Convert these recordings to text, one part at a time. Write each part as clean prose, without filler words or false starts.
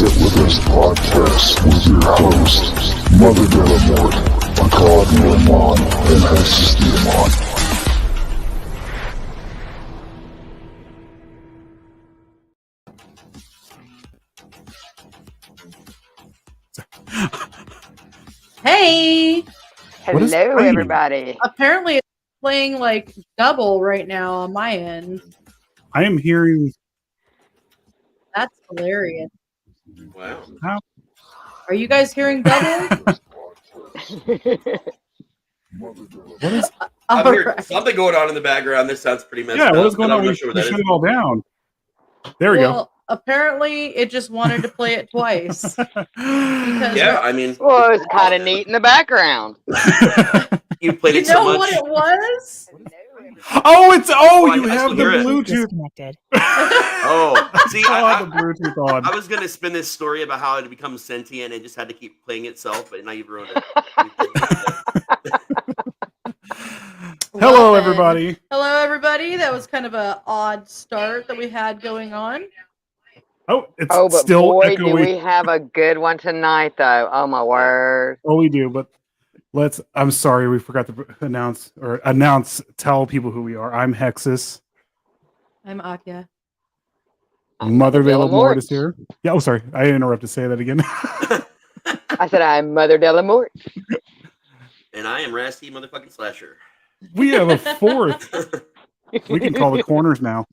With Us podcast with your host, Mother Delamort, Macabre Lemon, and Hexus Diamond. Hey! Hello, everybody. Apparently, it's playing like double right now on my end. I am hearing. That's hilarious. Wow. How? Are you guys hearing double? What is? I'm All hearing right. something going on in the background. This sounds pretty messed Yeah, up. what is going but on? I'm We not sure what that shut is. it all down. There we Well, apparently, it just wanted to play it twice. go. Yeah, I mean, Well, it's kind of neat in the background. you played You it so know much. what it was? Oh, you I have still the hear it. Bluetooth. Disconnected. Oh, see, Oh, I the Bluetooth on. was going to spin this story about how it becomes sentient and just had to keep playing itself, but now you've ruined it. Hello, Well, then. everybody. Hello, everybody. That was kind of an odd start that we had going on. Oh, it's Oh, but still boy, echoey. do we have a good one tonight, though. Oh, my word. Oh, we do, but I'm sorry, we forgot to tell people who we are. I'm Hexus. I'm Atya. Mother Delamort. Delamort is here. Yeah, oh, sorry. I interrupted to say that again. I said I'm Mother Delamort. And I am Rasty motherfucking Slasher. We have a fourth. We can call the corners now.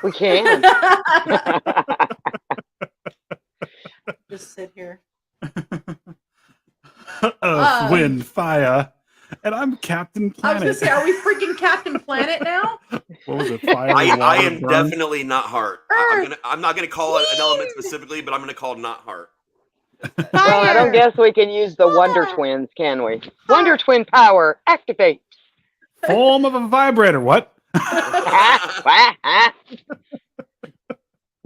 We can. Just sit here. Earth, wind, fire. And I'm Captain I was Planet. going to say, are we freaking Captain Planet now? What was it? Fire, I water, am burn? definitely not Heart. I'm not gonna call it an element specifically, but I'm gonna call it not Heart. Well, I don't guess we can use the Wonder Twins, can we? Wonder Twin power, activate. Form of a vibrator. What?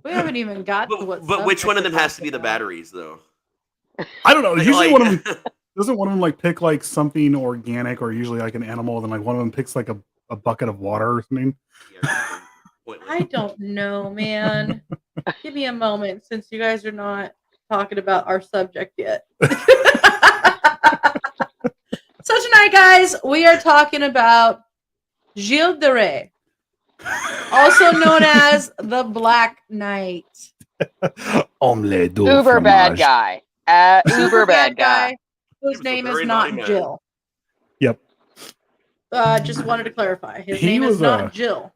We haven't even got to what But which one of them subject has to be the we're talking batteries, though? I don't know. Like- Usually like- one of them doesn't one of them like pick like something organic or usually like an animal, then like one of them picks like a bucket of water or something. Yeah, pointless. I don't know, man. Give me a moment since you guys are not talking about our subject yet. So tonight, guys, we are talking about Gille De Rais, also known as the Black Knight. Omelette du Uber bad fromage. guy. Uber bad guy. whose He was a name is very not naughty man. Jill. Yep. Just wanted to clarify. His He name is was, not Jill.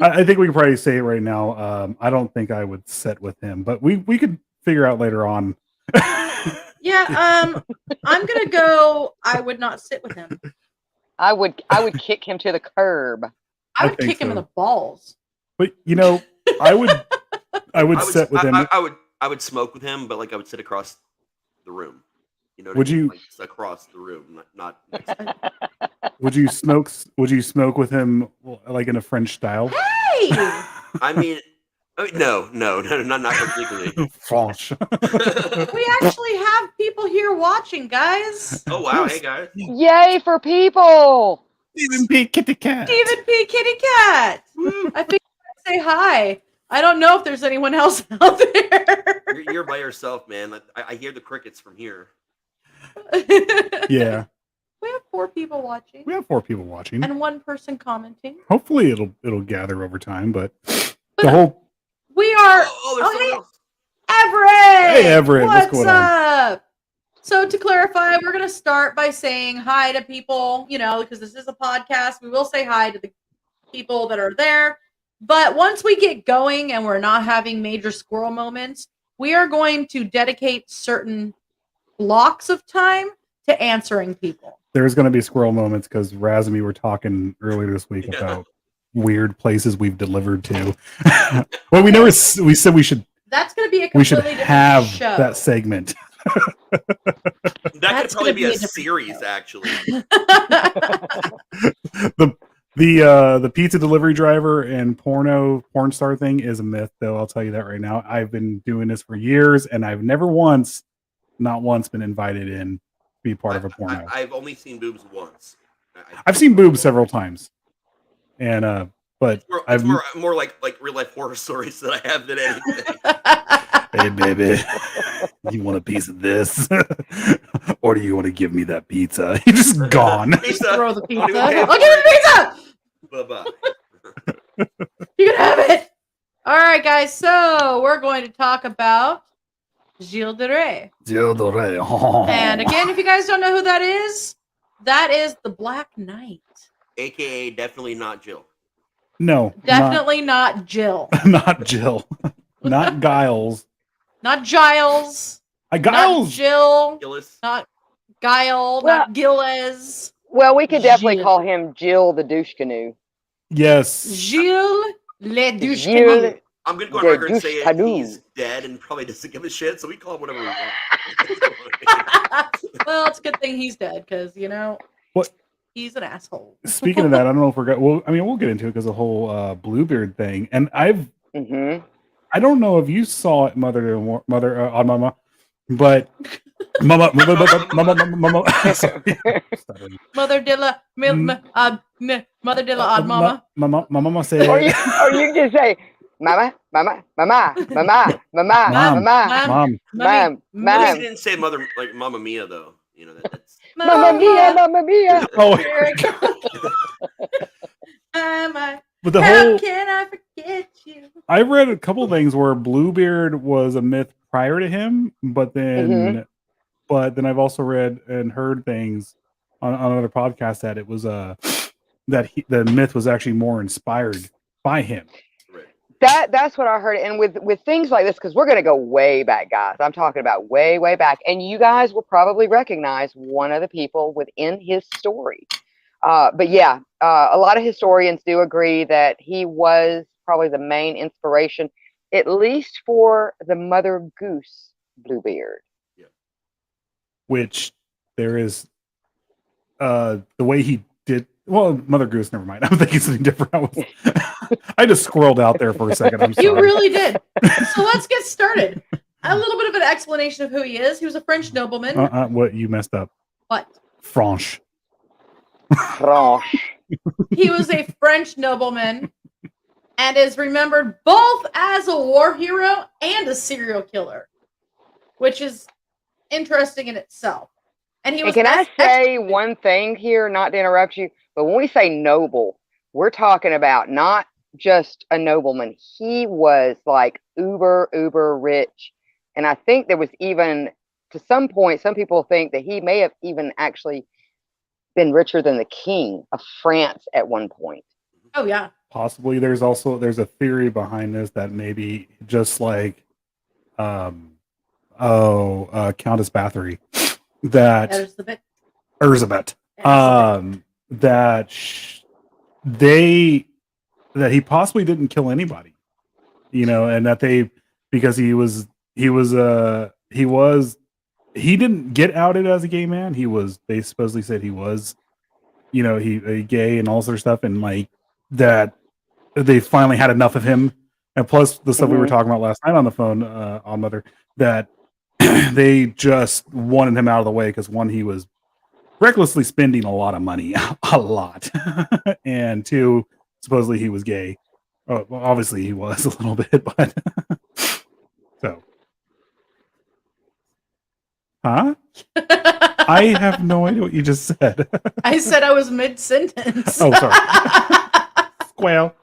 I think we can probably say it right now. I don't think I would set with him, but we could figure out later on. Yeah, I'm gonna go. I would not sit with him. I would kick him to the curb. I I would think kick him in so. the balls. But I would set with him. I would smoke with him, but like I would sit across the room. You know what Would I mean? you- Like, just across the room, not next to me. Would you smoke with him like in a French style? Hey, I mean, no, not completely. French. we actually have people here watching, guys. Oh wow, hey guys. Yay for people! Stephen P. Kitty Cat. Stephen P. Kitty Cat. I think I'd say hi. I don't know if there's anyone else out there. You're by yourself, man. Like, I hear the crickets from here. Yeah, We have 4 people watching we have 4 people watching. and 1 person commenting. Hopefully, it'll gather over time. But the whole We are There's someone hey. else. Everett. Hey, Everett, what's going on? up? So to clarify, we're going to start by saying hi to people, because this is a podcast. We will say hi to the people that are there. But once we get going and we're not having major squirrel moments, we are going to dedicate certain blocks of time to answering people. there's going to be squirrel moments because Raz and me were talking earlier this week Yeah. about weird places we've delivered to. Well, we said we should That's going to be a we should completely different have show. that segment. That could That's probably gonna be be a a different series, show. actually. The pizza delivery driver and porn star thing is a myth, though. I'll tell you that right now. I've been doing this for years, and I've never not once, been invited in to be part of a porno. I've only seen boobs once. I've seen boobs several times, and But It's more like real life horror stories that I have than anything. Hey, baby, you want a piece of this? Or do you want to give me that pizza? You're just gone. Pizza. Throw the pizza. Don't even pay I'll for give you the pizza. Bye-bye. You can have it. All right, guys. So we're going to talk about Gille De Rais. Gille De Rais. And again, if you guys don't know who that is the Black Knight. AKA definitely not Jill. No. Definitely not Jill. Not Jill. Not Giles. Not Giles. Not Giles! Jill. Gillis. Not Guile. Well- not Gilles. Well, we could definitely Gille. call him Jill the douche canoe. Yes. Gille Le Douche Gille- Canoe. I'm going to go on The record and say douche canoe. he's dead and probably doesn't give a shit, so we call him whatever we want. Well, it's a good thing he's dead because, What? He's an asshole. Speaking of that, I don't know if we'll get into it because the whole Bluebeard thing. And Mm-hmm. I don't know if you saw it, Mother on Mama, but Mama, sorry. Mother Dilla, Mother Dilla, odd mama. Mama said, Or you can say, Mama, Mama, Mama, Mama, Mama, Mom. Mama, Mom. Mom, At least he Mom. didn't say mother like Mamma Mia though. That's Mamma mia, Mamma mia. Oh, Mama, but the how whole can I forget you? I read a couple things where Bluebeard was a myth prior to him, but then I've also read and heard things on other podcasts that it was the myth was actually more inspired by him. That's what I heard. And with things like this, because we're going to go way back, guys. I'm talking about way, way back. And you guys will probably recognize one of the people within his story. But yeah, a lot of historians do agree that he was probably the main inspiration, at least for the Mother Goose Bluebeard. Yeah. Which there is the way he did. Well, Mother Goose, never mind. I'm thinking something different. I just squirreled out there for a second. I'm sorry. You really did. So let's get started. A little bit of an explanation of who he is. He was a French nobleman. What you messed up? What? Franche. Franche. He was a French nobleman and is remembered both as a war hero and a serial killer, which is interesting in itself. And he was. And can I say one thing here, not to interrupt you, but when we say noble, we're talking about not just a nobleman. He was like uber rich. And I think there was even, to some point, some people think that he may have even actually been richer than the king of France at one point. Oh, yeah. Possibly. There's a theory behind this that maybe just like Countess Bathory that Elizabeth that he possibly didn't kill anybody, and that because he didn't get outed as a gay man. They supposedly said he was, he gay and all sort of stuff, and like that they finally had enough of him. And plus the stuff we were talking about last night on the phone on Mother, that they just wanted him out of the way because one, he was recklessly spending a lot of money, a lot, and two, supposedly he was gay. Well, obviously he was a little bit, but so. Huh? I have no idea what you just said. I said I was mid-sentence. Oh, sorry. Squail.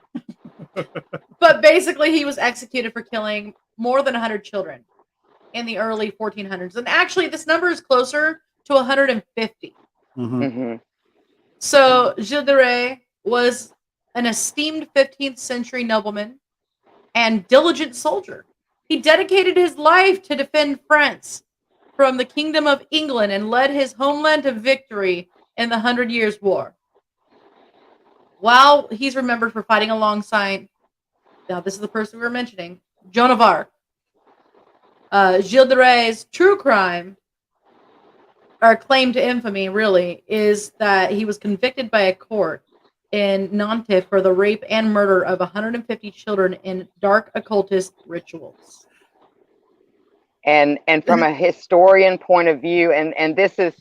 But basically, he was executed for killing more than 100 children in the early 1400s. And actually, this number is closer to 150. So, Gille De Rais was an esteemed 15th century nobleman and diligent soldier. He dedicated his life to defend France from the Kingdom of England and led his homeland to victory in the 100 Years' War. While he's remembered for fighting alongside, now this is the person we were mentioning, Joan of Arc. Gille De Rais' true crime, or claim to infamy, really, is that he was convicted by a court in Nantes for the rape and murder of 150 children in dark occultist rituals. And from a historian point of view, and this is,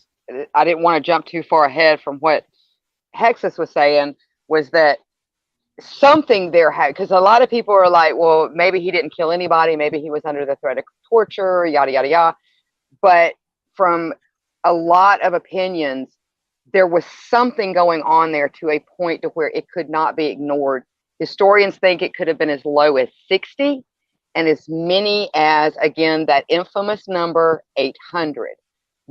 I didn't want to jump too far ahead from what Hexus was saying, was that something there had, because a lot of people are like, well, maybe he didn't kill anybody, maybe he was under the threat of torture, yada yada yada. But from a lot of opinions, there was something going on there to a point to where it could not be ignored. Historians think it could have been as low as 60 and as many as, again, that infamous number 800.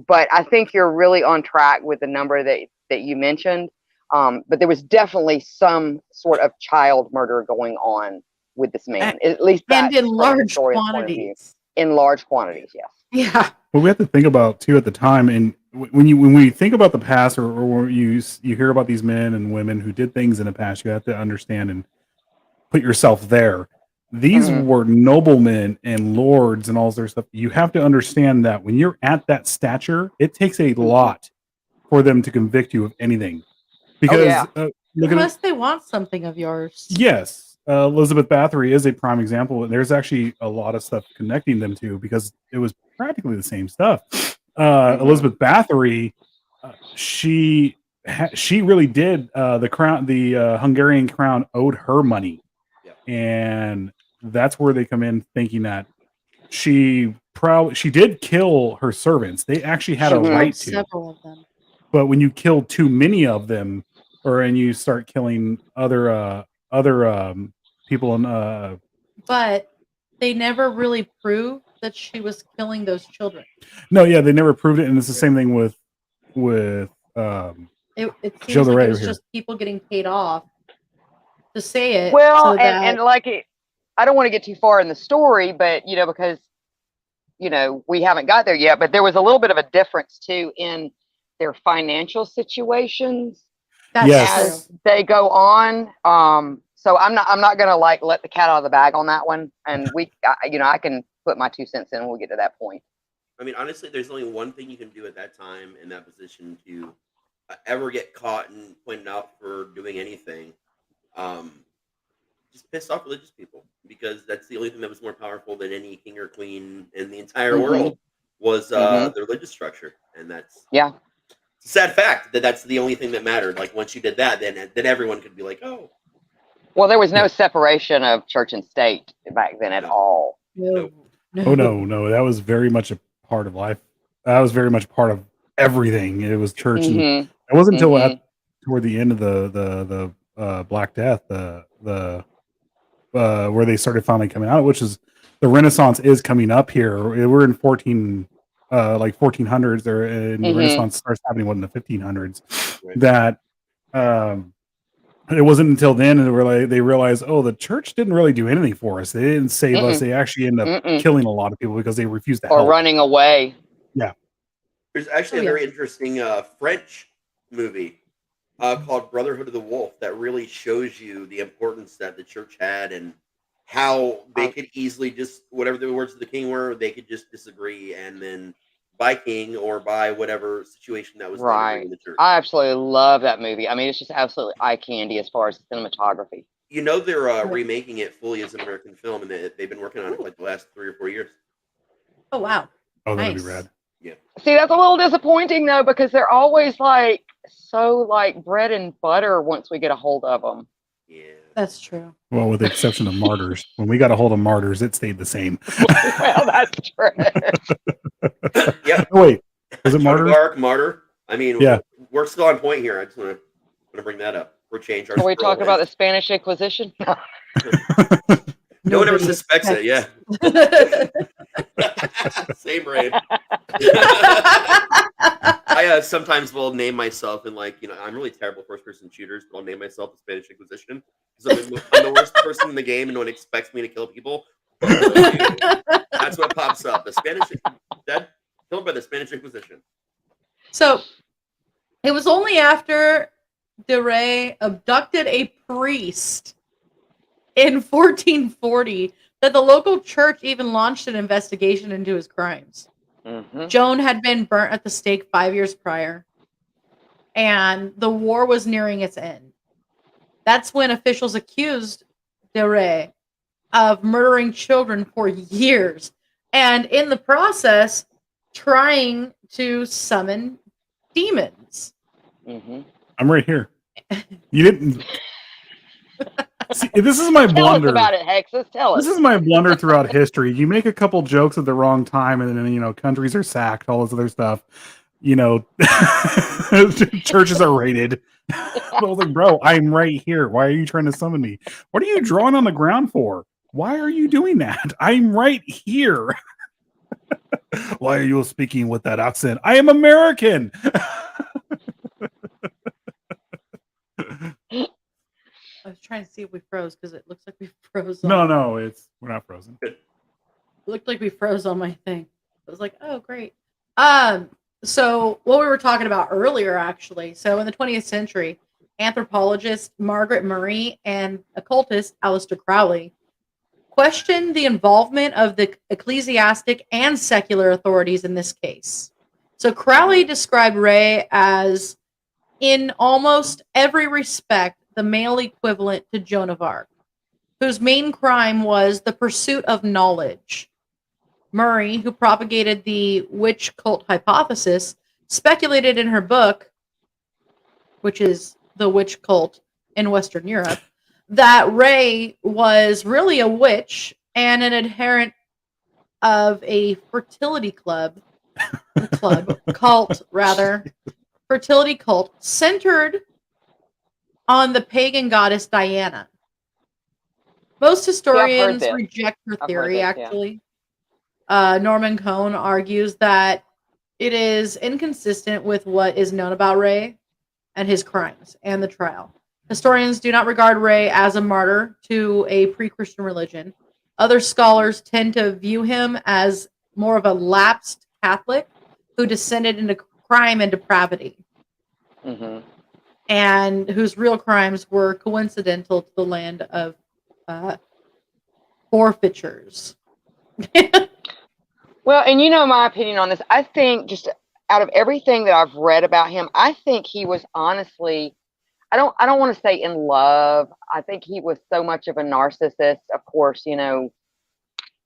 But I think you're really on track with the number that you mentioned. But there was definitely some sort of child murder going on with this man. At least and that's in from a large historian's point of view. quantities. In large quantities, yes. Yeah. What we have to think about too at the time, and when we think about the past, or you hear about these men and women who did things in the past, you have to understand and put yourself there. These were noblemen and lords and all their stuff. You have to understand that when you're at that stature, it takes a lot for them to convict you of anything. Because unless they want something of yours. Yes, Elizabeth Bathory is a prime example, and there's actually a lot of stuff connecting them to, because it was practically the same stuff. Elizabeth Bathory, she really did the crown. The Hungarian crown owed her money, and that's where they come in, thinking that she did kill her servants. They actually had a right to. Several of them. But when you kill too many of them, and you start killing other people in but they never really proved that she was killing those children. No, yeah, they never proved it, and it's the same thing with it seems Gille De like Rais it was here. just people getting paid off to say it. Well, so that... and like it, I don't want to get too far in the story, but because we haven't got there yet, but there was a little bit of a difference too in their financial situations. That's as they go on. So I'm not gonna let the cat out of the bag on that one, and I can put my 2 cents in when we get to that point. I mean, honestly, there's only one thing you can do at that time in that position to ever get caught and pointed out for doing anything. Just piss off religious people, because that's the only thing that was more powerful than any king or queen in the entire world was the religious structure, and that's it's a sad fact that that's the only thing that mattered. Like once you did that, then everyone could be like, oh. Well, there was no separation of church and state back then at all. No. Oh no, that was very much a part of life. That was very much part of everything. It was church, and it wasn't until toward the end of the Black Death, the where they started finally coming out, which is the Renaissance is coming up here. We're in 1400s there, and the Renaissance starts happening in the 1500s. Right. That it wasn't until then and they realized, oh, the church didn't really do anything for us. They didn't save us. They actually ended up killing a lot of people because they refused to help. Or running away. Yeah. There's actually a very interesting French movie called Brotherhood of the Wolf that really shows you the importance that the church had and how they could easily just, whatever the words of the king were, they could just disagree and then by king or by whatever situation that was in the church. I absolutely love that movie. I mean, it's just absolutely eye candy as far as cinematography. They're remaking it fully as an American film, and they've been working on it for the last 3 or 4 years. Oh, wow. Oh, that'd be rad. Yeah. See, that's a little disappointing, though, because they're always so bread and butter once we get a hold of them. Yeah. That's true. Well, with the exception of Martyrs. When we got a hold of Martyrs, it stayed the same. Well, that's true. Yeah. Oh, wait, was it Martyrs? Joan of Arc, Martyr. I mean, we're still on point here. I just want to bring that up. We're changing our. Can we talk about the Spanish Inquisition? No one ever suspects it. Yeah. Same brain. I sometimes will name myself and I'm really terrible first-person shooters, but I'll name myself the Spanish Inquisition because I'm the worst person in the game, and no one expects me to kill people. That's what pops up. The Spanish dead, killed by the Spanish Inquisition. So it was only after De Rais abducted a priest in 1440 that the local church even launched an investigation into his crimes. Joan had been burnt at the stake 5 years prior, and the war was nearing its end. That's when officials accused De Rais of murdering children for years, and in the process, trying to summon demons. I'm right here. You didn't. See, this is my Tell blunder. us about it, Hexus. Tell us. This is my blunder throughout history. You make a couple jokes at the wrong time, and then countries are sacked, all this other stuff. Churches are raided. I was like, bro, I'm right here. Why are you trying to summon me? What are you drawing on the ground for? Why are you doing that? I'm right here. Why are you speaking with that accent? I am American. I was trying to see if we froze because it looks like we froze. No, we're not frozen. It looked like we froze on my thing. I was like, oh, great. So what we were talking about earlier, actually. So in the 20th century, anthropologist Margaret Murray and occultist Aleister Crowley questioned the involvement of the ecclesiastic and secular authorities in this case. So Crowley described Ray as, in almost every respect, the male equivalent to Joan of Arc, whose main crime was the pursuit of knowledge. Murray, who propagated the witch cult hypothesis, speculated in her book, which is The Witch Cult in Western Europe, that Ray was really a witch and an adherent of a fertility fertility cult centered on the pagan goddess Diana. Most historians reject her theory, actually. Norman Cohn argues that it is inconsistent with what is known about Ray and his crimes and the trial. Historians do not regard Ray as a martyr to a pre-Christian religion. Other scholars tend to view him as more of a lapsed Catholic who descended into crime and depravity. Mm-hmm. And whose real crimes were coincidental to the land of forfeitures. Well, and my opinion on this, I think just out of everything that I've read about him, I think he was honestly, I don't want to say in love. I think he was so much of a narcissist, of course, in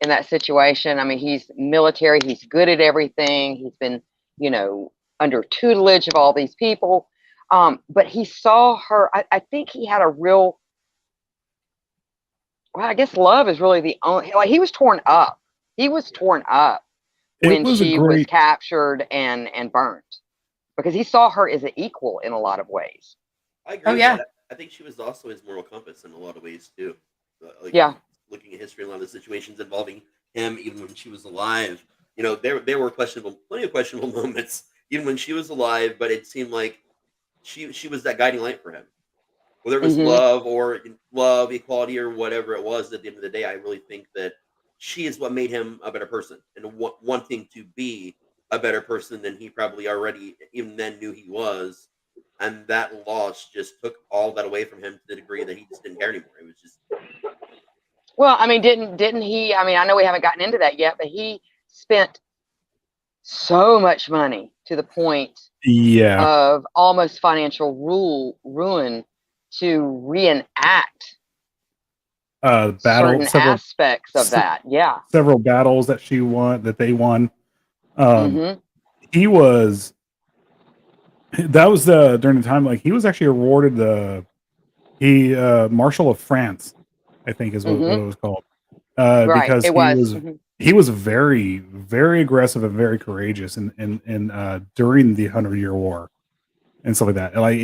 that situation. I mean, he's military, he's good at everything. He's been, under tutelage of all these people. But he saw her, I think he had a real, well, I guess love is really the only, like, he was torn up. He was torn up when she was captured and burnt, because he saw her as an equal in a lot of ways. I agree. With that. I think she was also his moral compass in a lot of ways too. Looking at history, a lot of the situations involving him, even when she was alive, there were plenty of questionable moments, even when she was alive. But it seemed like she was that guiding light for him. Whether it was love, equality, or whatever it was, at the end of the day, I really think that she is what made him a better person, and wanting to be a better person than he probably already even then knew he was. And that loss just took all that away from him to the degree that he just didn't care anymore. It was just. Well, I mean, didn't he? I mean, I know we haven't gotten into that yet, but he spent so much money to the point of almost financial ruin to reenact certain aspects of that. Yeah, several battles that they won. He was. That was during the time, like, he was actually awarded the Marshal of France, I think is what it was called. Because he was very, very aggressive and very courageous in during the 100-Year War and stuff like that. Like,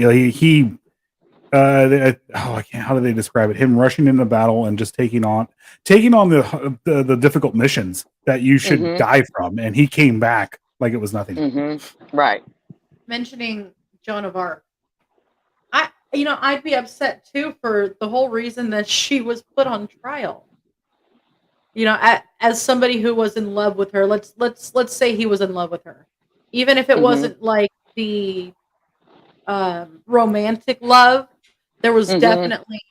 how do they describe it? Him rushing into battle and just taking on the difficult missions that you should die from, and he came back like it was nothing. Right. Mentioning Joan of Arc, I'd be upset too for the whole reason that she was put on trial. As somebody who was in love with her, let's say he was in love with her, even if it wasn't like the romantic love, there was definitely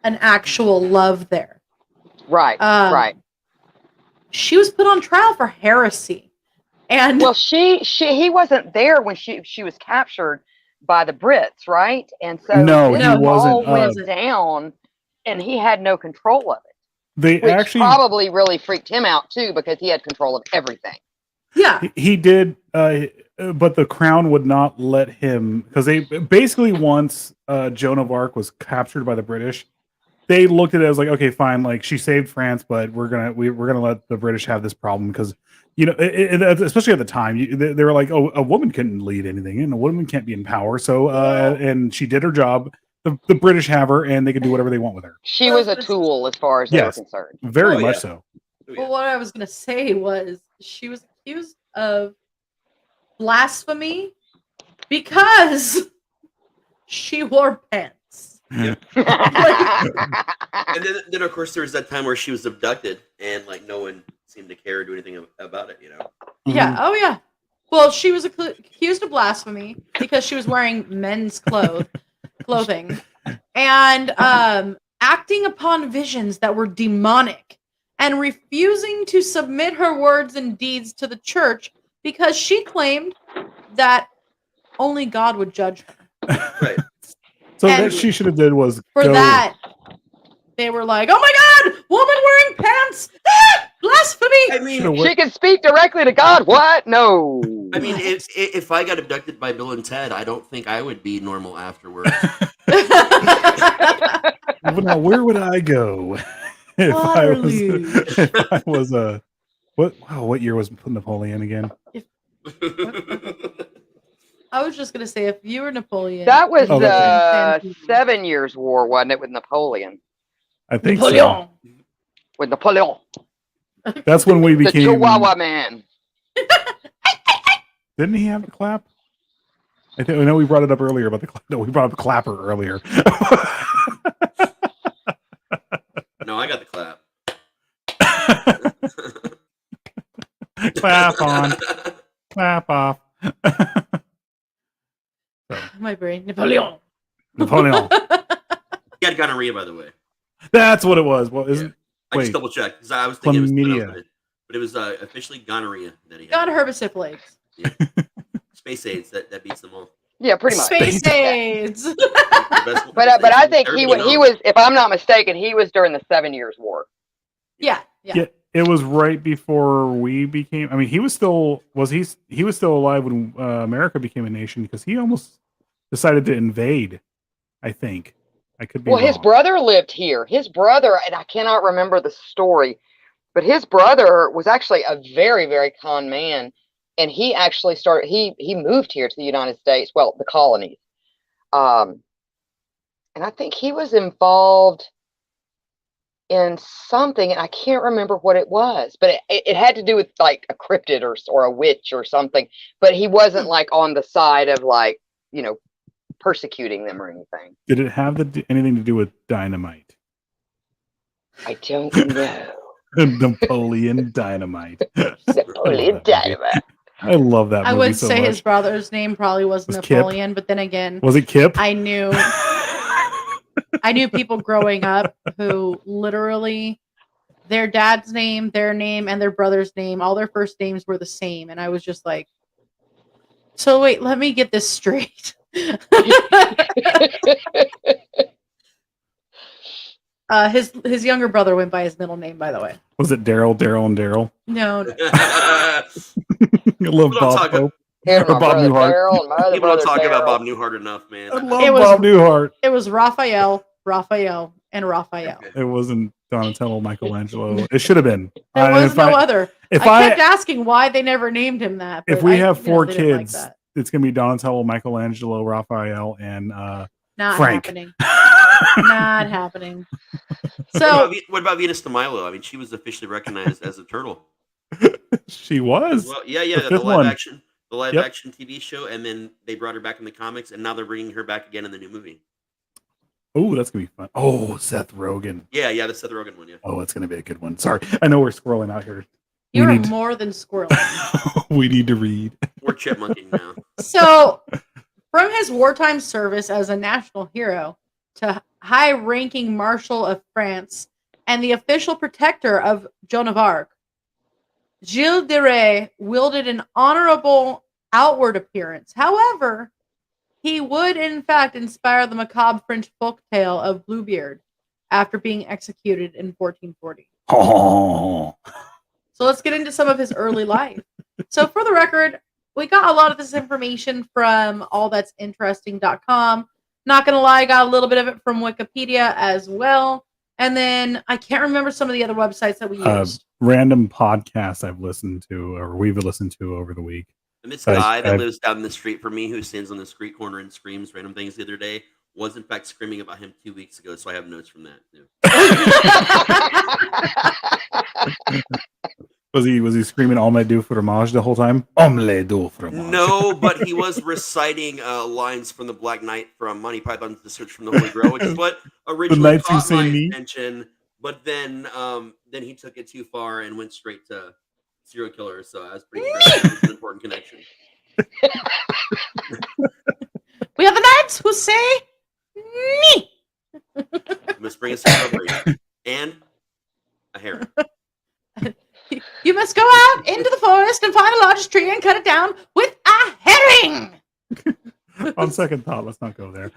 an actual love there. Right. Right. She was put on trial for heresy. And well, he wasn't there when she was captured by the Brits, right? And so he wasn't. All went down, and he had no control of it. Which probably really freaked him out too, because he had control of everything. Yeah, he did. But the crown would not let him, because they basically, once Joan of Arc was captured by the British, they looked at it as like, okay, fine, like she saved France, but we're gonna let the British have this problem because especially at the time, they were like, oh, a woman couldn't lead anything, and a woman can't be in power. So, and she did her job. The British have her, and they can do whatever they want with her. She was a tool as far as they were concerned. Very much so. Well, what I was gonna say was she was accused of blasphemy because she wore pants. Yep. And then of course there was that time where she was abducted and like no one seemed to care or do anything about it, Yeah. Oh yeah. Well, she was accused of blasphemy because she was wearing men's clothing and acting upon visions that were demonic and refusing to submit her words and deeds to the church because she claimed that only God would judge her. Right. So what she should have did was that they were like, "Oh my God, woman wearing pants! Ah, blasphemy!" I mean, she can speak directly to God. What? No. I mean, if I got abducted by Bill and Ted, I don't think I would be normal afterwards. Now, where would I go if I was a what year was Napoleon again? I was just gonna say, if you were Napoleon, that was the 7 Years' War, wasn't it, with Napoleon? I think Napoleon. So. With Napoleon. That's when we became the Chihuahua Man. Didn't he have the clap? I know we brought it up earlier about the clap. No, we brought up the clapper earlier. No, I got the clap. Clap on. Clap off. My brain. Napoleon. He had gonorrhea, by the way. That's what it was. Well, isn't I just double checked because I was thinking chlamydia. it was but it was officially gonorrhea that he had. Got herbisyphilades. Yeah. Space AIDS that beats them all. Yeah, pretty much. Space AIDS. But I think he was, if I'm not mistaken, he was during the 7 Years' War. Yeah. It was right before we became. I mean, he was still alive when America became a nation because he almost decided to invade. I think I could be. Well, wrong. his brother lived here. His brother, and I cannot remember the story, but his brother was actually a very, very con man, and he actually started. He moved here to the United States, well, the colonies, and I think he was involved in something, and I can't remember what it was, but it had to do with like a cryptid or a witch or something. But he wasn't like on the side of like persecuting them or anything. Did it have anything to do with dynamite? I don't know. Napoleon Dynamite. Napoleon Dynamite. I love that movie. I would so say much. his brother's name probably was Napoleon, Kip? but then again, Was it Kip? I knew people growing up who literally their dad's name, their name, and their brother's name, all their first names were the same. And I was just like, so wait, let me get this straight. His younger brother went by his middle name, by the way. Was it Daryl, and Daryl? No. I love Bob Hope. Or Bob Newhart. People don't talk about Bob Newhart enough, man. I love Bob Newhart. It was Raphael, and Raphael. It wasn't Donatello, Michelangelo. It should have been. There was no other. If I kept asking why they never named him that. If we have 4 they didn't kids, like it's going to be Donatello, Michelangelo, Raphael, and not Frank. Happening. Not happening. So what about Venus de Milo? I mean, she was officially recognized as a turtle. She was. Well, yeah, the live action TV show, and then they brought her back in the comics, and now they're bringing her back again in the new movie. Oh, that's gonna be fun. Oh, Seth Rogen. Yeah, the Seth Rogen one. Yeah. Oh, it's gonna be a good one. Sorry, I know we're scrolling out here. You're more than squirreling. We need to read. We're chipmunking now. So, from his wartime service as a national hero to high-ranking Marshal of France and the official protector of Joan of Arc, Gille De Rais wielded an honorable outward appearance. However, he would, in fact, inspire the macabre French folktale of Bluebeard after being executed in 1440. Oh. So let's get into some of his early life. So for the record, we got a lot of this information from allthat'sinteresting.com. Not going to lie, I got a little bit of it from Wikipedia as well. And then I can't remember some of the other websites that we used. Random podcasts I've listened to, or we've listened to over the week. And this guy that lives down the street from me, who stands on the street corner and screams random things the other day, was in fact screaming about him 2 weeks ago. So I have notes from that. Yeah. Was he screaming omelette du fromage the whole time? Omelette du fromage. No, but he was reciting lines from the Black Knight from Monty Python's The Search from the Holy Grail, which is what originally caught my attention. But then he took it too far and went straight to serial killer. So I was pretty sure that was an important connection. We are the knights who say me. Must bring us a celebration and a heron. You must go out into the forest and find the largest tree and cut it down with a herring. On second thought, let's not go there.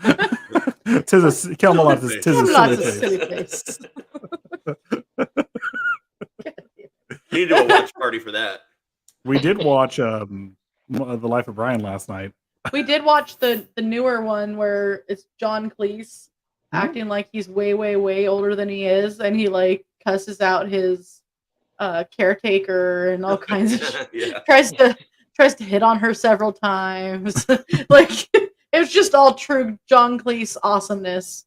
Camelot is a silly place. You need to do a watch party for that. We did watch The Life of Brian last night. We did watch the newer one where it's John Cleese acting like he's way, way, way older than he is, and he like cusses out his caretaker and all kinds of Yeah. tries to hit on her several times. Like it's just all true John Cleese awesomeness.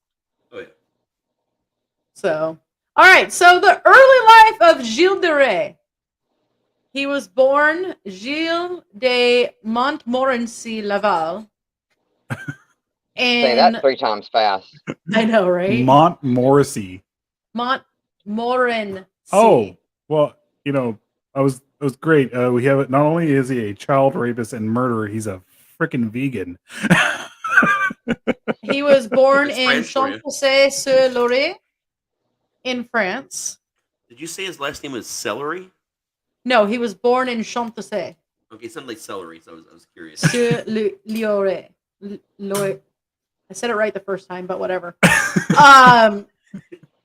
Oh yeah. So all right, so the early life of Gille De Rais. He was born Gille de Montmorency Laval. Say that 3 times fast. I know, right? Montmorency. Montmorency. Oh, well, you know, it was great. We have it. Not only is he a child rapist and murderer, he's a freaking vegan. He was born It's in French for you. Champs-Élysées-sur-Loire in France. Did you say his last name was Celery? No, he was born in Champs-Élysées. Okay, it sounded like celery, so I was curious. Sur Loire. I said it right the first time, but whatever. My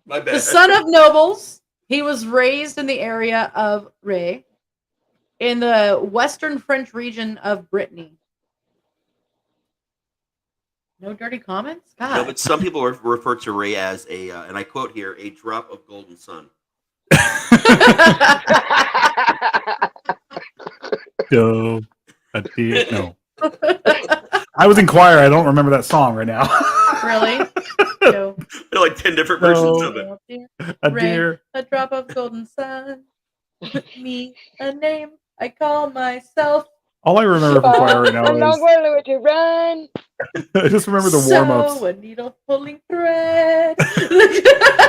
bad. The son of nobles, he was raised in the area of Ray in the western French region of Brittany. No dirty comments? God. No, but some people refer to Ray as a, and I quote here, a drop of golden sun. No. I was in choir. I don't remember that song right now. Really? No. There are like 10 different versions of it. A deer. A drop of golden sun. Me, a name I call myself. All I remember from choir right now I'm not is going to run. I just remember the warm-ups. So a needle pulling thread.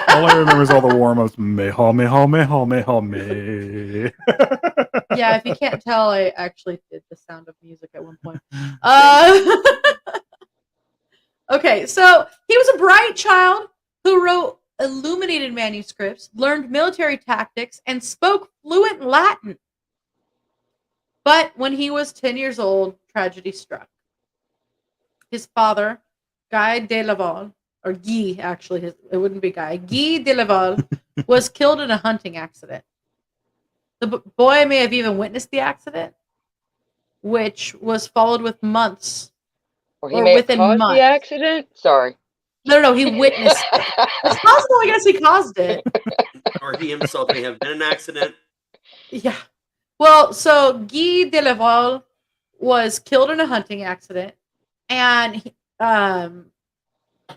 All I remember is all the warm-ups. Me, ho, me, ho, me, ho, me, ho, me. Yeah, if you can't tell, I actually did the Sound of Music at one point. Okay, so he was a bright child who wrote illuminated manuscripts, learned military tactics, and spoke fluent Latin. But when he was 10 years old, tragedy struck. His father, Guy de Laval, or Guy, actually, it wouldn't be Guy, Guy de Laval, was killed in a hunting accident. The boy may have even witnessed the accident, which was followed with months. Or he may have caused the accident? Sorry. No, he witnessed it. It's possible, I guess, he caused it. Or he himself may have been an accident. Yeah. Well, so Guy de Laval was killed in a hunting accident, and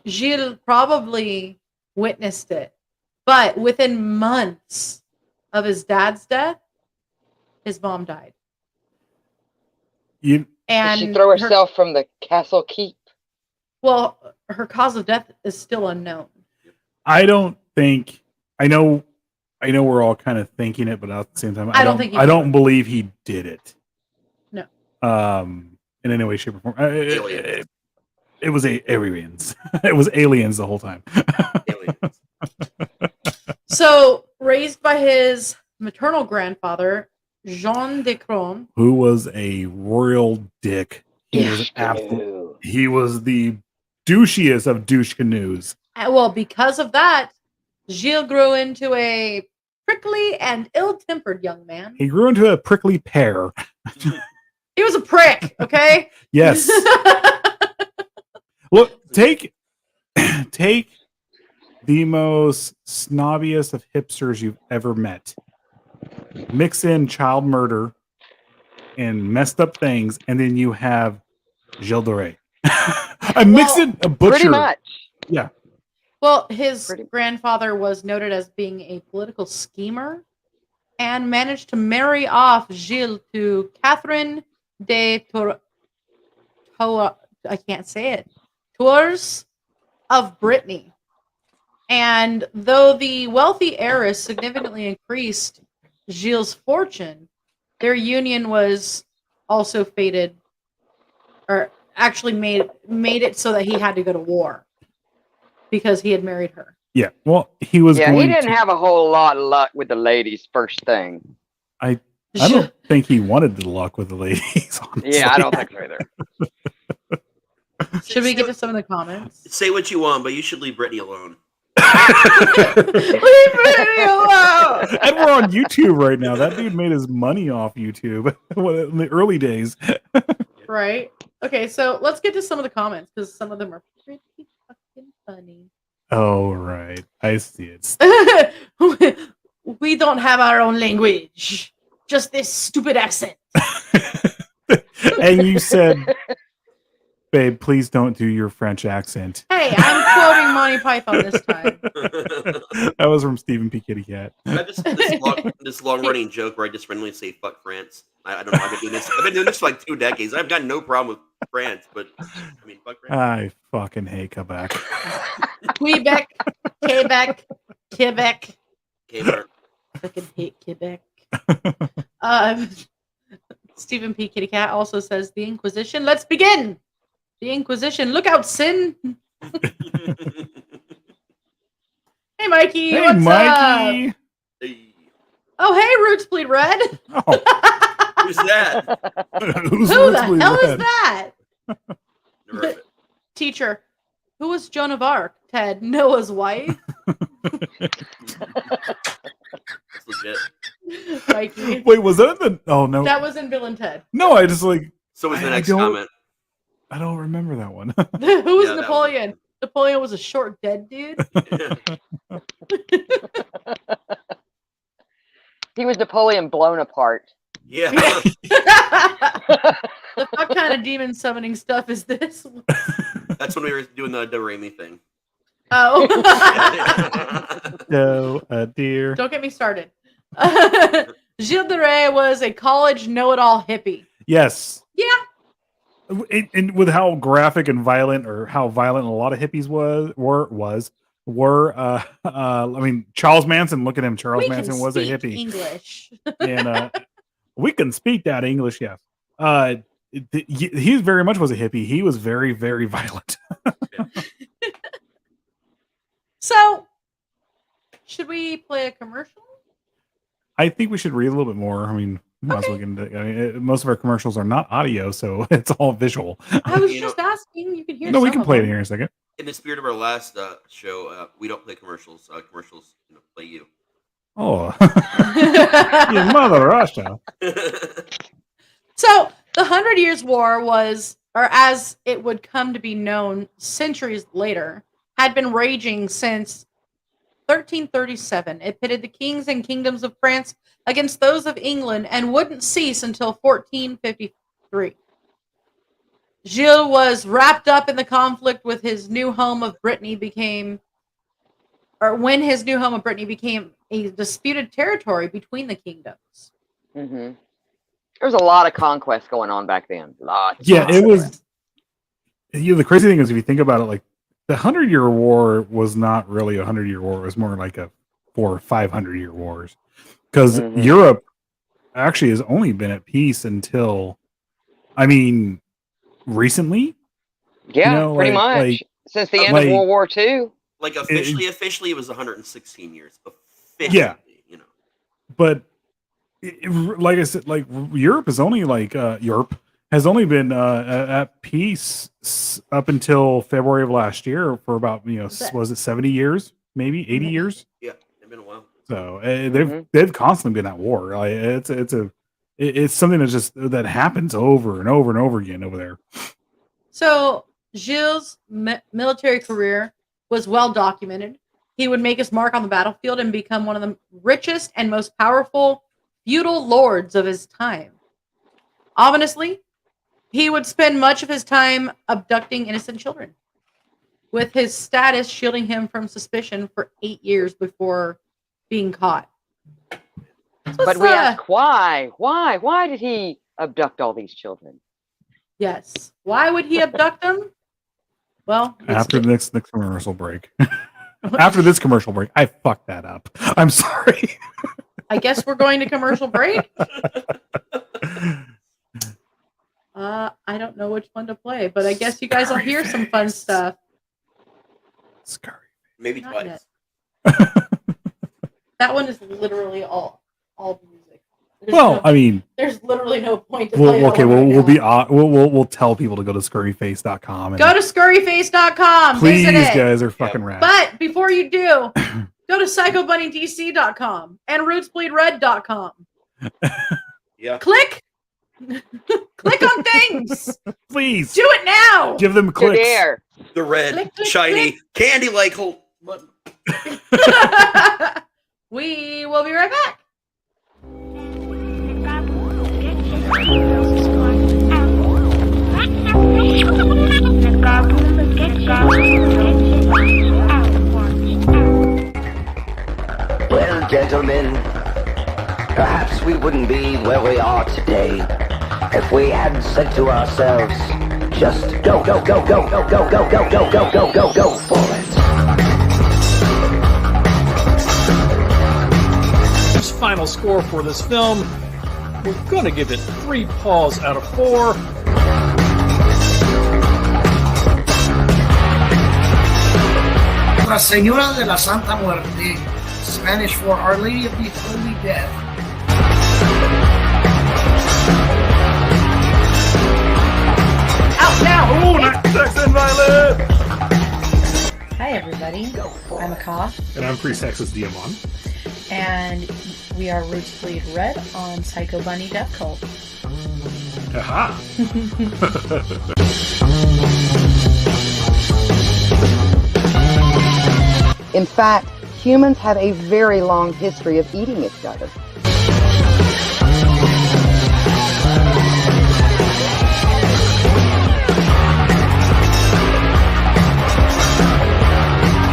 Gilles probably witnessed it. But within months of his dad's death, his mom died. Did she throw herself from the castle keep? Well, her cause of death is still unknown. I don't think. I know we're all kind of thinking it, but at the same time, I don't believe he did it. No. In any way, shape, or form. It was aliens. It was aliens the whole time. Aliens. So, raised by his maternal grandfather, Jean de Cron, who was a royal dick. He was the douchiest of douche canoes. Well, because of that, Gilles grew into a prickly and ill-tempered young man. He grew into a prickly pear. He was a prick, okay? Yes. Look, take the most snobbiest of hipsters you've ever met. Mix in child murder and messed up things, and then you have Gille De Rais. I mix in a butcher. Pretty much. Yeah. Well, his grandfather was noted as being a political schemer and managed to marry off Gilles to Catherine de I can't say it. Tours of Brittany. And though the wealthy heiress significantly increased Gilles' fortune, their union was also fated, or actually made it so that he had to go to war because he had married her. Yeah. Well, he was. Yeah, he didn't have a whole lot of luck with the ladies first thing. I don't think he wanted the luck with the ladies. Honestly. Yeah, I don't think so either. Should we get to some of the comments? Say what you want, but you should leave Brittany alone. Leave Brittany alone. And we're on YouTube right now. That dude made his money off YouTube in the early days. Right. Okay, so let's get to some of the comments because some of them are pretty fucking funny. Oh, right. I see it. We don't have our own language. Just this stupid accent. And you said, babe, please don't do your French accent. Hey, I'm quoting Monty Python this time. That was from Stephen P. Kitty Cat. This long-running joke where I just randomly say "fuck France." I don't know. I've been doing this for like 2 decades. I've got no problem with France, but I mean, fuck France. I fucking hate Quebec. Quebec, Quebec, Quebec. Quebec. Fucking hate Quebec. Stephen P. Kitty Cat also says the Inquisition. Let's begin. The Inquisition. Look out, sin. Hey, Mikey. Hey, what's Mikey. up? Hey. Oh, hey, Roots Bleed Red. Oh. Who's that? Who the hell is that? Never heard of it. Teacher. Who was Joan of Arc? Ted, Noah's wife. That's legit. Mikey. Wait, was that in the? Oh no, That was in Bill and Ted. no. I just like. So was the I next don't- comment. I don't remember that one. Who was Yeah, that Napoleon? Napoleon was a short dead dude. He was Napoleon blown apart. Yeah. The fuck kind of demon summoning stuff is this? That's when we were doing the Raimi thing. Oh. No, dear. Don't get me started. Gille De Rais was a college know-it-all hippie. Yes. Yeah. And with how graphic and violent, or how violent a lot of hippies were. I mean, Charles Manson. Look at him. Charles Manson was a hippie. English. And we can speak that English. Yes. He very much was a hippie. He was very, very violent. So, should we play a commercial? I think we should read a little bit more. I mean, most of our commercials are not audio, so it's all visual. I was just asking. You can hear. No, we some can of play it them. here in a second. In the spirit of our last show, we don't play commercials. Commercials, play you. Oh, you mother Russia. So, the 100 Years' War was, or as it would come to be known centuries later, had been raging since 1337. It pitted the kings and kingdoms of France against those of England and wouldn't cease until 1453. Gilles was wrapped up in the conflict with his new home of Brittany when his new home of Brittany became a disputed territory between the kingdoms. Mm-hmm. There was a lot of conquest going on back then. Yeah, it was. The crazy thing is, if you think about it, like the 100-Year War was not really a 100-year war. It was more like a 400 or 500-year wars, because Europe actually has only been at peace until, I mean, recently. Yeah, pretty much since the end of World War II. Like officially, it was 116 years. Officially, yeah, but like I said, like Europe has only has only been at peace up until February of last year for about was it 70 years, maybe 80 years? Yeah, it's been a while. So they've constantly been at war. Like, it's something that happens over and over and over again over there. So Gilles' military career was well documented. he would make his mark on the battlefield and become one of the richest and most powerful feudal lords of his time. Ominously, he would spend much of his time abducting innocent children, with his status shielding him from suspicion for 8 years before being caught. But we ask why? Why did he abduct all these children? Yes. Why would he abduct them? Well, after the next commercial break. After this commercial break, I fucked that up. I'm sorry. I guess we're going to commercial break. I don't know which one to play, but I guess you guys will hear some fun stuff. Scurry. Maybe Not twice. That one is literally all music. There's literally no point to play. We'll tell people to go to scurryface.com. Go to scurryface.com. Please, visit it. guys are fucking rad. But before you do, go to psychobunnydc.com and rootsbleedred.com. Yeah. Click on things. Please do it now. Give them clicks. There. The red, click, shiny, candy-like whole button. We will be right back. Well, gentlemen, perhaps we wouldn't be where we are today if we hadn't said to ourselves, just go, go, go, go, go, go, go, go, go, go, go, go, go for it. Final score for this film, we're gonna give it 3 paws out of 4. Nuestra Señora de la Santa Muerte, Spanish for Our Lady of the Holy Death. Out now! Oh, not sex and violence! Hi everybody, I'm Akath. And I'm pre-sexist Diamond. And we are Roots Bleed Red on Psycho Bunny Death Cult. Aha! In fact, humans have a very long history of eating each other.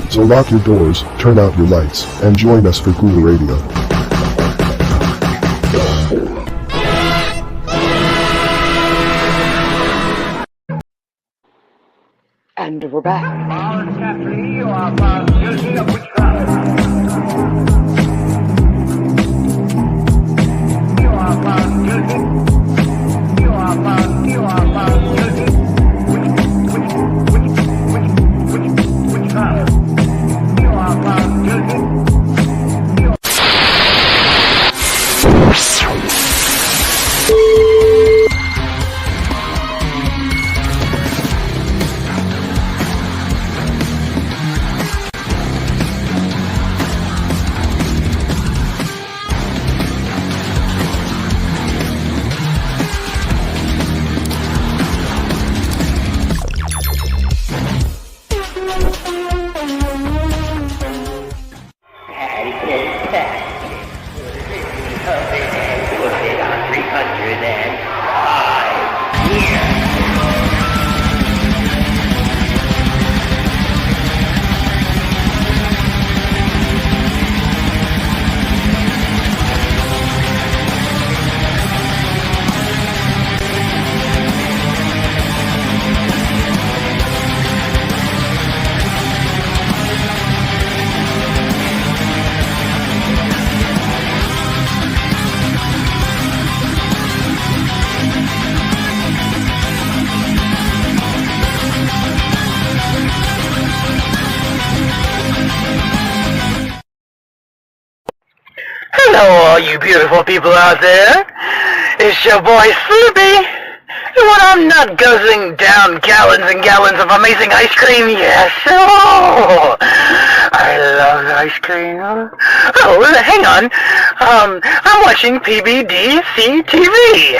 So lock your doors, turn out your lights, and join us for Ghoul Radio. And we're back. You are found guilty of witchcraft. You are found guilty. You are found guilty. Witchcraft. You are found guilty. Hello, all you beautiful people out there. It's your boy Sloopy. And when I'm not guzzling down gallons and gallons of amazing ice cream, yes, oh, I love ice cream. Oh, hang on. I'm watching PBDC TV.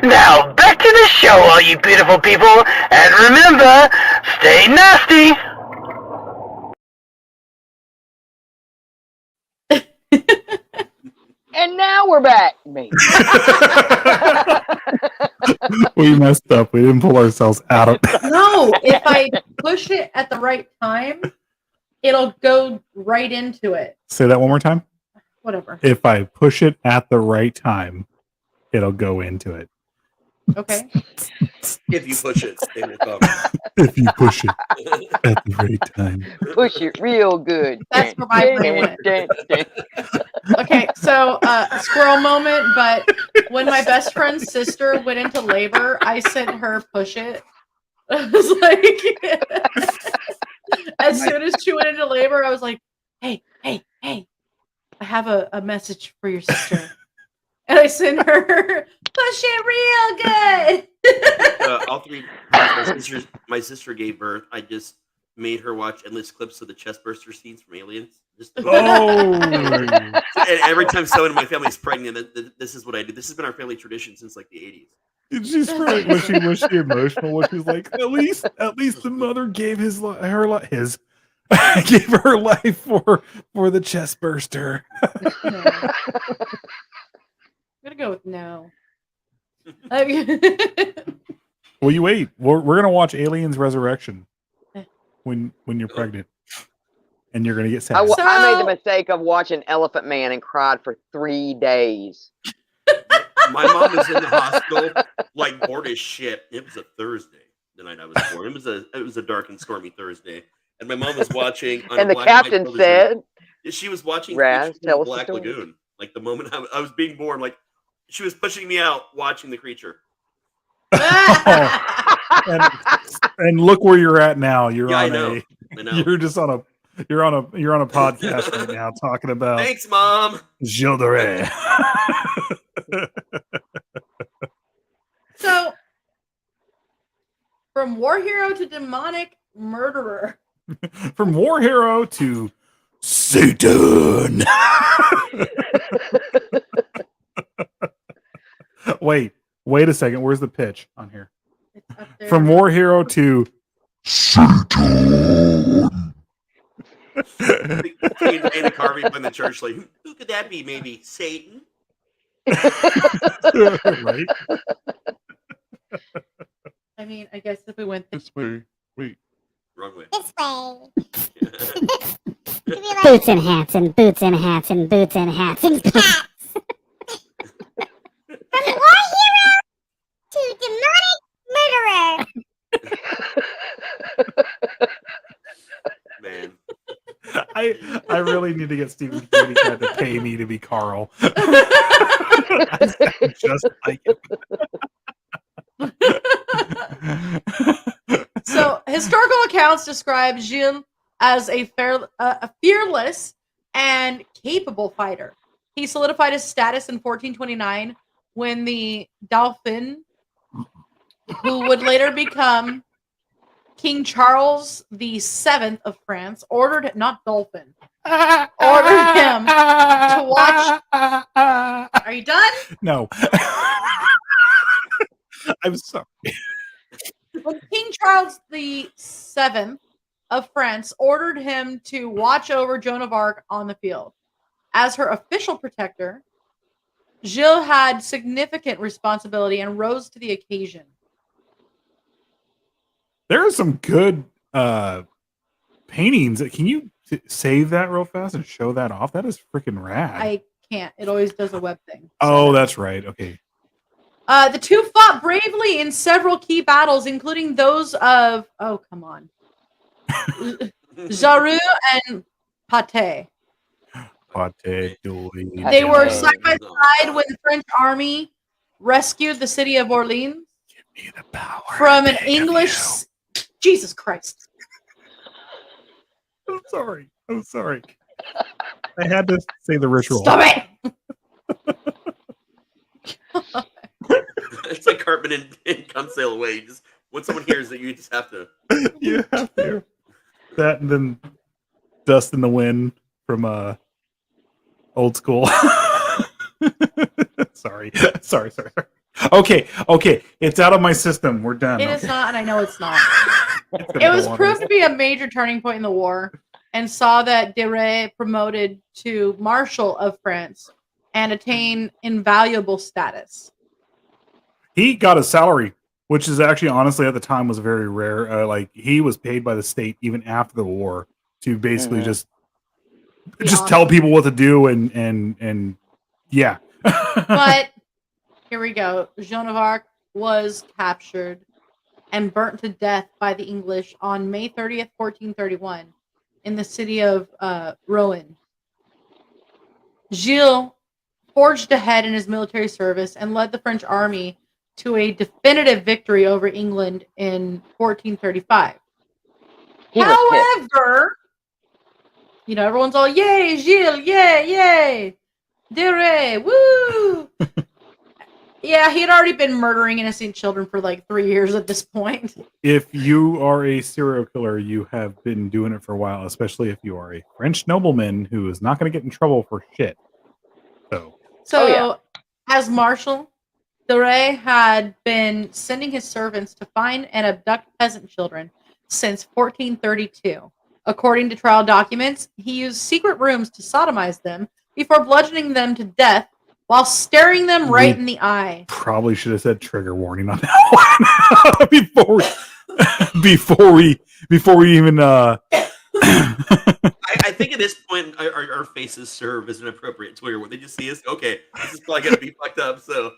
Now, back to the show, all you beautiful people. And remember, stay nasty. we're back. Me. We messed up. We didn't pull ourselves out of No, if I push it at the right time, it'll go right into it. Say that one more time. Whatever. If I push it at the right time, it'll go into it. Okay. If you push it, they will come. If you push it at the right time. Push it real good. That's where my brain went. Okay, so squirrel moment, but when my best friend's sister went into labor, I sent her push it. I was like, as soon as she went into labor, I was like, hey, I have a message for your sister. And I sent her, push it real good. All three my sister gave birth. I just made her watch endless clips of the chest burster scenes from Aliens. And every time someone in my family is pregnant, this is what I do. This has been our family tradition since like the 80s. She's like, was she emotional? Was she like, at least the mother gave gave her life for the chest burster. No. I'm gonna go with no. Well, you wait. We're gonna watch Aliens Resurrection when you're pregnant, and you're gonna get sad. I made the mistake of watching Elephant Man and cried for 3 days. My mom was in the hospital, like bored as shit. It was a Thursday the night I was born. It was a dark and stormy Thursday, and my mom was watching. And the captain said, she was watching Raz, tell us the Black story. Lagoon. Like the moment I was being born, like she was pushing me out watching the creature. And look where you're at now. You're Yeah, on I know. You're just on a podcast right now talking about. Thanks, Mom. Gille De Rais. So, from war hero to demonic murderer. From war hero to Satan. Wait a second. Where's the pitch on here? It's up there. From war hero to Satan. Anna Carvey in the church, like, who could that be? Maybe Satan. right. I mean, I guess if we went This way. Wait. Wrong way. This way. Boots and hats and boots and hats and boots and hats and hats. From war hero to demonic murderer. Man. I really need to get Stephen King to pay me to be Carl. I sound just like him. So, historical accounts describe Gille as a fearless and capable fighter. He solidified his status in 1429 when the Dauphin, who would later become King Charles VII of France, ordered him to watch. Are you done? No. I'm sorry. When King Charles VII of France ordered him to watch over Joan of Arc on the field. As her official protector, Gille had significant responsibility and rose to the occasion. There are some good paintings. Can you save that real fast and show that off? That is freaking rad. I can't. It always does a web thing. Oh, that's right. Okay. The two fought bravely in several key battles, including those of Jarru and Pate. They were side by side when the French army rescued the city of Orleans from an English. Jesus Christ! I'm sorry. I had to say the ritual. Stop it! It's like Cartman in Come Sail Away. Just when someone hears that, you just have to. You have to. That and then Dust in the Wind from Old School. Sorry. Okay. It's out of my system. We're done. It is not, and I know it's not. It was proved to be a major turning point in the war, and saw that De Rais promoted to Marshal of France and attain invaluable status. He got a salary, which is actually honestly at the time was very rare. Like he was paid by the state even after the war to basically just tell people what to do and yeah. But here we go. Joan of Arc was captured and burnt to death by the English on May 30th, 1431, in the city of Rouen. Gilles forged ahead in his military service and led the French army to a definitive victory over England in 1435. However, you know, everyone's all, yay, Gilles, yay, De Rais, woo! Yeah, he had already been murdering innocent children for like 3 years at this point. If you are a serial killer, you have been doing it for a while, especially if you are a French nobleman who is not going to get in trouble for shit. So, as Marshal, De Rais had been sending his servants to find and abduct peasant children since 1432. According to trial documents, he used secret rooms to sodomize them before bludgeoning them to death while staring them right in the eye. Probably should have said trigger warning on that one before we even. I think at this point our faces serve as an appropriate trigger where they just see us. Okay, this is probably gonna be fucked up. So,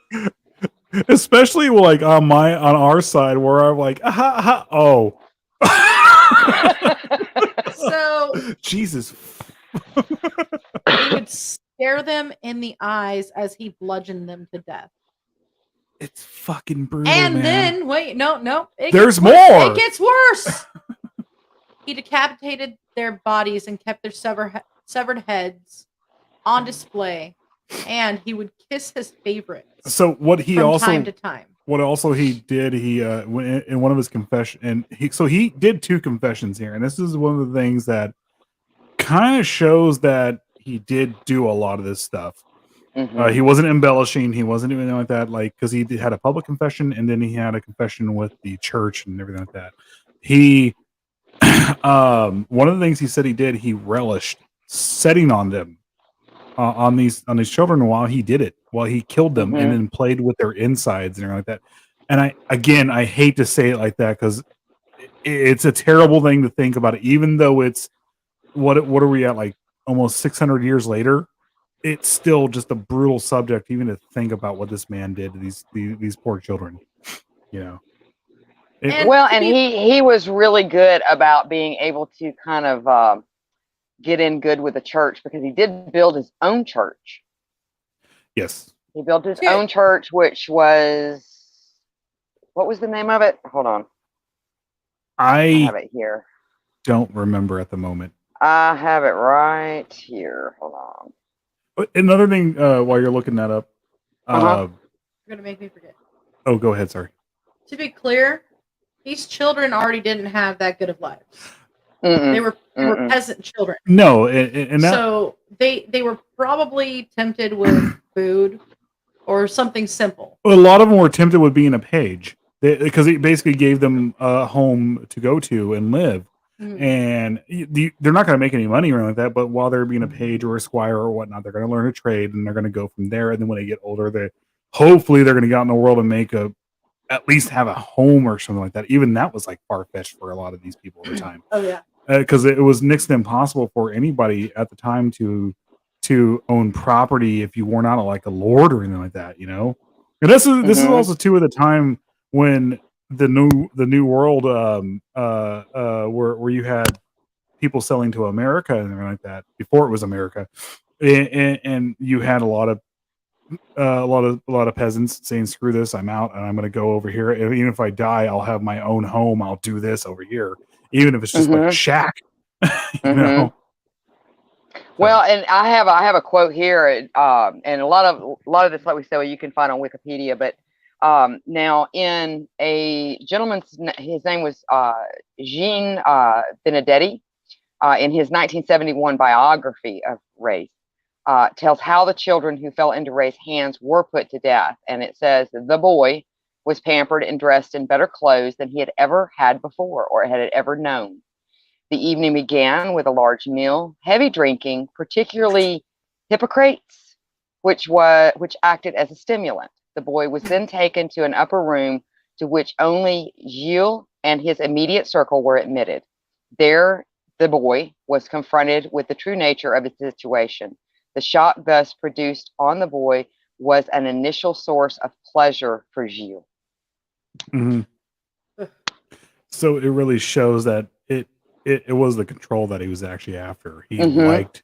especially like on our side where I'm like, oh. So Jesus. He would stare them in the eyes as he bludgeoned them to death. It's fucking brutal. And man. then wait, no. There's more. It gets worse. He decapitated their bodies and kept their severed heads on display, and he would kiss his favorites. So what he from also time to time. What also he did, he in one of his confession, and he did 2 confessions here, and this is one of the things that kind of shows that he did do a lot of this stuff. He wasn't embellishing, he wasn't doing anything like that, like because he had a public confession and then he had a confession with the church and everything like that. He one of the things he said he did, he relished setting on them on these children while he did it, while he killed them and then played with their insides and everything like that. And I hate to say it like that because it's a terrible thing to think about it, even though it's what are we at, like almost 600 years later. It's still just a brutal subject even to think about what this man did to these poor children, you know. And he was really good about being able to kind of get in good with the church because he did build his own church. Yes. He built his own church, which was, what was the name of it? Hold on. I have it here. Don't remember at the moment. I have it right here. Hold on. Another thing, while you're looking that up, You're gonna make me forget. Oh, go ahead. Sorry. To be clear, these children already didn't have that good of lives. They were peasant children. No, and that, so they were probably tempted with food or something simple. a lot of them were tempted with being a page because it basically gave them a home to go to and live. And they're not going to make any money or anything like that, but while they're being a page or a squire or whatnot, they're going to learn a trade and they're going to go from there. And then when they get older, hopefully they're going to get out in the world and make at least have a home or something like that. Even that was like far-fetched for a lot of these people at the time. Oh yeah. Because it was next to impossible for anybody at the time to own property if you were not like a lord or anything like that, you know. And this is also too at the time when the new world where you had people selling to America and everything like that before it was America, and you had a lot of peasants saying, "Screw this, I'm out, and I'm going to go over here. And even if I die, I'll have my own home. I'll do this over here, even if it's just like a shack." You know. Well, and I have a quote here, and a lot of this, like we said, well, you can find on Wikipedia. But now, in a gentleman's, his name was Jean Benedetti, in his 1971 biography of Rais, tells how the children who fell into Ray's hands were put to death. And it says the boy was pampered and dressed in better clothes than he had ever had before or had ever known. The evening began with a large meal, heavy drinking, particularly Hippocrates, which acted as a stimulant. The boy was then taken to an upper room to which only Gille and his immediate circle were admitted. There, the boy was confronted with the true nature of his situation. The shock thus produced on the boy was an initial source of pleasure for Gille. Mm-hmm. So it really shows that it was the control that he was actually after. He liked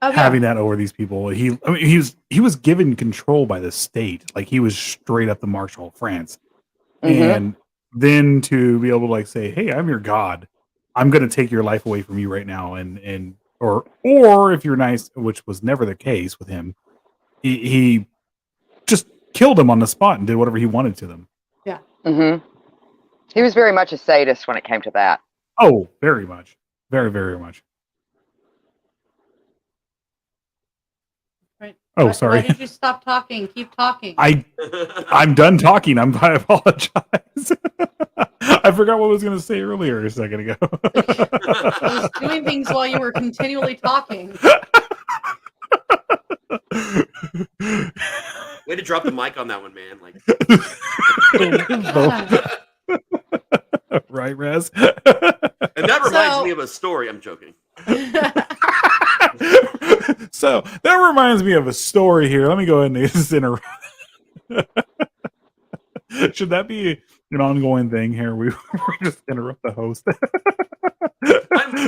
having that over these people. He was given control by the state. Like, he was straight up the Marshal of France. And then to be able to like say, "Hey, I'm your god. I'm going to take your life away from you right now." Or if you're nice, which was never the case with him, he just killed him on the spot and did whatever he wanted to them. Yeah. He was very much a sadist when it came to that. Oh, very much. Very, very much. Right. Oh, sorry. Why did you stop talking? Keep talking. I'm done talking. I apologize. I forgot what I was going to say earlier a second ago. I was doing things while you were continually talking. Way to drop the mic on that one, man. Like, right, Raz? And that reminds me of a story. I'm joking. So that reminds me of a story here. Let me go ahead and just interrupt. Should that be an ongoing thing here? We just interrupt the host.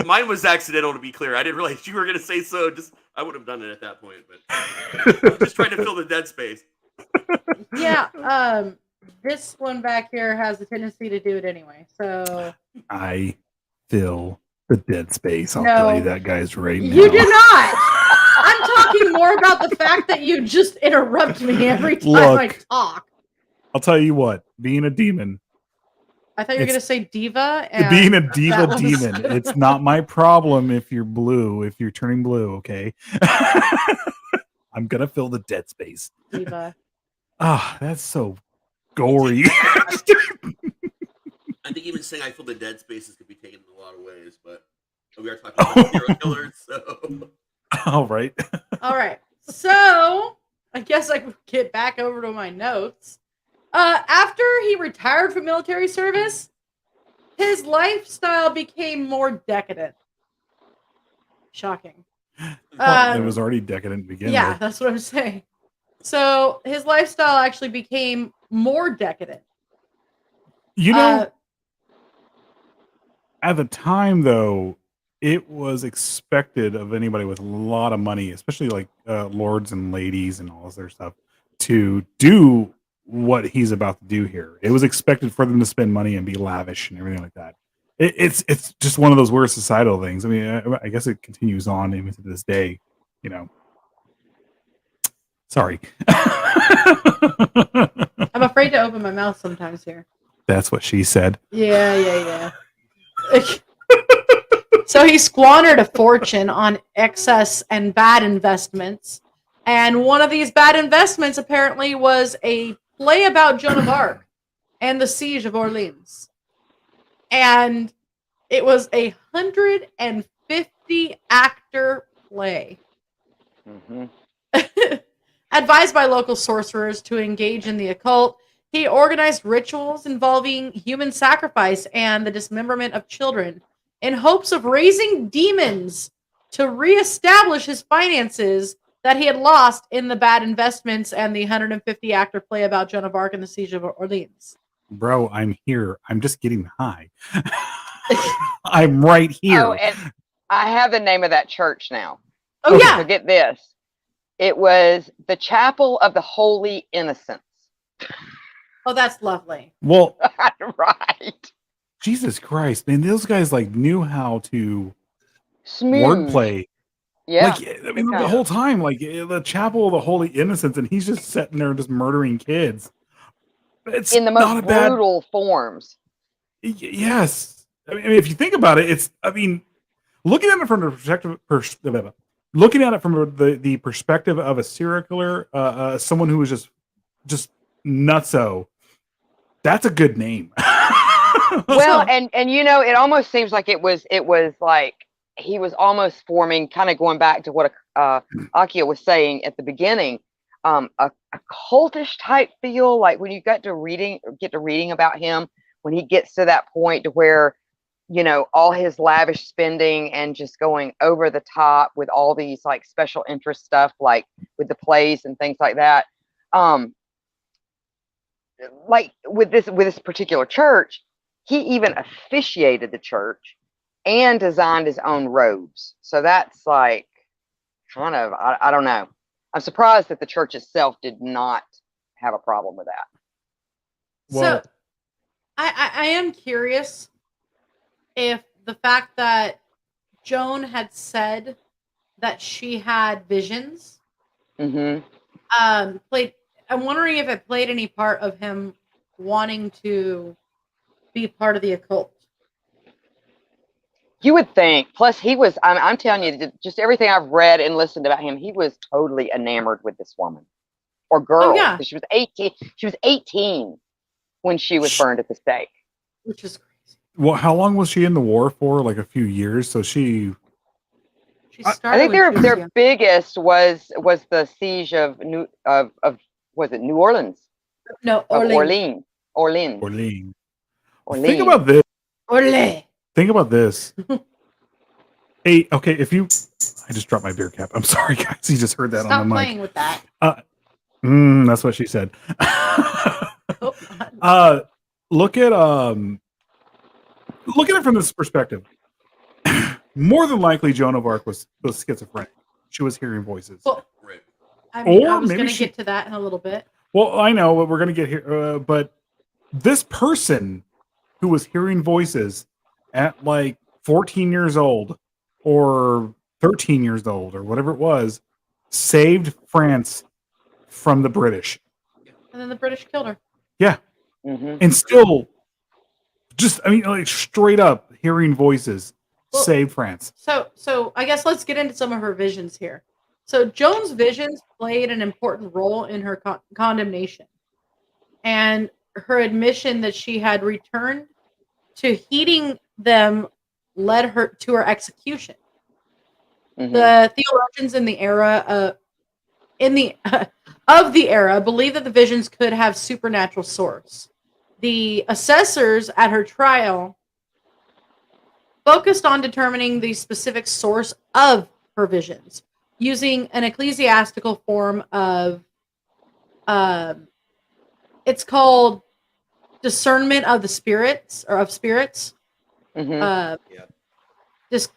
Mine was accidental, to be clear. I didn't realize you were going to say so. I would have done it at that point, but I'm just trying to fill the dead space. Yeah, this one back here has a tendency to do it anyway. So I fill the dead space. I'll tell you that, guys, right now. You do not. I'm talking more about the fact that you just interrupt me every time I talk. I'll tell you what, being a demon. I thought you were going to say diva. Being a diva demon. It's not my problem if you're blue, if you're turning blue, okay? I'm going to fill the dead space. Diva. Ah, that's so gory. I think even saying I fill the dead spaces could be taken in a lot of ways, but we are talking about serial killers, so. All right. All right. So I guess I could get back over to my notes. After he retired from military service, his lifestyle became more decadent. Shocking. Well, it was already decadent to begin with. That's what I'm saying. So his lifestyle actually became more decadent. You know, at the time, though, it was expected of anybody with a lot of money, especially like lords and ladies and all this other stuff, to do what he's about to do here. It was expected for them to spend money and be lavish and everything like that. It's just one of those weird societal things. I mean, I guess it continues on even to this day, you know. Sorry. I'm afraid to open my mouth sometimes here. That's what she said. Yeah. So he squandered a fortune on excess and bad investments. And one of these bad investments apparently was a play about Joan of Arc and the siege of Orleans. And it was a 150 actor play. Advised by local sorcerers to engage in the occult, he organized rituals involving human sacrifice and the dismemberment of children in hopes of raising demons to reestablish his finances that he had lost in the bad investments and the 150 actor play about Joan of Arc and the siege of Orleans. Bro, I'm here. I'm just getting high. I'm right here. Oh, and I have the name of that church now. Oh, yeah. So get this. It was the Chapel of the Holy Innocents. Oh, that's lovely. Well, right. Jesus Christ, man, those guys like knew how to smooth wordplay. Yeah. Like, I mean, the whole time, like the Chapel of the Holy Innocents, and he's just sitting there just murdering kids. It's in the most not brutal forms. Yes. I mean, if you think about it, looking at it from the perspective of a serial killer, someone who was just nutso, that's a good name. Well, and you know, it almost seems like it was like he was almost forming, kind of going back to what Akia was saying at the beginning. a cultish type feel. Like when you get to reading about him, when he gets to that point to where, you know, all his lavish spending and just going over the top with all these like special interest stuff, like with the plays and things like that. Like with this particular church, he even officiated the church and designed his own robes. So that's like kind of, I don't know. I'm surprised that the church itself did not have a problem with that. So I am curious if the fact that Joan had said that she had visions played. I'm wondering if it played any part of him wanting to be part of the occult. You would think. Plus, he was, I'm telling you, just everything I've read and listened about him, he was totally enamored with this woman or girl. Oh, yeah. She was 18. She was 18 when she was burned at the stake. Which is crazy. Well, how long was she in the war for? Like a few years. So She I started think when she was their young. biggest was the siege of was it New Orleans? No, Orleans. Orleans. Think about this. Orle. Think about this. Hey, okay, if you, I just dropped my beer cap. I'm sorry, guys. You just heard that Stop on the mic. playing with that. That's what she said. Look at it from this perspective. More than likely, Joan of Arc was schizophrenic. She was hearing voices. Well, I mean, Or I was maybe going to she- get to that in a little bit. Well, I know, but we're gonna get here. But this person who was hearing voices at like 14 years old or 13 years old or whatever it was, saved France from the British. And then the British killed her. Yeah. And still, just, I mean, like straight up hearing voices saved France. So I guess let's get into some of her visions here. So Joan's visions played an important role in her condemnation and her admission that she had returned to heeding them led her to her execution. The theologians in the era of the era believed that the visions could have supernatural source. The assessors at her trial focused on determining the specific source of her visions using an ecclesiastical form of it's called discernment of the spirits or of spirits. Just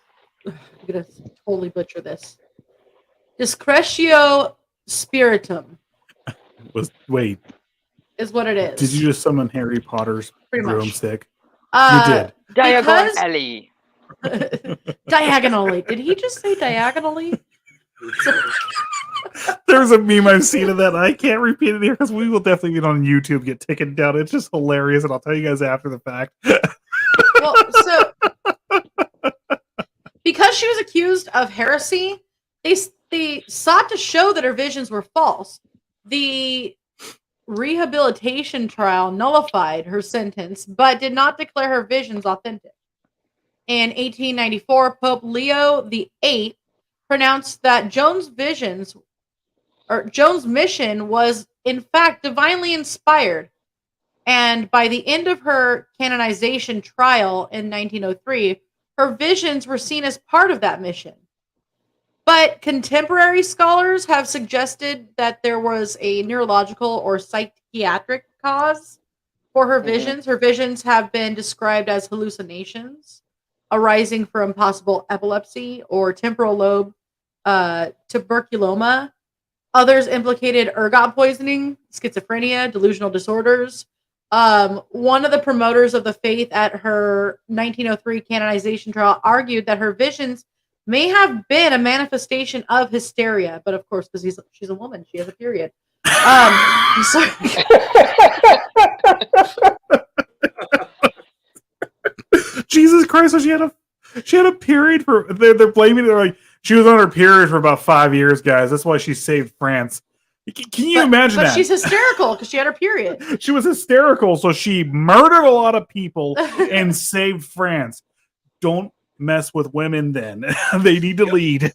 I'm gonna totally butcher this. Discretio spiritum Wait, is what it is. did you just summon Harry Potter's Pretty much. broomstick? Uh, You did. Diagonally. Diagonally. Did he just say diagonally? There's a meme I've seen of that. I can't repeat it here because we will definitely get on YouTube, get taken down. It's just hilarious, and I'll tell you guys after the fact. Well, so because she was accused of heresy, they sought to show that her visions were false. The rehabilitation trial nullified her sentence, but did not declare her visions authentic. In 1894, Pope Leo VIII pronounced that Joan's mission was in fact divinely inspired, and by the end of her canonization trial in 1903, her visions were seen as part of that mission. But contemporary scholars have suggested that there was a neurological or psychiatric cause for her visions. Her visions have been described as hallucinations arising from possible epilepsy or temporal lobe tuberculoma. Others implicated ergot poisoning, schizophrenia, delusional disorders. One of the promoters of the faith at her 1903 canonization trial argued that her visions may have been a manifestation of hysteria, but of course, because she's a woman, she has a period. Jesus Christ! So she had a period for. They're blaming it. They're like she was on her period for about 5 years, guys. That's why she saved France. Can you imagine that? But she's hysterical because she had her period. She was hysterical, so she murdered a lot of people and saved France. Don't mess with women then. They need to lead.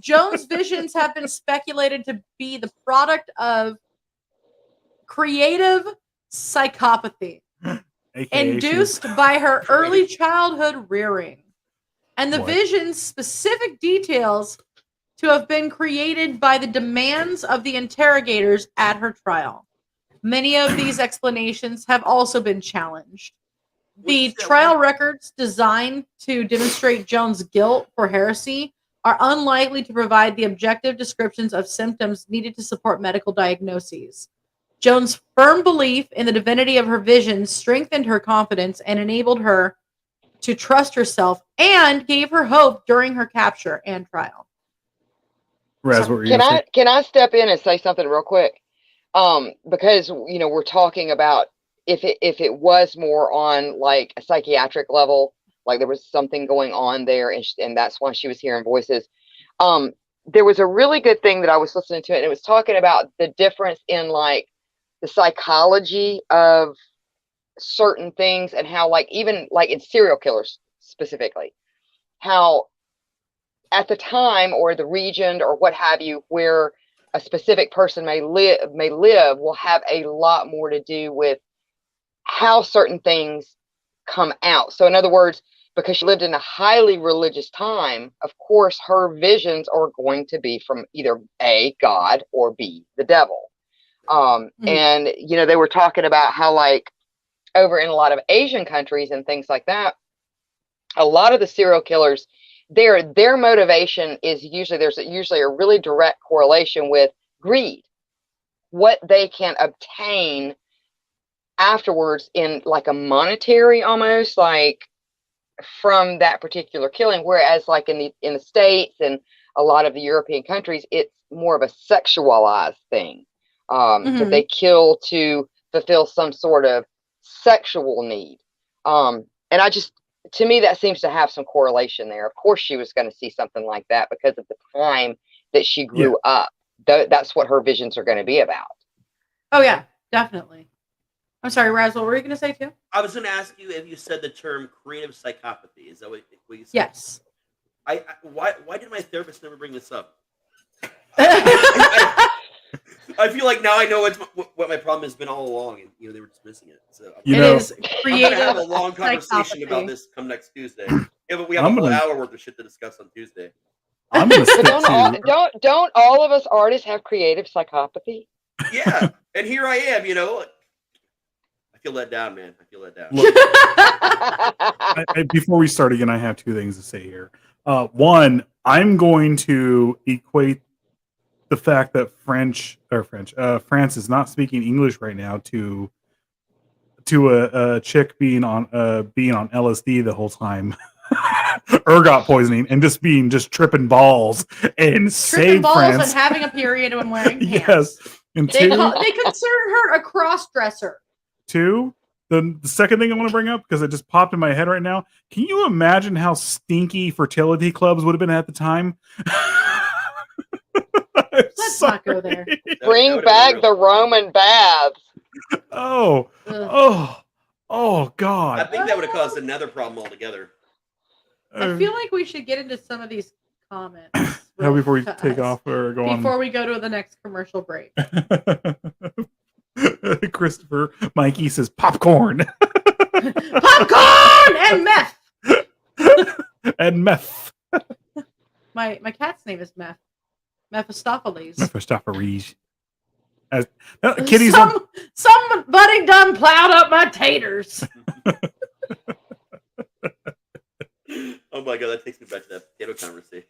Joan's visions have been speculated to be the product of creative psychopathy AKA induced by her early childhood rearing, and the What? vision's specific details to have been created by the demands of the interrogators at her trial. Many of these explanations have also been challenged. The trial records designed to demonstrate Joan's guilt for heresy are unlikely to provide the objective descriptions of symptoms needed to support medical diagnoses. Joan's firm belief in the divinity of her visions strengthened her confidence and enabled her to trust herself and gave her hope during her capture and trial. Raz, what were you Can gonna say? can I step in and say something real quick? Because we're talking about if it was more on like a psychiatric level, like there was something going on there, and that's why she was hearing voices. There was a really good thing that I was listening to, and it was talking about the difference in like the psychology of certain things, and how like even like in serial killers specifically, how at the time or the region or what have you, where a specific person may live will have a lot more to do with how certain things come out. So in other words, because she lived in a highly religious time, of course her visions are going to be from either A, God, or B, the devil. And they were talking about how like over in a lot of Asian countries and things like that, a lot of the serial killers, their motivation is there's usually a really direct correlation with greed, what they can obtain afterwards in like a monetary almost like from that particular killing, whereas like in the States and a lot of the European countries, it's more of a sexualized thing, that they kill to fulfill some sort of sexual need. And to me, that seems to have some correlation there. Of course, she was going to see something like that because of the time that she grew up. That's what her visions are going to be about. Oh, yeah, definitely. I'm sorry, Raz, what were you going to say too? I was going to ask you if you said the term creative psychopathy. Is that what you said? Yes. Why did my therapist never bring this up? I feel like now I know what my problem has been all along, and they were dismissing it. So it is creative. I'm gonna have a long conversation about this come next Tuesday. Yeah, but we have a whole hour worth of shit to discuss on Tuesday. I'm gonna stick don't all of us artists have creative psychopathy? Yeah, and here I am. I feel let down, man. I feel let down. Look, before we start again, I have two things to say here. One, I'm going to equate the fact that France is not speaking English right now to a chick being on LSD the whole time, ergot poisoning, and just tripping balls and save France and having a period when wearing pants. Yes, and they consider her a cross-dresser. Two, the second thing I want to bring up, because it just popped in my head right now. Can you imagine how stinky fertility clubs would have been at the time? Let's not go there. Bring back the Roman baths. Oh God. I think that would have caused another problem altogether. I feel like we should get into some of these comments. Before we take off or go on? Before we go to the next commercial break. Christopher Mikey says popcorn. Popcorn and meth. And meth. My cat's name is Meth. Mephistopheles. Mephistopheles. Somebody done plowed up my taters. Oh my God, that takes me back to that potato conversation.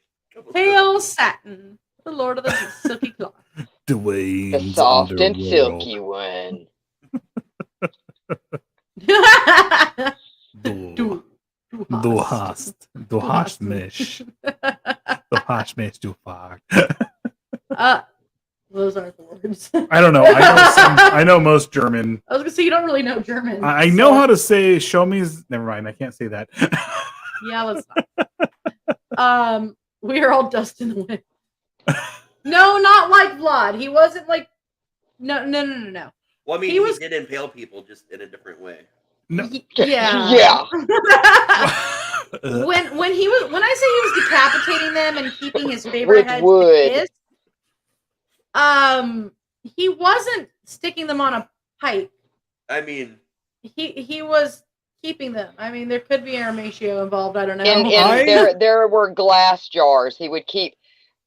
Pale satin, the Lord of the silky cloth. The soft and silky one. Du hast mich. Du hast mich gefragt. Those aren't the words. I don't know. I know most German. I was gonna say you don't really know German. I know how to say "show me." Never mind. I can't say that. Yeah, let's not. We are all dust in the wind. No, not like Vlad. He wasn't like. No. Well, I mean, he did impale people just in a different way. No. Yeah. Yeah. when I say he was decapitating them and keeping his favorite With heads wood. to kiss, he wasn't sticking them on a pike. I mean, he was keeping them. I mean, there could be aromatio involved. I don't know. There were glass jars. He would keep.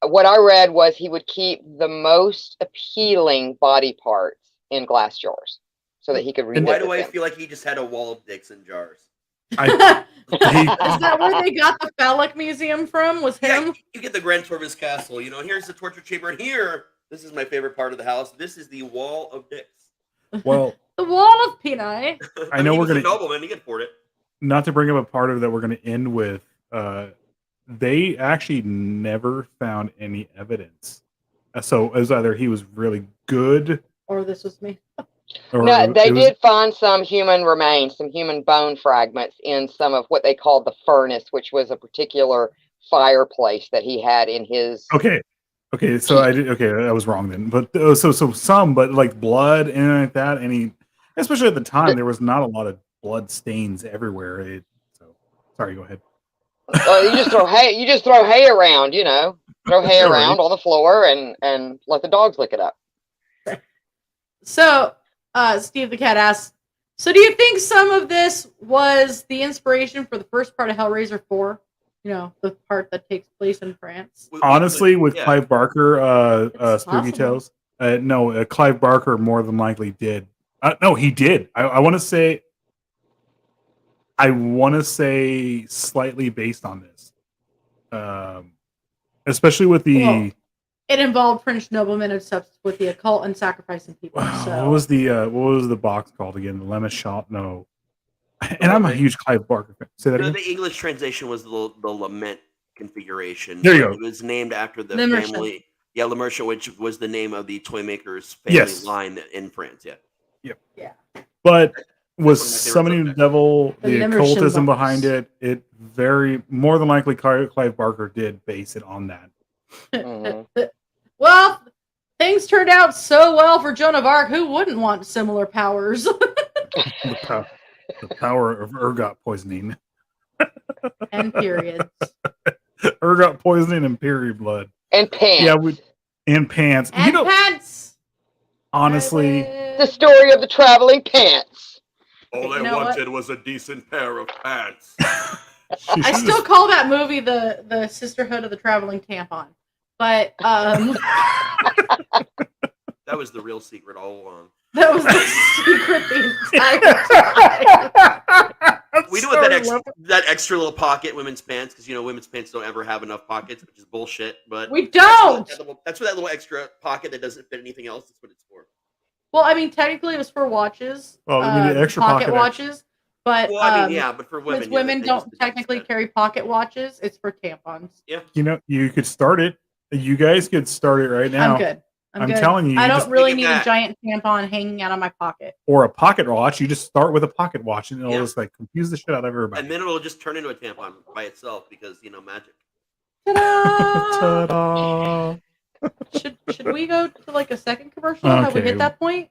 What I read was he would keep the most appealing body parts in glass jars, so that he could revisit why do I them. feel like he just had a wall of dicks in jars? Is that where they got the phallic museum from? Was him? Yeah, you get the grand tour of his castle. You know, and here's the torture chamber, and here, this is my favorite part of the house. This is the wall of dicks. Well, the wall of peni. I know we're going gonna a nobleman. He can afford it. Not to bring up a part of that we're going to end with. They actually never found any evidence. So it was either he was really good, or this was me. No, they did find some human remains, some human bone fragments in some of what they called the furnace, which was a particular fireplace that he had in his. Okay, so I was wrong then. But so some, but like blood and like that. Especially at the time, there was not a lot of blood stains everywhere. Sorry, go ahead. You just throw hay. You just throw hay around, you know. Throw hay around on the floor and let the dogs lick it up. So, Steve the Cat asks, so do you think some of this was the inspiration for the first part of Hellraiser 4? You know, the part that takes place in France? Honestly, with Clive Barker, possible. Spooky Tales, no, Clive Barker more than likely did. No, he did. I want to say slightly based on this, especially with the. Well, it involved French noblemen obsessed with the occult and sacrificing people. So. What was the box called again? The Lemon Shop? No. And I'm a huge Clive Barker fan. Say that again. The English translation was the Lament configuration. There you go. It was named after the family. Yeah, Le Merchant, which was the name of the toy maker's family line in France. Yeah. Yep. Yeah. But was Summoning the Devil, the occultism behind it, it more than likely Clive Barker did base it on that. Well, things turned out so well for Joan of Arc. Who wouldn't want similar powers? The power of ergot poisoning. And periods. Ergot poisoning and period blood. And pants. Yeah, and pants. And pants. Honestly. The story of the traveling pants. All I wanted was a decent pair of pants. I still call that movie the Sisterhood of the Traveling Tampon. But that was the real secret all along. That was the secret the entire time. We do with that extra little pocket women's pants, because women's pants don't ever have enough pockets, which is bullshit. But we don't. That's for that little extra pocket that doesn't fit anything else. That's what it's for. Well, I mean, technically, it was for watches. Well, I mean, the extra pocket watches. But well, I mean, but for women, women don't technically carry pocket watches. It's for tampons. Yeah. You could start it. You guys could start it right now. I'm good. I'm good. Telling you, I don't really need a giant tampon hanging out of my pocket. Or a pocket watch. You just start with a pocket watch, and it'll just confuse the shit out of everybody. And then it'll just turn into a tampon by itself because magic. Ta-da! Ta-da! Should we go to a second commercial? Okay. Have we hit that point?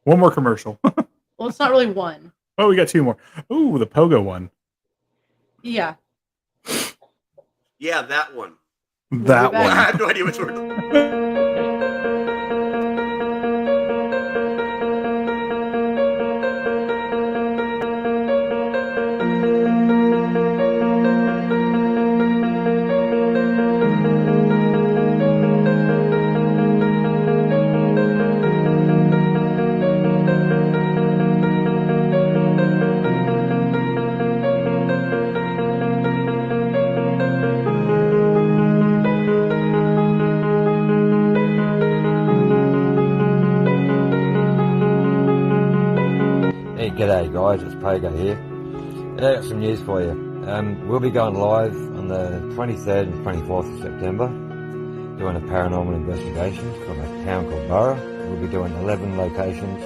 One more commercial. Well, it's not really one. Oh, we got two more. Ooh, the Pogo one. Yeah. Yeah, that one. That one. I have no idea which one. G'day guys, it's Pogo here. And I got some news for you. We'll be going live on the 23rd and 24th of September, doing a paranormal investigation from a town called Borough. We'll be doing 11 locations.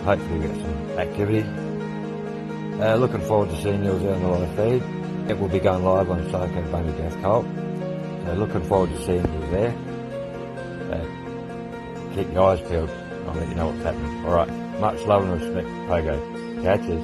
Hopefully we get some activity. Looking forward to seeing you all on the live feed. It will be going live on Psycho Bunny Death Cult. So looking forward to seeing you there. Keep your eyes peeled. I'll let you know what's happening. Alright. Much love and respect, Pogo. Catches.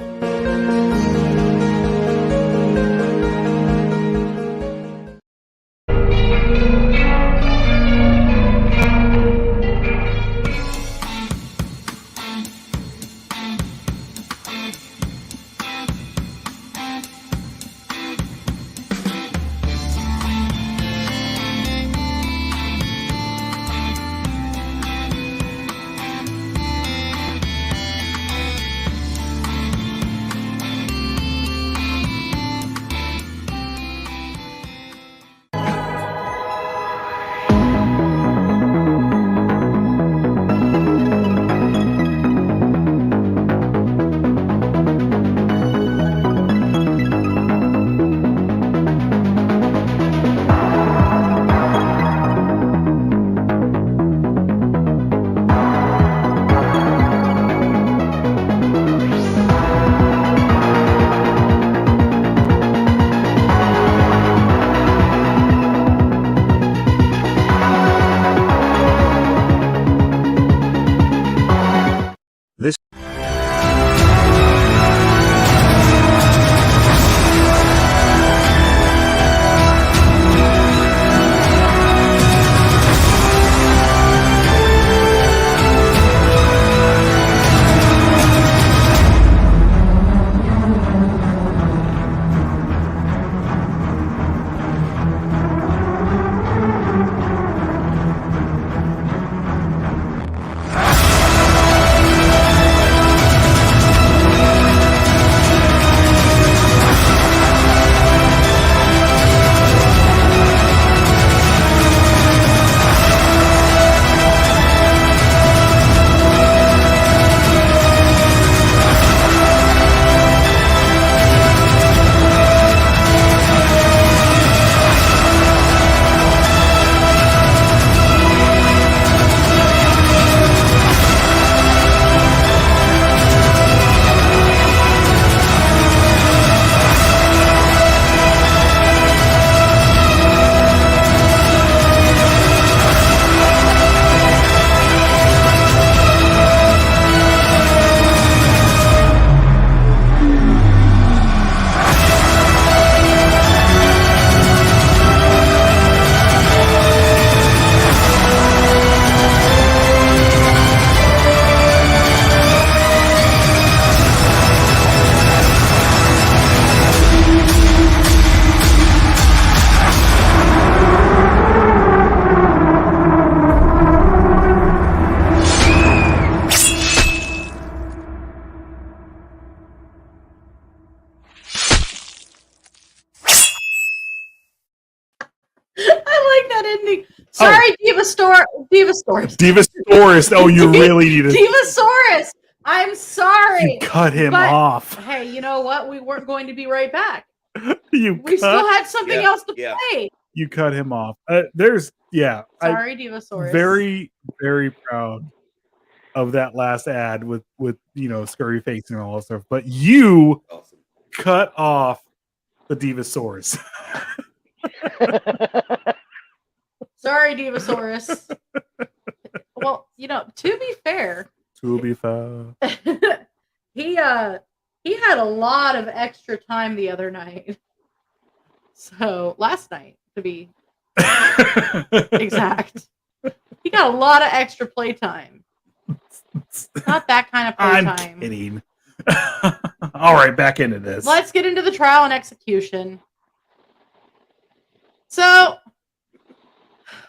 Sorry, Divasaurus. Divasaurus. Oh, you really need to. Divasaurus. I'm sorry. You cut him but, off. Hey, you know what? We weren't going to be right back. We still had something else to play. You cut him off. Sorry, I'm Divasaurus. very, very proud of that last ad with scurry face and all that stuff. But you cut off the Divasaurus. Sorry, Divasaurus. Well, to be fair, he had a lot of extra time the other night. So last night, to be exact, he got a lot of extra playtime. Not that kind of playtime. I'm kidding. All right, back into this. Let's get into the trial and execution. So,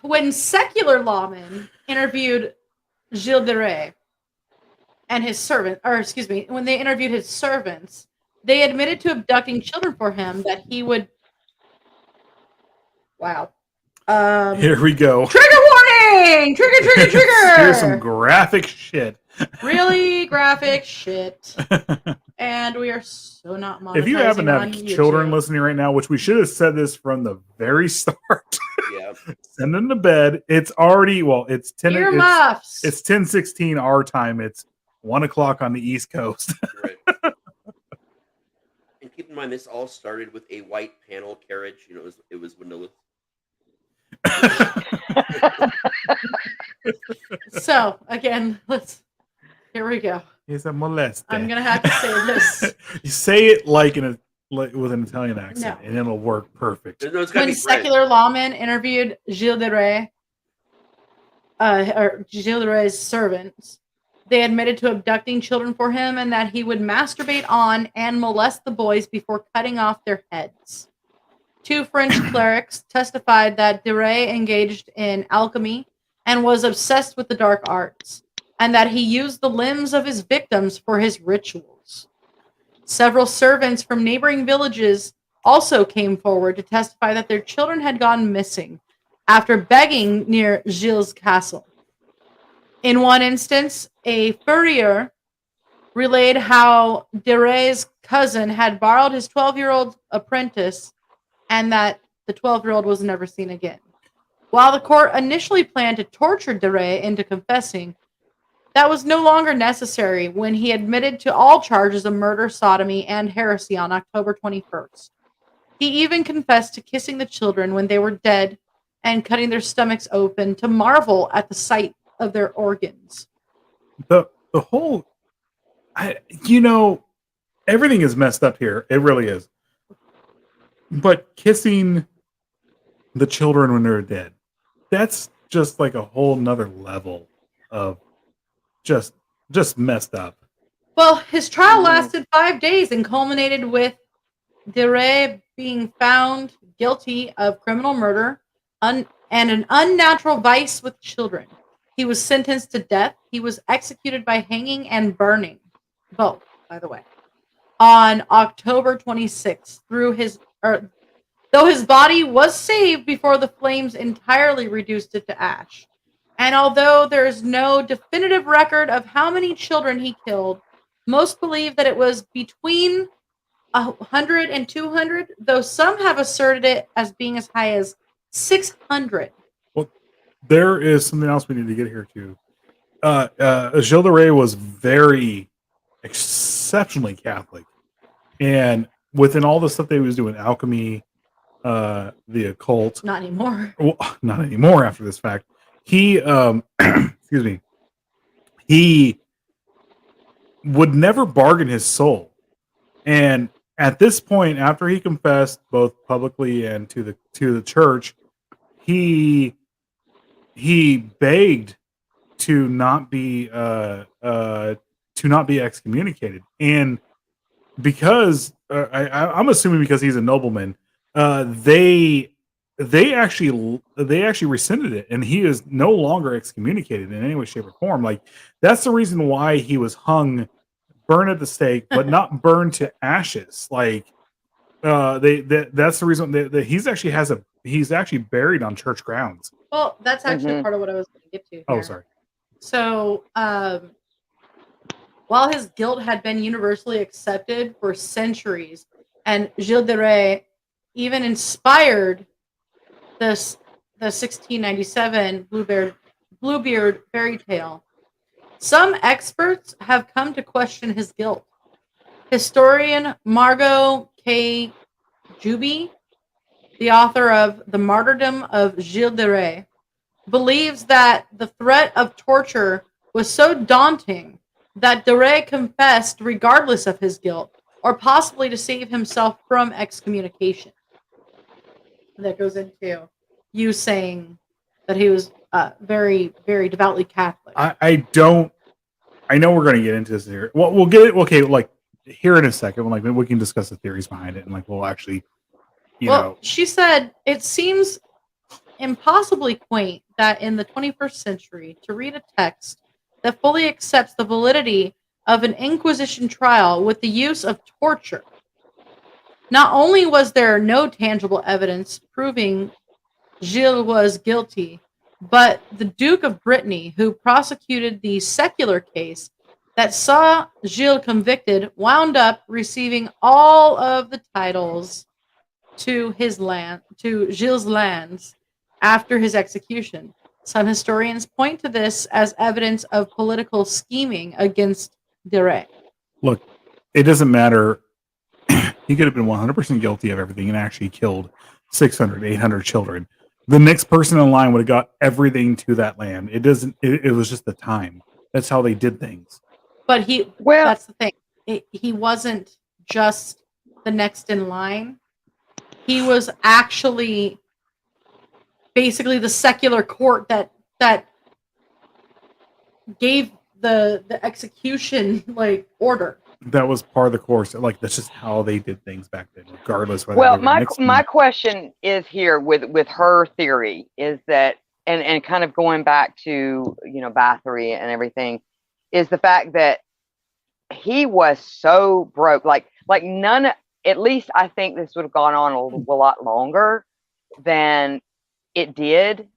when secular lawmen interviewed Gille De Rais and his servant, when they interviewed his servants, they admitted to abducting children for him that he would. Wow. Here we go. Trigger warning! Trigger! Here's some graphic shit. Really graphic shit. And we are so not monetizing. If you happen to have on children YouTube. listening right now, which we should have said this from the very start, Yeah. send them to bed. It's already it's 10. Earmuffs. It's 10:16 our time. It's 1:00 on the East Coast. Right. And keep in mind, this all started with a white panel carriage. It was windowless. So again, here we go. He's a molester. I'm gonna have to say this. You say it with an Italian accent, and it'll work perfect. When secular lawmen interviewed Gille De Rais, or Gille De Rais' servants, they admitted to abducting children for him and that he would masturbate on and molest the boys before cutting off their heads. 2 French clerics testified that De Rais engaged in alchemy and was obsessed with the dark arts, and that he used the limbs of his victims for his rituals. Several servants from neighboring villages also came forward to testify that their children had gone missing after begging near Gille's castle. In one instance, a furrier relayed how De Rais' cousin had borrowed his 12-year-old apprentice and that the 12-year-old was never seen again. While the court initially planned to torture De Rais into confessing, that was no longer necessary when he admitted to all charges of murder, sodomy, and heresy on October 21st. He even confessed to kissing the children when they were dead and cutting their stomachs open to marvel at the sight of their organs. The whole, everything is messed up here. It really is. But kissing the children when they're dead, that's just like a whole nother level of just messed up. Well, his trial lasted 5 days and culminated with De Rais being found guilty of criminal murder and an unnatural vice with children. He was sentenced to death. He was executed by hanging and burning, both, by the way, on October 26th. Though his body was saved before the flames entirely reduced it to ash. And although there is no definitive record of how many children he killed, most believe that it was between 100 and 200, though some have asserted it as being as high as 600. Well, there is something else we need to get here too. Gille De Rais was very exceptionally Catholic, and within all the stuff that he was doing, alchemy, the occult. Not anymore. Well, not anymore after this fact. He, excuse me, he would never bargain his soul. And at this point, after he confessed both publicly and to the church, he begged to not be excommunicated. And because I'm assuming because he's a nobleman, they actually rescinded it, and he is no longer excommunicated in any way, shape, or form. Like, that's the reason why he was hung, burned at the stake, but not burned to ashes. Like, that's the reason that he's actually buried on church grounds. Well, that's actually Mhm. part of what I was going to get to here. Oh, sorry. So, while his guilt had been universally accepted for centuries, and Gille de Rais even inspired the 1697 Bluebeard fairy tale, some experts have come to question his guilt. Historian Margot K. Juby, the author of The Martyrdom of Gille de Rais, believes that the threat of torture was so daunting that de Rais confessed regardless of his guilt, or possibly to save himself from excommunication. That goes into you saying that he was very, very devoutly Catholic. I know we're going to get into this here. Well, we'll get it. Okay, like here in a second. Like maybe we can discuss the theories behind it, and like we'll actually, you know. She said it seems impossibly quaint that in the 21st century to read a text that fully accepts the validity of an Inquisition trial with the use of torture. Not only was there no tangible evidence proving Gilles was guilty, but the Duke of Brittany, who prosecuted the secular case that saw Gilles convicted, wound up receiving all of the titles to Gilles' lands after his execution. Some historians point to this as evidence of political scheming against de Rais. Look, it doesn't matter. He could have been 100% guilty of everything and actually killed 600, 800 children. The next person in line would have got everything to that land. It was just the time. That's how they did things. But that's the thing. He wasn't just the next in line. He was actually basically the secular court that gave the execution order. That was part of the course. Like that's just how they did things back then, regardless whether. Well, my question is here with her theory is that, and kind of going back to Bathory and everything, is the fact that he was so broke, like none. At least I think this would have gone on a lot longer than it did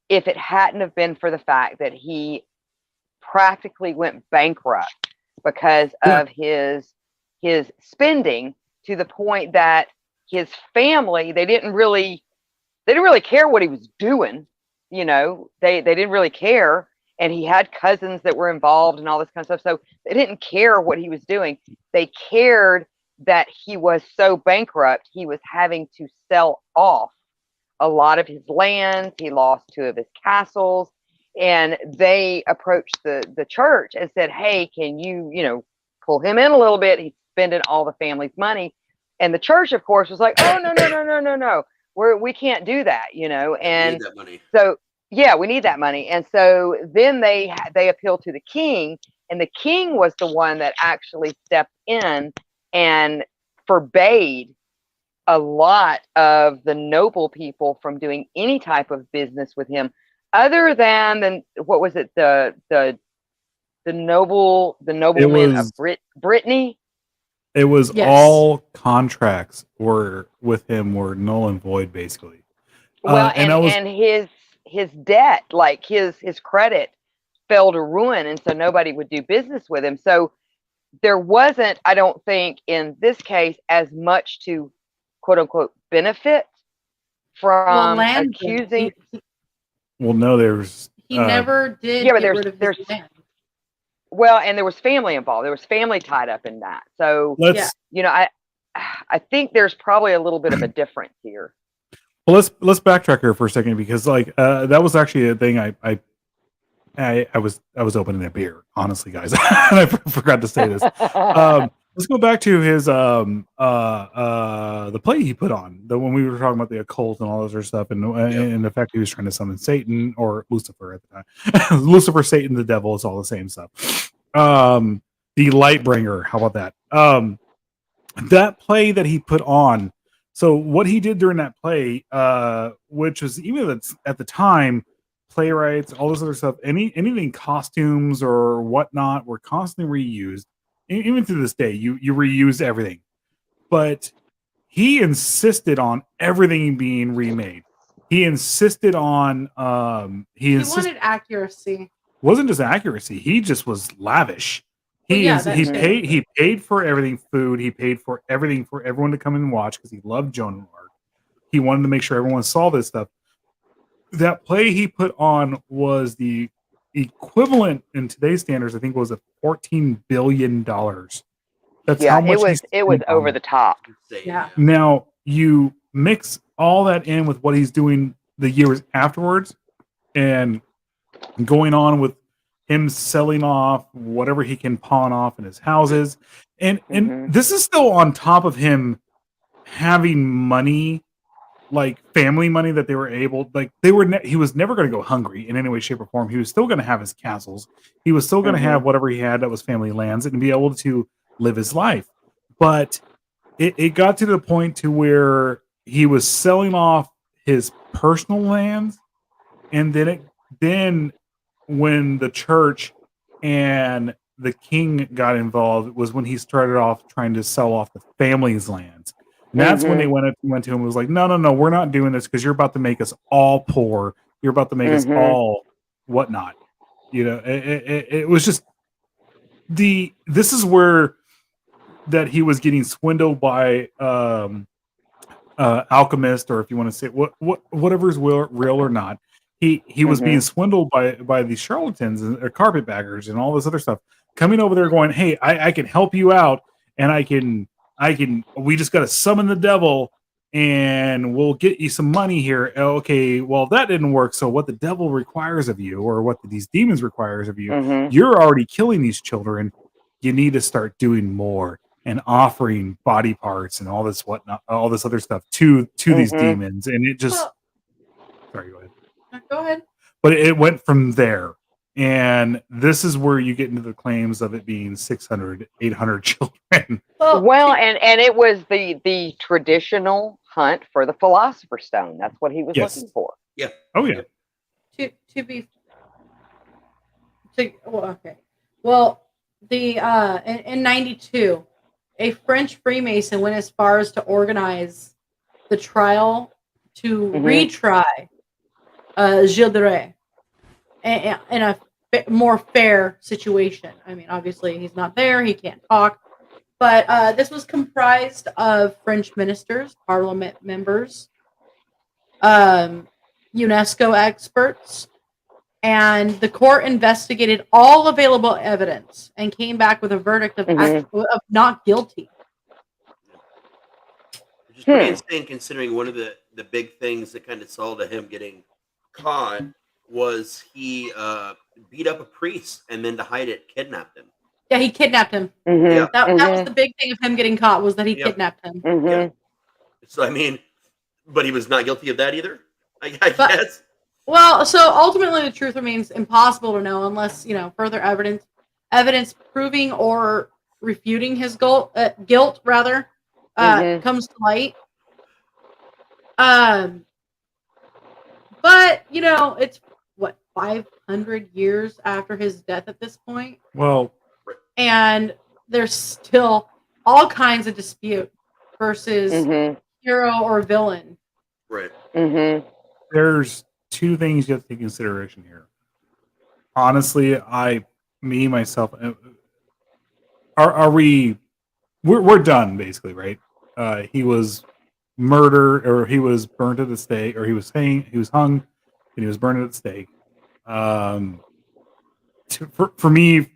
if it hadn't have been for the fact that he practically went bankrupt because of his spending, to the point that his family, they didn't really care what he was doing. They didn't really care. And he had cousins that were involved and all this kind of stuff. So they didn't care what he was doing. They cared that he was so bankrupt, he was having to sell off a lot of his lands. He lost 2 of his castles. And they approached the church and said, hey, can you, pull him in a little bit? He's spending all the family's money. And the church, of course, was like, oh, no. We can't do that, And need that money. So, yeah, we need that money. And so then they appealed to the king, and the king was the one that actually stepped in and forbade a lot of the noble people from doing any type of business with him, other than what was it, the nobleman of Brittany. It was all contracts with him were null and void, basically. Well, and his debt, like his credit, fell to ruin, and so nobody would do business with him. So there wasn't, I don't think, in this case, as much to quote unquote benefit from accusing. Well, no, there's. He never did. Yeah, but get rid of his land. Well, and there was family involved. There was family tied up in that. So I think there's probably a little bit of a difference here. Well, let's backtrack here for a second, because that was actually a thing I was opening a beer, honestly, guys. And I forgot to say this. Let's go back to his the play he put on, when we were talking about the occult and all this other stuff, and the fact he was trying to summon Satan, or Lucifer at the time. Lucifer, Satan, the devil, it's all the same stuff. The Lightbringer, how about that? That play that he put on. So what he did during that play, which was, even at the time, playwrights, all this other stuff, anything costumes or whatnot were constantly reused. Even to this day, you reuse everything. But he insisted on everything being remade. he insisted on he wanted accuracy. Wasn't just accuracy, he just was lavish. Well, yeah, He paid for everything, food, he paid for everything for everyone to come and watch because he loved Joan of Arc. He wanted to make sure everyone saw this stuff. That play he put on was the equivalent in today's standards, I think, was a $14 billion. That's how much it was over the top. Yeah. Now you mix all that in with what he's doing the years afterwards, and going on with him selling off whatever he can pawn off in his houses, and this is still on top of him having money, like family money that they were able, like he was never going to go hungry in any way, shape, or form. He was still going to have his castles. He was still going to have whatever he had that was family lands and be able to live his life. But it got to the point to where he was selling off his personal lands, and then when the church and the king got involved was when he started off trying to sell off the family's lands. And that's when they went to him and was like, no, we're not doing this because you're about to make us all poor. You're about to make us all whatnot. You know, it was just this is where that he was getting swindled by alchemist, or if you want to say whatever's real or not. He was being swindled by these charlatans and carpetbaggers and all this other stuff, coming over there going, hey, I can help you out, and we just got to summon the devil and we'll get you some money here. Okay, well, that didn't work. So what the devil requires of you, or what these demons requires of you, you're already killing these children. You need to start doing more and offering body parts and all this whatnot, all this other stuff to these demons. And it just, sorry, go ahead. Go ahead. But it went from there. And this is where you get into the claims of it being 600, 800 children. Well, and it was the traditional hunt for the Philosopher's Stone. That's what he was looking for. Yeah. Oh, yeah. Well, in 92, a French Freemason went as far as to organize the trial to retry Gille De Rais in a more fair situation. I mean, obviously, he's not there. He can't talk. But this was comprised of French ministers, parliament members, UNESCO experts, and the court investigated all available evidence and came back with a verdict of not guilty. Which is pretty insane, considering one of the big things that kind of saw to him getting caught was he beat up a priest and then to hide it, kidnapped him. Yeah, he kidnapped him. Yeah. That was the big thing of him getting caught, was that he kidnapped him. Yeah. So, I mean, but he was not guilty of that either, I guess. Well, so ultimately the truth remains impossible to know unless, further evidence proving or refuting his guilt comes to light. But, it's 500 years after his death at this point. Well, and there's still all kinds of dispute versus hero or villain. Right. There's two things you have to take into consideration here. Honestly, myself, we're done basically, right? He was murdered, or he was burned at the stake, or he was hung, and he was burned at the stake. For me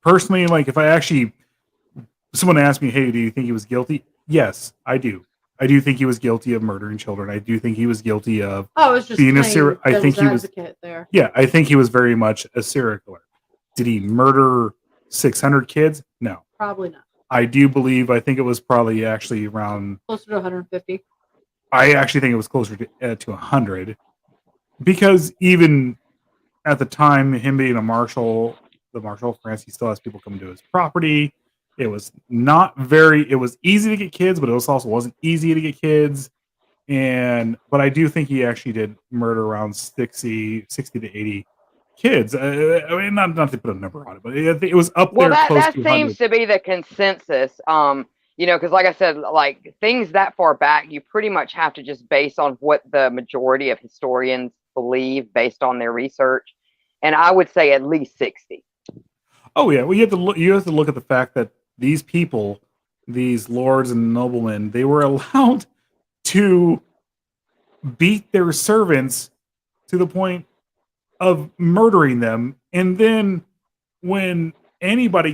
personally, like, if someone asked me, hey, do you think he was guilty? Yes, I do. I do think he was guilty of murdering children. I do think he was guilty of being a serial. I think he was there. Yeah, I think he was very much a serial killer. Did he murder 600 kids? No, probably not. I think it was probably actually around closer to 150. I actually think it was closer to 100, because even at the time, him being the Marshal of France, he still has people coming to his property. It was it was easy to get kids, but it also wasn't easy to get kids. But I do think he actually did murder around 60 to 80 kids. I mean, not to put a number on it, but it was up there. Well, that to seems to be the consensus. You know, because like I said, like things that far back, you pretty much have to just base on what the majority of historians believe based on their research. And I would say at least 60. Oh yeah, well you have to look at the fact that these people, these lords and noblemen, they were allowed to beat their servants to the point of murdering them, and then when anybody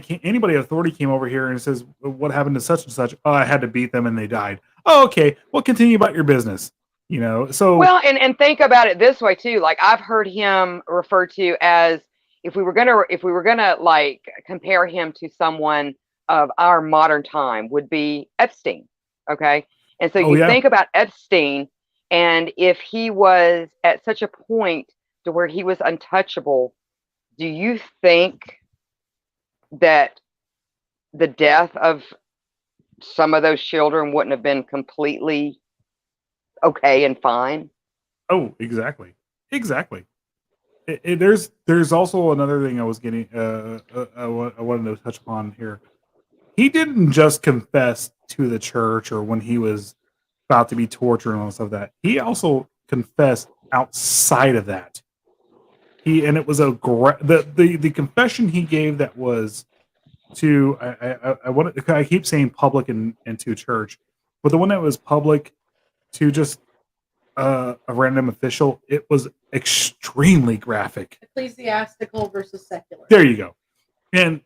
authority came over here and says, what happened to such and such? Oh, I had to beat them and they died. Oh, okay, well, continue about your business. You know, so Well, and think about it this way too. Like I've heard him referred to as, if we were gonna like compare him to someone of our modern time, would be Epstein. Okay. And so you think about Epstein, and if he was at such a point to where he was untouchable, do you think that the death of some of those children wouldn't have been completely okay and fine? Oh, exactly. There's also another thing I was getting. I wanted to touch upon here. He didn't just confess to the church or when he was about to be tortured and all stuff like that. He also confessed outside of that. It was the confession he gave that was to I keep saying public and to church, but the one that was public to just a random official, it was extremely graphic. Ecclesiastical versus secular. There you go. And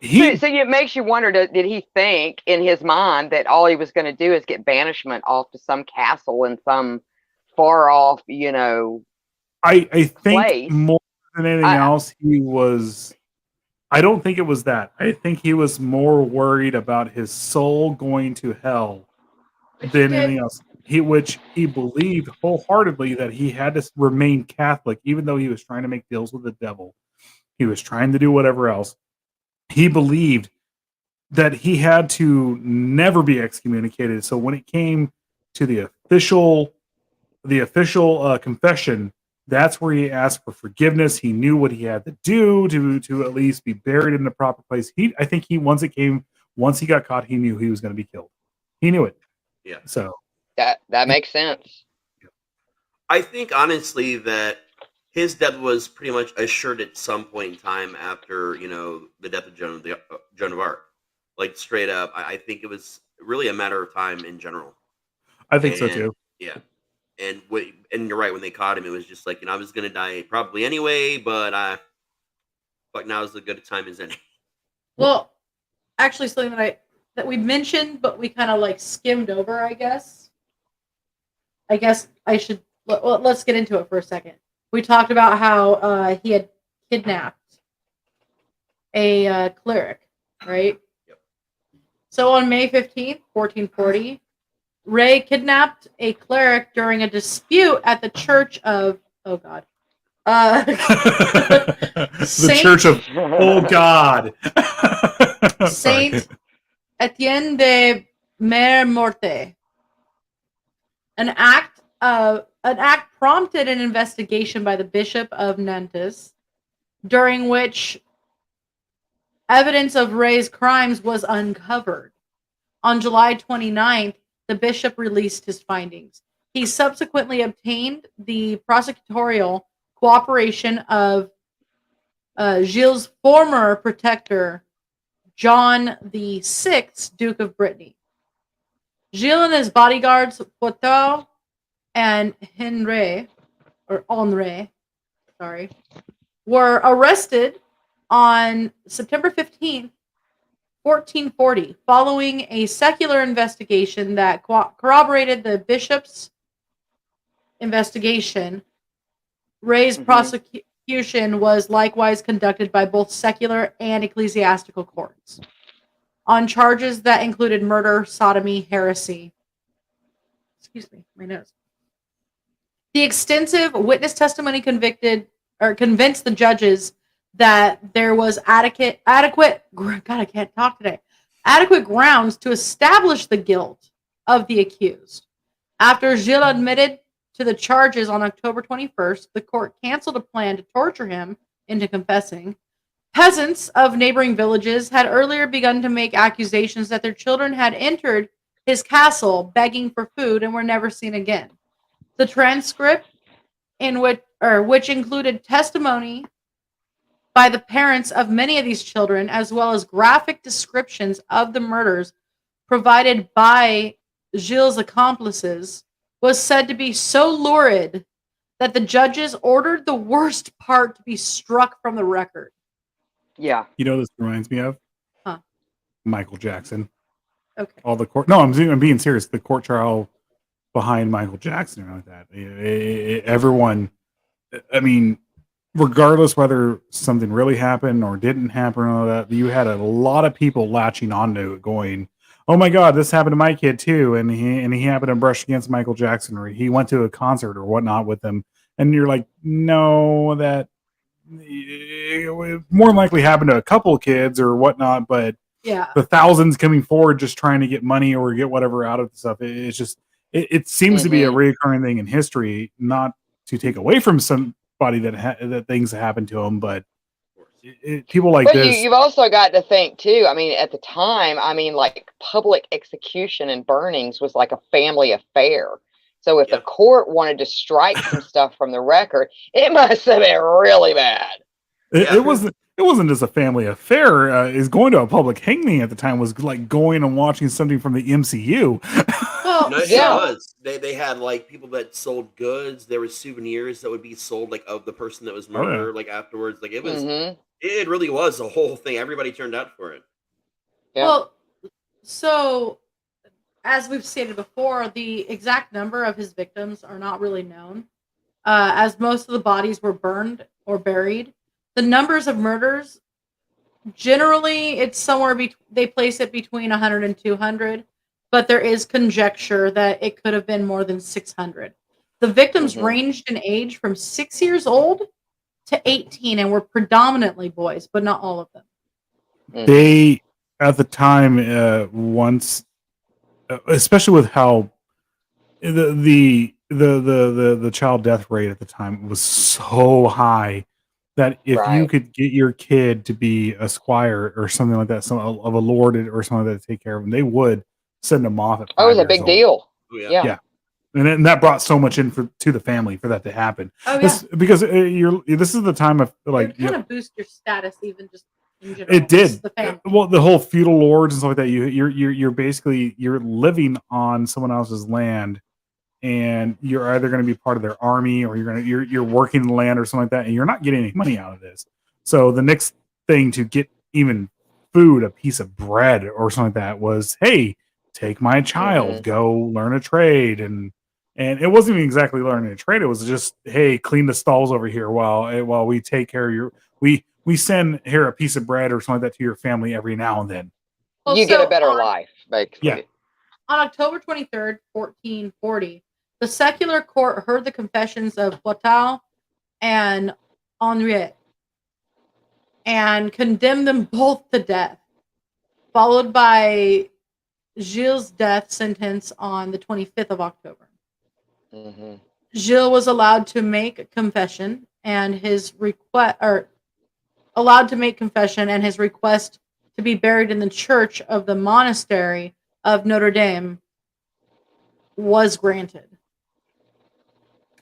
so it makes you wonder, did he think in his mind that all he was going to do is get banishment off to some castle in some far off, you know, I think place? More than anything else, I don't think it was that. I think he was more worried about his soul going to hell than anything else. Which he believed wholeheartedly that he had to remain Catholic, even though he was trying to make deals with the devil. He was trying to do whatever else. He believed that he had to never be excommunicated. So when it came to the official confession, that's where he asked for forgiveness. He knew what he had to do to at least be buried in the proper place. I think once he got caught, he knew he was going to be killed. He knew it. Yeah. So that makes sense. I think honestly that his death was pretty much assured at some point in time after, you know, the death of Joan of Arc. Like straight up, I think it was really a matter of time in general. I think so too. Yeah. And you're right, when they caught him, it was just like, you know, I was gonna die probably anyway, but now is as good a time as any. Well, actually, something that we mentioned, but we kind of like skimmed over, I guess I should let's get into it for a second. We talked about how he had kidnapped a cleric, right? Yep. So on May 15th, 1440, Ray kidnapped a cleric during a dispute at the church of, oh God. The church of, oh God. Saint Etienne de Mer Morte. An act prompted an investigation by the Bishop of Nantes, during which evidence of Ray's crimes was uncovered. On July 29th, the bishop released his findings. He subsequently obtained the prosecutorial cooperation of Gilles' former protector, John VI, Duke of Brittany. Gilles and his bodyguards, Poitou and Henri, were arrested on September 15th, 1440, following a secular investigation that corroborated the bishop's investigation. Ray's prosecution was likewise conducted by both secular and ecclesiastical courts on charges that included murder, sodomy, heresy. Excuse me, my nose. The extensive witness testimony convinced the judges that there was adequate grounds to establish the guilt of the accused. After Gilles admitted to the charges on October 21st, the court canceled a plan to torture him into confessing. Peasants of neighboring villages had earlier begun to make accusations that their children had entered his castle begging for food and were never seen again. The transcript, which included testimony by the parents of many of these children, as well as graphic descriptions of the murders provided by Gilles' accomplices, was said to be so lurid that the judges ordered the worst part to be struck from the record. Yeah. You know, this reminds me of Michael Jackson. Okay. All the court. No, I'm being serious. The court trial behind Michael Jackson and like that. Everyone. I mean, regardless whether something really happened or didn't happen or all that, you had a lot of people latching onto it, going, "Oh my God, this happened to my kid too," and he happened to brush against Michael Jackson, or he went to a concert or whatnot with them, and you're like, no, that more than likely happened to a couple of kids or whatnot, but yeah, the thousands coming forward just trying to get money or get whatever out of the stuff. It's just it seems to be a recurring thing in history, not to take away from somebody that things happen to them, but people like this. You've also got to think too. I mean, at the time, I mean, like public execution and burnings was like a family affair. So if the court wanted to strike some stuff from the record, it must have been really bad. It wasn't just a family affair. Is going to a public hanging at the time was like going and watching something from the MCU. Well, No, it was. They had like people that sold goods. There were souvenirs that would be sold like of the person that was murdered like afterwards. Like it was. It really was a whole thing. Everybody turned out for it. Yeah. Well, so as we've stated before, the exact number of his victims are not really known, as most of the bodies were burned or buried. The numbers of murders, generally, it's somewhere they place it between 100 and 200, but there is conjecture that it could have been more than 600. The victims ranged in age from 6 years old to 18 and were predominantly boys, but not all of them. They, at the time, once, especially with how the child death rate at the time was so high, that if you could get your kid to be a squire or something like that, of a lord or something like that to take care of them, they would send them off at 5 it was a years big old. deal. Yeah. And that brought so much in to the family for that to happen. Oh, because this is the time of like kind of boost your status, even just in general. it did. The family. Well, the whole feudal lords and stuff like that. You're basically living on someone else's land, and you're either going to be part of their army or you're working the land or something like that, and you're not getting any money out of this. So the next thing to get even food, a piece of bread or something like that, was, hey, take my child, go learn a trade. And it wasn't even exactly learning a trade. It was just, hey, clean the stalls over here while we take care of your we send here a piece of bread or something like that to your family every now and then. Well, you get a better life, basically. Yeah. On October 23rd, 1440, the secular court heard the confessions of Poitou and Henriette and condemned them both to death, followed by Gilles' death sentence on the 25th of October. Gilles was allowed to make confession and his request to be buried in the church of the monastery of Notre Dame was granted.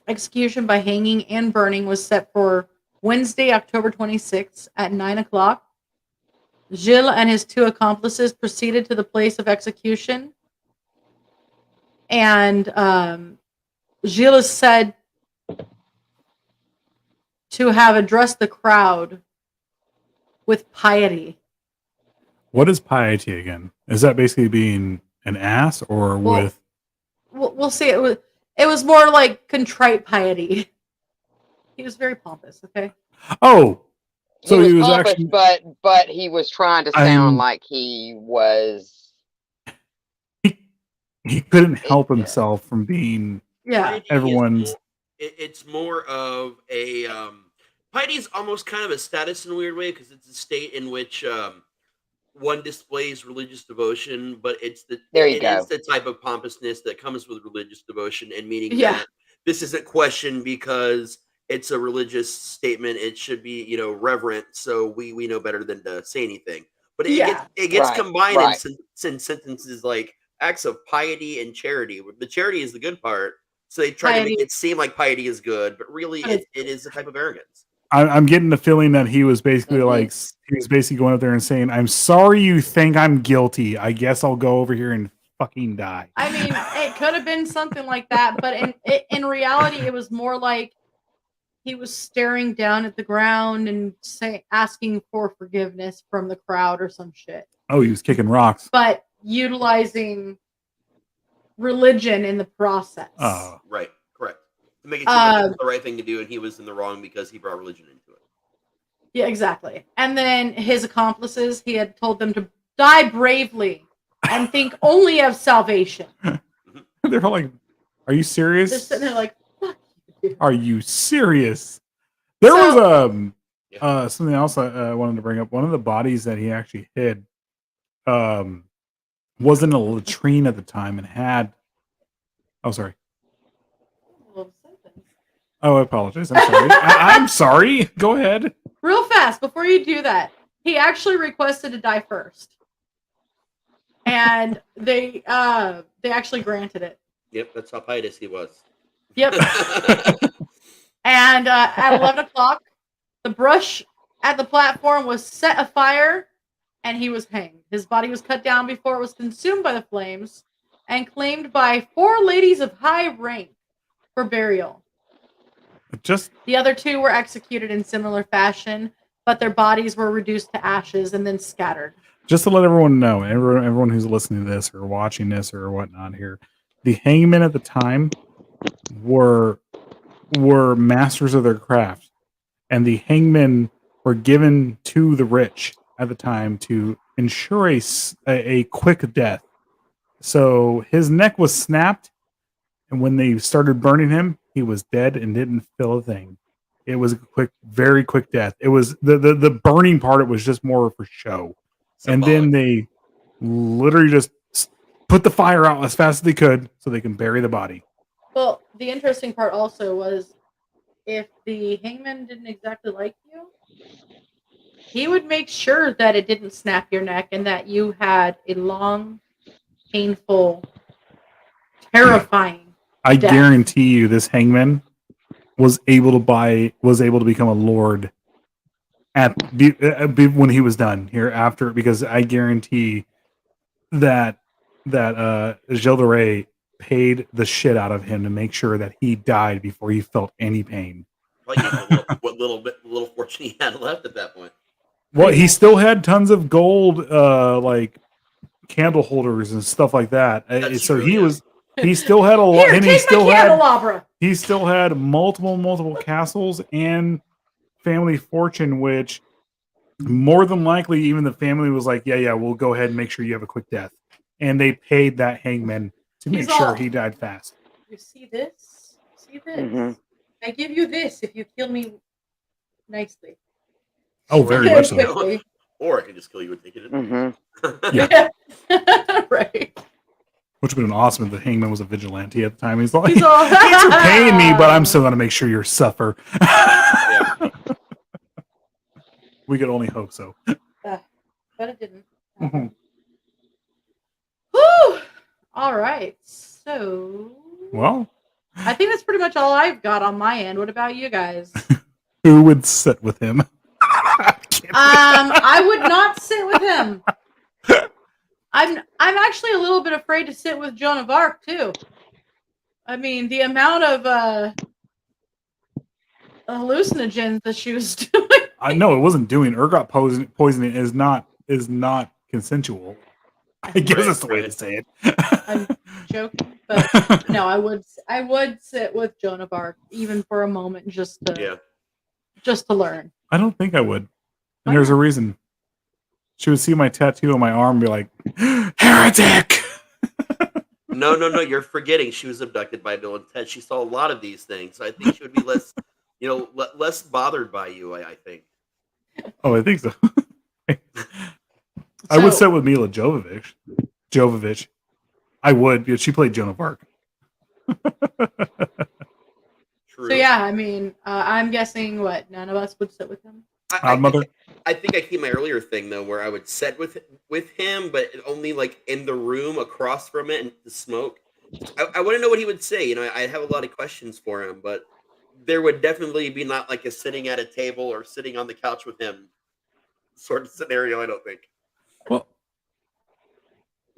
Execution by hanging and burning was set for Wednesday, October 26th at 9 o'clock. Gilles and his two accomplices proceeded to the place of execution, and Gilles is said to have addressed the crowd with piety. What is piety again? Is that basically being an ass, or with? We'll see. It was more like contrite piety. He was very pompous. Okay. Oh, so he was pompous, actually, but he was trying to sound like he was. He couldn't help himself from being. Yeah. Everyone's. It's more of a piety is almost kind of a status in a weird way, because it's a state in which one displays religious devotion, but it's the type of pompousness that comes with religious devotion, and meaning that this isn't questioned because it's a religious statement. It should be, reverent. So we know better than to say anything. But it gets Right, combined right. in sentences like acts of piety and charity. The charity is the good part. So they try to make Piety. it seem like piety is good, but really But it is a type of arrogance. I'm getting the feeling that he was basically Mhm. he was basically going up there and saying, "I'm sorry you think I'm guilty. I guess I'll go over here and fucking die." I mean, it could have been something like that, but in reality, it was more like he was staring down at the ground and asking for forgiveness from the crowd or some shit. Oh, he was kicking rocks. But utilizing religion in the process. Oh, Right, correct. To make it seem like it was the right thing to do, and he was in the wrong because he brought religion into it. Yeah, exactly. And then his accomplices, he had told them to die bravely and think only of salvation. they're all like, "Are you serious? They're sitting there like, fuck you. Are you serious?" There was something else I wanted to bring up. One of the bodies that he actually hid was in a latrine at the time and had. Oh, sorry. Oh, I apologize. I'm sorry. I'm sorry. Go ahead. Real fast, before you do that, he actually requested to die first. And they actually granted it. Yep, that's how pious he was. Yep. And at 11 o'clock, the brush at the platform was set afire and he was hanged. His body was cut down before it was consumed by the flames and claimed by 4 ladies of high rank for burial. The other 2 were executed in similar fashion, but their bodies were reduced to ashes and then scattered. Just to let everyone know, everyone who's listening to this or watching this or whatnot here, the hangmen at the time were masters of their craft, and the hangmen were given to the rich at the time to ensure a quick death. So his neck was snapped, and when they started burning him, he was dead and didn't feel a thing. It was a very quick death. It was the burning part. It was just more for show. And then they literally just put the fire out as fast as they could so they can bury the body. Well, the interesting part also was if the hangman didn't exactly like you, he would make sure that it didn't snap your neck and that you had a long, painful, terrifying I death. guarantee you this hangman was able to become a lord when he was done here after, because I guarantee that Gille De Rais paid the shit out of him to make sure that he died before he felt any pain. What little fortune he had left at that point. Well, he still had tons of gold, like candle holders and stuff like that. So he still had a lot, and he still had multiple castles and family fortune, which more than likely even the family was like, yeah, we'll go ahead and make sure you have a quick death, and they paid that hangman to make sure he died fast. You see this? See this? Mhm. I give you this if you kill me nicely. Oh, very much so. Or I can just kill you and take it. Mm-hmm. Yeah. Right. Which would have been awesome if the hangman was a vigilante at the time. He's like, He's all, thanks for paying me, but I'm still going to make sure you suffer. Yeah. We could only hope so. But it didn't. Mhm. Whew! All right. So. Well, I think that's pretty much all I've got on my end. What about you guys? who would sit with him? I would not sit with him. I'm actually a little bit afraid to sit with Joan of Arc too. I mean, the amount of hallucinogens that she was doing. I know it wasn't doing ergot poisoning is not consensual. I guess that's the way to say it. I'm joking, but no, I would sit with Joan of Arc even for a moment just to learn. I don't think I would. And there's a reason. She would see my tattoo on my arm and be like, heretic! No, you're forgetting she was abducted by Bill and Ted. She saw a lot of these things. I think she would be less bothered by you, I think. Oh, I think so. I would sit with Mila Jovovich. I would, because she played Joan of Arc. True. So yeah, I mean, I'm guessing what none of us would sit with him. I think I keep my earlier thing though, where I would sit with him, but only like in the room across from it and the smoke. I want to know what he would say. You know, I have a lot of questions for him, but there would definitely be not like a sitting at a table or sitting on the couch with him sort of scenario. I don't think. Well,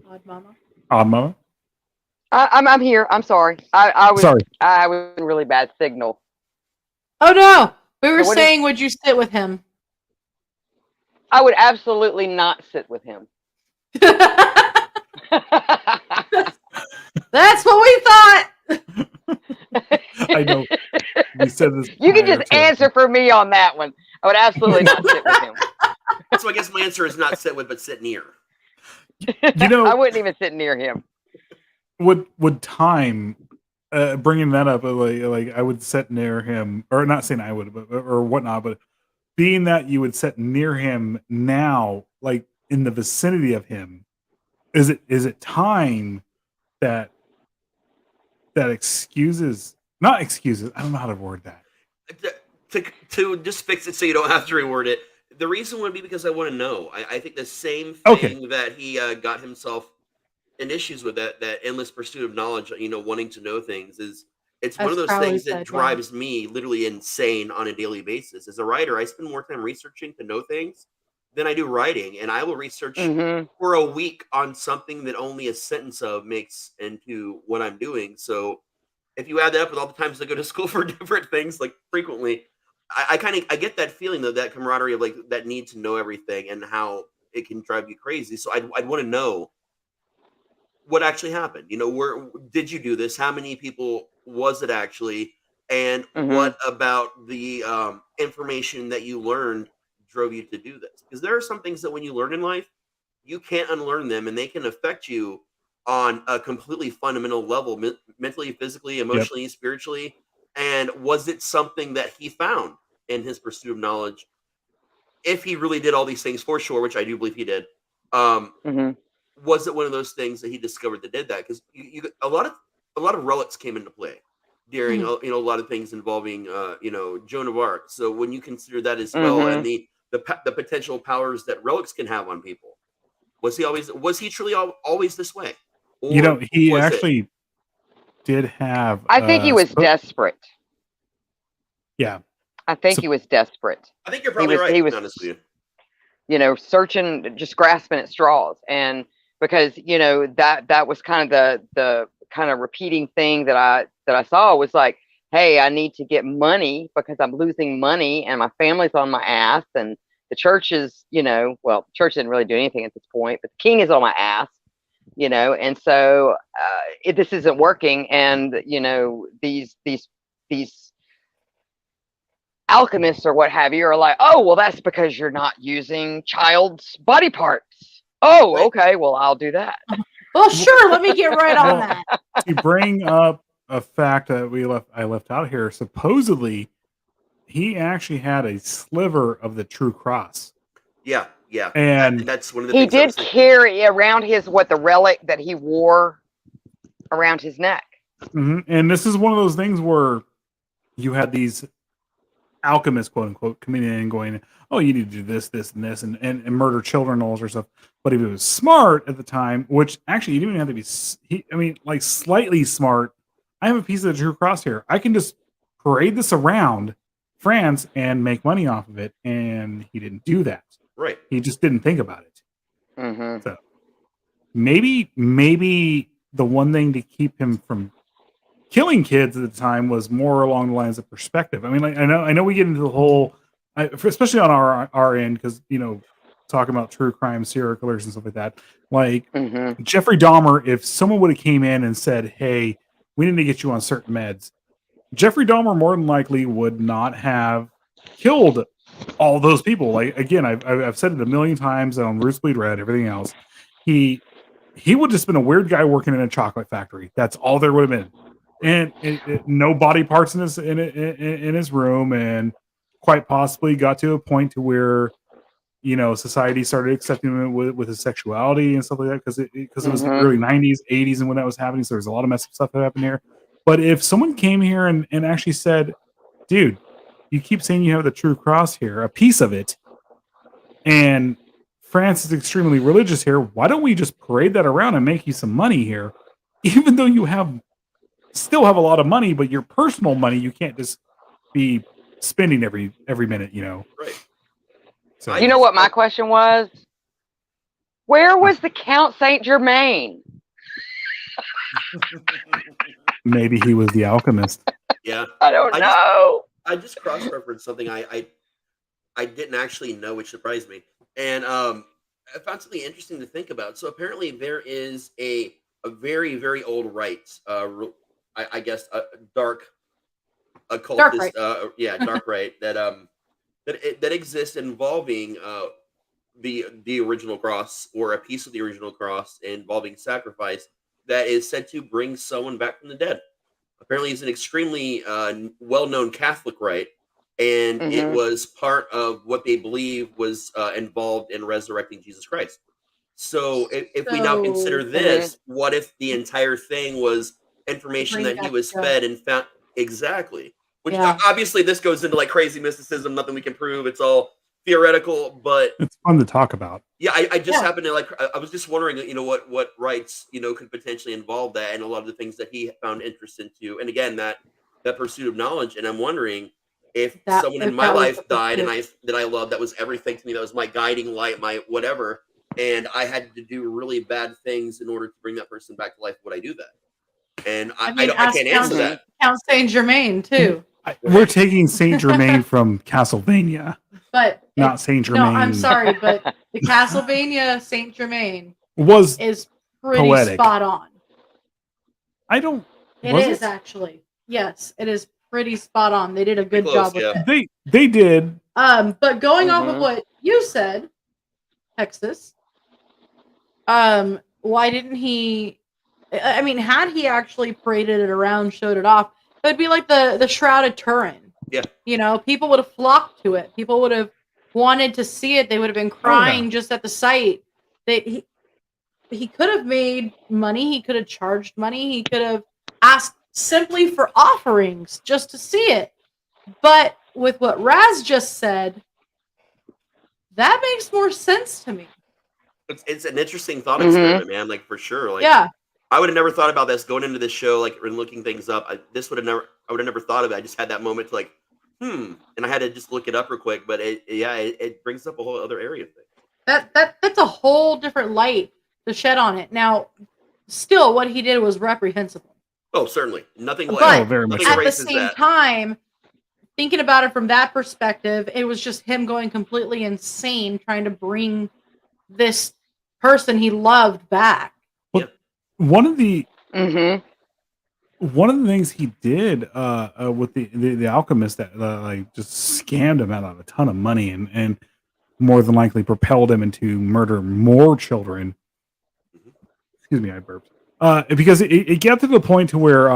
Odd Mama. Odd Mama. I'm here. I'm sorry. I was in really bad signal. Oh no, we were So what saying, would you sit with him? I would absolutely not sit with him. That's what we thought. I know. We said this. You can just answer for me on that one. I would absolutely not sit with him. So I guess my answer is not sit with, but sit near. You know, I wouldn't even sit near him. Would time bringing that up? Like I would sit near him, or not saying I would, but or whatnot. But being that you would sit near him now, like in the vicinity of him, is it time that excuses? Not excuses. I don't know how to word that. To just fix it so you don't have to reword it. The reason would be because I want to know. I think the same thing that he got himself in issues with, that endless pursuit of knowledge, you know, wanting to know things, it's one of those things that drives me literally insane on a daily basis. As a writer, I spend more time researching to know things than I do writing, and I will research for a week on something that only a sentence of makes into what I'm doing. So if you add that up with all the times I go to school for different things, like frequently, I get that feeling though, that camaraderie of like that need to know everything and how it can drive you crazy. So I'd want to know what actually happened. You know, where did you do this? How many people was it actually? And what about the information that you learned drove you to do this? Because there are some things that when you learn in life, you can't unlearn them, and they can affect you on a completely fundamental level, mentally, physically, emotionally, spiritually. And was it something that he found in his pursuit of knowledge? If he really did all these things for sure, which I do believe he did, was it one of those things that he discovered that did that? Because a lot of relics came into play during a lot of things involving Joan of Arc. So when you consider that as well, and the potential powers that relics can have on people, was he truly always this way? Or you know, he actually did have. I think he was desperate. Yeah, I think he was desperate. I think you're probably right. He was, honestly, searching, just grasping at straws, and because that was kind of the kind of repeating thing that I saw was like, hey, I need to get money because I'm losing money and my family's on my ass, and the church is, the church didn't really do anything at this point, but the king is on my ass, and so this isn't working, and these alchemists or what have you are like, oh, well, that's because you're not using child's body parts. Oh, okay, well, I'll do that. Well, sure, let me get right on that. To bring up a fact that I left out here, supposedly he actually had a sliver of the true cross. Yeah. And that's one of the he things did carry around the relic that he wore around his neck. And this is one of those things where you had these alchemists, quote unquote, coming in and going, oh, you need to do this, this, and this, and murder children and all this stuff. But if he was smart at the time, which actually you didn't even have to be, slightly smart. I have a piece of the true cross here. I can just parade this around France and make money off of it. And he didn't do that. Right. He just didn't think about it. So maybe the one thing to keep him from killing kids at the time was more along the lines of perspective. I mean, I know we get into the whole, especially on our end, because talking about true crime, serial killers, and stuff like that. Like Jeffrey Dahmer, if someone would have came in and said, "Hey, we need to get you on certain meds," Jeffrey Dahmer more than likely would not have killed all those people. Like, again, I've said it a million times on Roots Bleed Red, everything else. He would have just been a weird guy working in a chocolate factory. That's all there would have been. And no body parts in his room, and quite possibly got to a point to where society started accepting him with his sexuality and stuff like that, because it was the early 90s, 80s, and when that was happening. So there's a lot of messed up stuff that happened here. But if someone came here and actually said, dude, you keep saying you have the true cross here, a piece of it, and France is extremely religious here, why don't we just parade that around and make you some money here? Even though you still have a lot of money, but your personal money you can't just be spending every minute, Right. So You know what my question was? Where was the Count Saint Germain? maybe he was the alchemist. Yeah. I don't know. I just cross-referenced something I didn't actually know, which surprised me. And I found something interesting to think about. So apparently there is a very, very old rite, I guess a dark occultist, dark rite that exists involving the original cross, or a piece of the original cross, involving sacrifice that is said to bring someone back from the dead. Apparently, it's an extremely well-known Catholic rite, and it was part of what they believe was involved in resurrecting Jesus Christ. So, if we now consider this, what if the entire thing was information that he was fed and found? Exactly. Which obviously this goes into like crazy mysticism, nothing we can prove. It's all theoretical, but it's fun to talk about. Yeah, I just happened to I was just wondering, what rights, could potentially involve that, and a lot of the things that he found interest into, and again, that pursuit of knowledge. And I'm wondering if someone in my life died and I loved, that was everything to me, that was my guiding light, my whatever, and I had to do really bad things in order to bring that person back to life, would I do that? And I can't answer that. Count Saint Germain too. We're taking Saint Germain from Castlevania, but not Saint Germain. No, I'm sorry, but the Castlevania Saint Germain is pretty poetic. spot on. It is actually. Yes, it is pretty spot on. They did a good job with it. They did. But going off of what you said, Texas, why didn't he? I mean, had he actually paraded it around, showed it off, it would be like the Shroud of Turin. Yeah. People would have flocked to it. People would have wanted to see it. They would have been crying just at the sight. He could have made money. He could have charged money. He could have asked simply for offerings just to see it. But with what Raz just said, that makes more sense to me. It's an interesting thought experiment, man. Like, for sure. Like, I would have never thought about this going into this show, like, and looking things up. I would have never thought of it. I just had that moment to like, and I had to just look it up real quick. But it brings up a whole other area thing. That's a whole different light to shed on it. Now, still, what he did was reprehensible. Oh, certainly, nothing. But very much. At the same time, thinking about it from that perspective, it was just him going completely insane, trying to bring this person he loved back. One of the things he did with the alchemist that like just scammed him out of a ton of money and more than likely propelled him into murder more children. Excuse me, I burped. Because it got to the point to where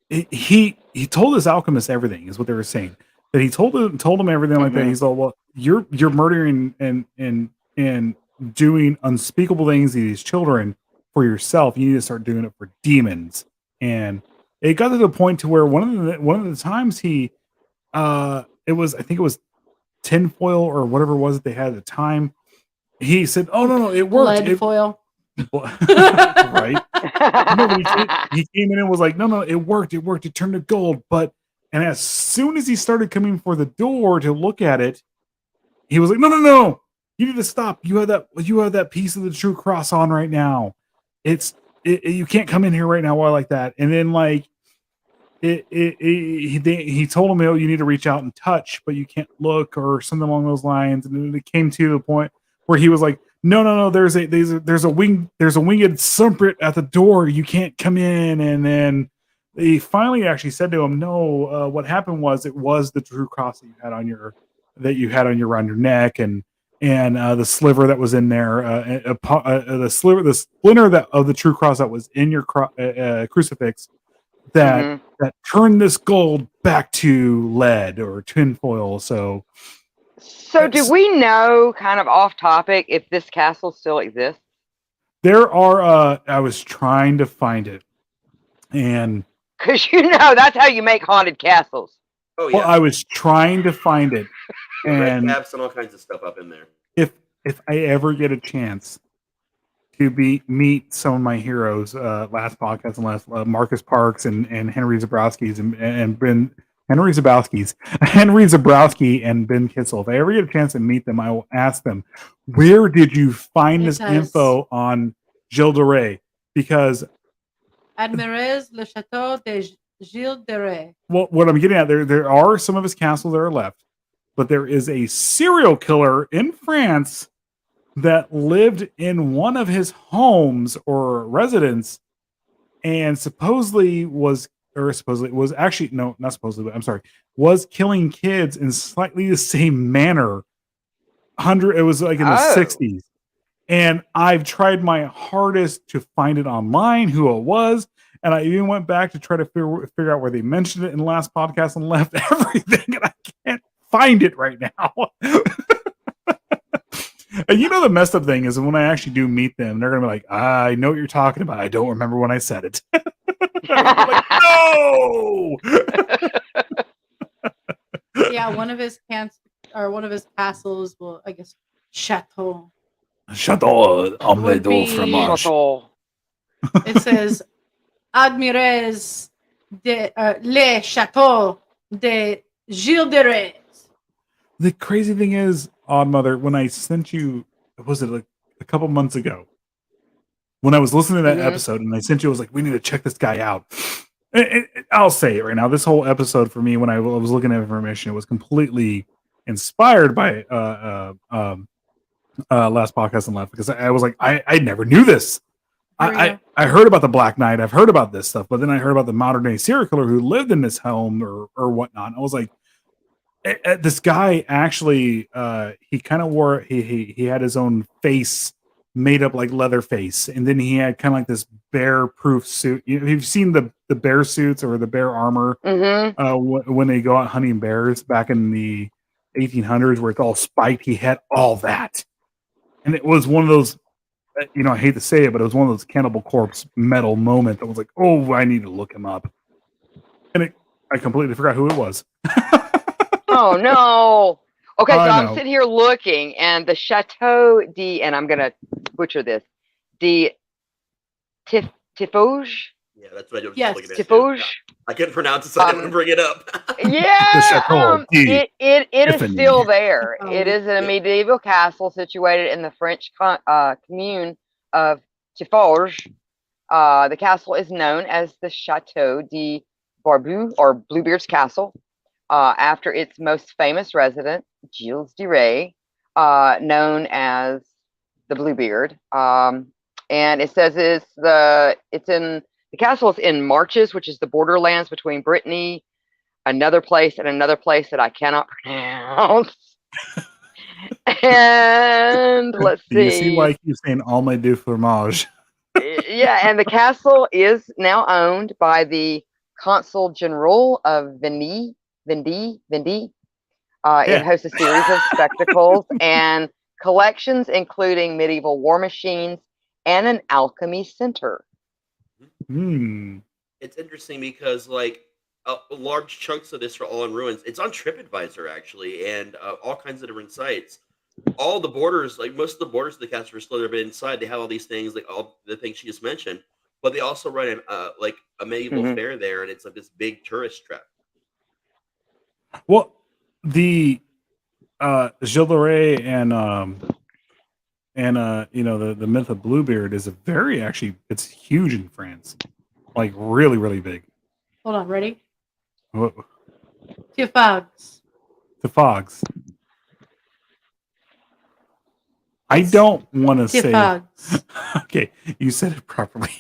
he told this alchemist everything, is what they were saying. That he told him everything like that. He's like, well, you're murdering and doing unspeakable things to these children for yourself. You need to start doing it for demons. And it got to the point to where one of the times I think it was tinfoil or whatever it was that they had at the time. He said, "Oh no, it worked." Lead foil. Right? He came in and was like, "No, it worked. It turned to gold." And as soon as he started coming for the door to look at it, he was like, "No. You need to stop. You have that piece of the true cross on right now. You can't come in here right now while like that." And then like he told him, you need to reach out and touch, but you can't look, or something along those lines. And then it came to the point where he was like, no, there's a winged serpent at the door. You can't come in. And then he finally actually said to him, "No, what happened was it was the true cross that you had around your neck, and the sliver that was in there, the splinter of the true cross that was in your crucifix that turned this gold back to lead or tinfoil." So do we know, kind of off topic, if this castle still exists? There are. I was trying to find it. And Because that's how you make haunted castles. Oh yeah. well, I was trying to find it, Red and caps and all kinds of stuff up in there. if I ever get a chance to meet some of my heroes, last podcast and last Marcus Parks and Henry Zabrowski's and Ben Henry Zabrowski's Henry Zabrowski and Ben Kissel. If I ever get a chance to meet them, I will ask them, where did you find this info on Gille De Rais? Because Admires le Château de Gille De Rais. well, what I'm getting at, there are some of his castles that are left, but there is a serial killer in France that lived in one of his homes or residence, and supposedly was actually, no, not supposedly, but I'm sorry, was killing kids in slightly the same manner. It was like in the 60s. And I've tried my hardest to find it online, who it was. And I even went back to try to figure out where they mentioned it in the last podcast and left everything. And I can't find it right now. And you know, the messed up thing is when I actually do meet them, they're going to be like, I know what you're talking about. I don't remember when I said it. I'm like, no! Yeah, one of his castles, well, I guess, Chateau. Chateau Omelette du Fromage. It says, Admires de le Château de Gille De Rais. The crazy thing is, Odd Mother, when I sent you, was it like a couple months ago, when I was listening to that episode and I sent you, I was like, we need to check this guy out. I'll say it right now. This whole episode for me, when I was looking at information, it was completely inspired by last podcast and left, because I was like, I never knew this. I heard about the Black Knight. I've heard about this stuff, but then I heard about the modern day serial killer who lived in this home or whatnot. I was like, this guy actually, he kind of wore, he had his own face made up like leather face, and then he had kind of like this bear proof suit. You've seen the bear suits or the bear armor when they go out hunting bears back in the 1800s, where it's all spiked. He had all that, and it was one of those, I hate to say it, but it was one of those Cannibal Corpse metal moments that was like, oh, I need to look him up, and I completely forgot who it was. Oh no. Okay, so I'm sitting here looking, and the Chateau de, and I'm gonna butcher this, de Tiffauges. Yeah, that's what I do. Yes, Tiffauges. I couldn't pronounce it, so I didn't bring it up. Yeah, it is still there. Oh. It is a medieval castle situated in the French commune of Tiffauges. The castle is known as the Chateau de Barbu, or Bluebeard's Castle, after its most famous resident, Gille De Rais, known as the Bluebeard. And it says the castle is in Marches, which is the borderlands between Brittany, another place, and another place that I cannot pronounce. And let's see. You see why he's saying Omelette du Fromage. Yeah, and the castle is now owned by the Consul General of Vendée. It hosts a series of spectacles and collections, including medieval war machines and an alchemy center. It's interesting because, like, large chunks of this are all in ruins. It's on TripAdvisor, actually, and all kinds of different sites. All the borders, like most of the borders of the castle are still there, but inside they have all these things, like all the things she just mentioned. But they also run like a medieval fair there, and it's like this big tourist trap. Well, the Gille De Rais and the myth of Bluebeard is it's huge in France, like really, really big. Hold on, ready? What? Tiffauges. Tiffauges. I don't want to say. Okay, you said it properly.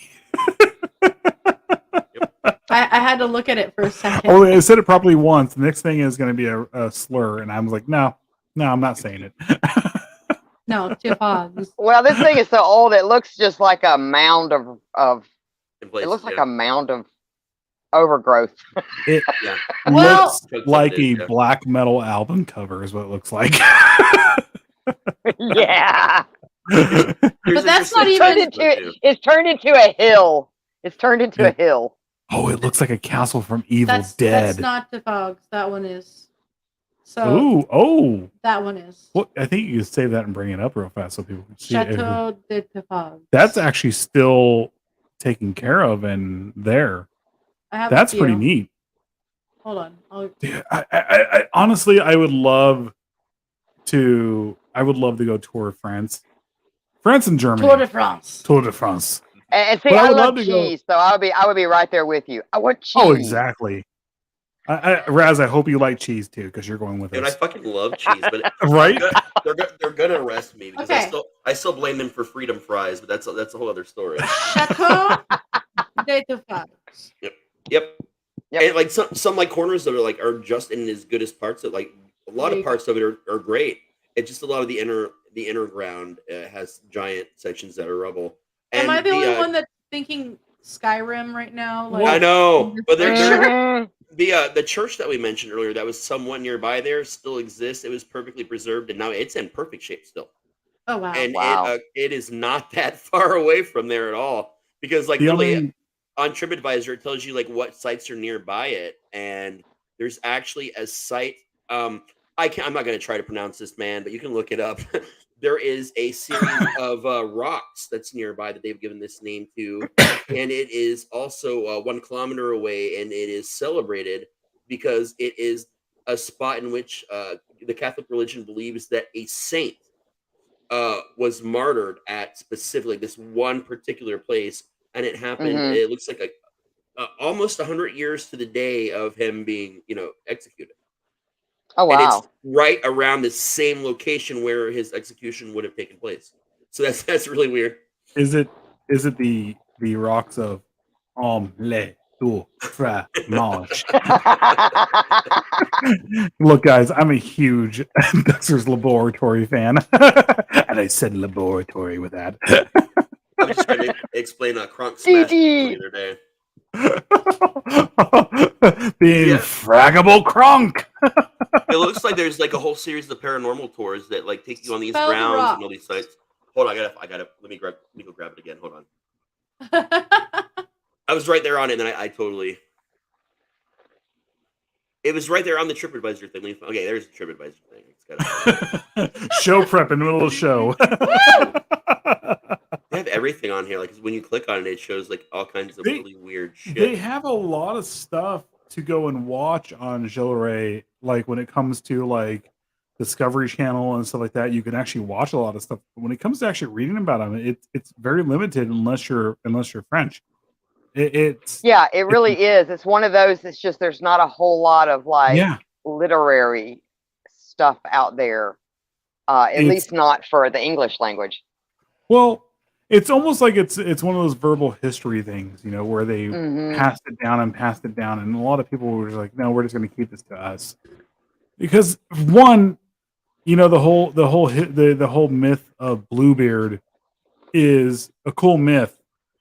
I had to look at it for a second. Oh, I said it properly once. The next thing is going to be a slur, and I was like, no, I'm not saying it. No, Tiffauges. Well, this thing is so old; it looks just like a mound of. It looks like a mound of overgrowth. It looks like a black metal album cover, is what it looks like. Yeah. But that's not even. It's turned into a hill. It's turned into a hill. Oh, it looks like a castle from Evil That's Dead. not the Fogs. That one is. So Ooh, oh. that one is. Well, I think you can save that and bring it up real fast so people can see it. Chateau de Fogs. That's actually still taken care of and there. That's pretty neat. Hold on. Dude, I honestly, I would love to go tour France and Germany. Tour de France. Tour de France. And see, But I would love to go- cheese, so I would be right there with you. I want cheese. Oh, exactly. Raz, I hope you like cheese too, because you're going with And I us. fucking love cheese, but Right? they're gonna arrest me because Okay. I still blame them for freedom fries, but that's a whole other story. Chateau de Fogs. Yep. And like some like corners that are just in as good as parts of like a lot of parts of it are great. It's just a lot of the inner ground has giant sections that are rubble. And Am I the only one that's thinking Skyrim right now? Like, I know, but Mhm. the church that we mentioned earlier that was somewhat nearby there still exists. It was perfectly preserved, and now it's in perfect shape still. Oh wow! And Wow. it is not that far away from there at all because like The really only- on TripAdvisor it tells you like what sites are nearby it, and there's actually a site. I'm not going to try to pronounce this, man, but you can look it up. There is a series of rocks that's nearby that they've given this name to, and it is also 1 kilometer away, and it is celebrated because it is a spot in which the Catholic religion believes that a saint was martyred at specifically this one particular place, and it happened. Mhm. It looks like almost 100 years to the day of him being, executed. Oh And wow. it's right around the same location where his execution would have taken place. So that's really weird. Is it the rocks of omelette du fromage? Look, guys, I'm a huge Dexter's Laboratory fan, and I said laboratory with that. I was just trying to explain Kronk Smash the other day. Being fraggable Kronk. It looks like there's like a whole series of paranormal tours that like take you on these Spell the grounds rock. and all these sites. Hold on, I gotta let me go grab it again. Hold on. I was right there on it, and then I totally. It was right there on the TripAdvisor thing. Okay, there's the TripAdvisor thing. It's got Show prep in the middle of the show. They have everything on here. Like when you click on it, it shows like all kinds of really weird shit. They have a lot of stuff to go and watch on Gille De Rais, like when it comes to like Discovery Channel and stuff like that. You can actually watch a lot of stuff. But when it comes to actually reading about them, it's very limited unless you're French. It's It really is. It's one of those. It's just there's not a whole lot of like Yeah. literary stuff out there. At least not for the English language. Well, it's almost like it's one of those verbal history things, where they Mhm. passed it down, and a lot of people were just like, no, we're just going to keep this to us, because one, the whole myth of Bluebeard is a cool myth,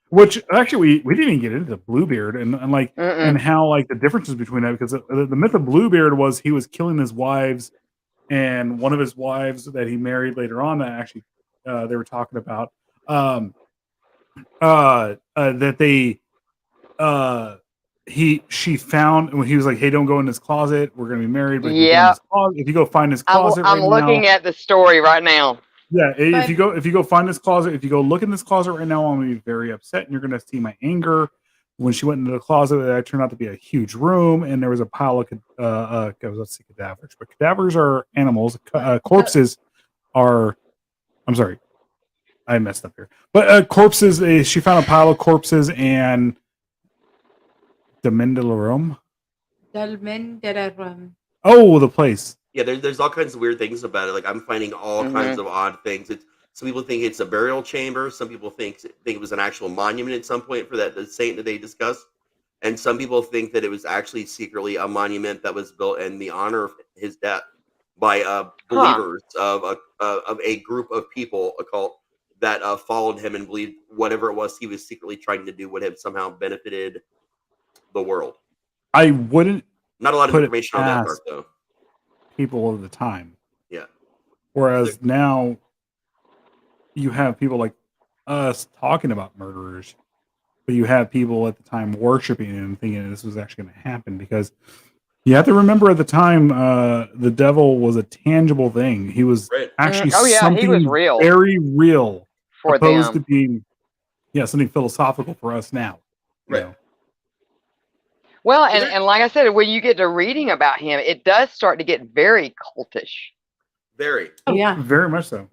which actually we didn't even get into Bluebeard and like Mm-mm. and how like the differences between that, because the myth of Bluebeard was he was killing his wives, and one of his wives that he married later on that actually they were talking about that they she found when he was like, hey, don't go in this closet, we're gonna be married, but if you go find his closet I'm looking at the story right now. Yeah, if you go find this closet, if you go look in this closet right now, I'm gonna be very upset, and you're gonna see my anger. When she went into the closet, that turned out to be a huge room, and there was a pile of let's see, cadavers. But cadavers are animals. Corpses are. I'm sorry, I messed up here. But corpses. She found a pile of corpses and the Mendelerum. Oh, the place. Yeah, there's all kinds of weird things about it. Like I'm finding all kinds of odd things. Some people think it's a burial chamber. Some people think it was an actual monument at some point for the saint that they discussed. And some people think that it was actually secretly a monument that was built in the honor of his death by believers of a group of people, a cult, that followed him and believed whatever it was he was secretly trying to do would have somehow benefited the world. I wouldn't. Not a lot of information on that part, though. People of the time. Yeah. Whereas now you have people like us talking about murderers but you had people at the time worshiping him, thinking this was actually going to happen. Because you have to remember at the time, the devil was a tangible thing. He was actually Oh yeah, he was something real very real, for opposed to them. being something philosophical for us now. You Right. know? Well, and like I said, when you get to reading about him, it does start to get very cultish. Very. Oh yeah. Very much so.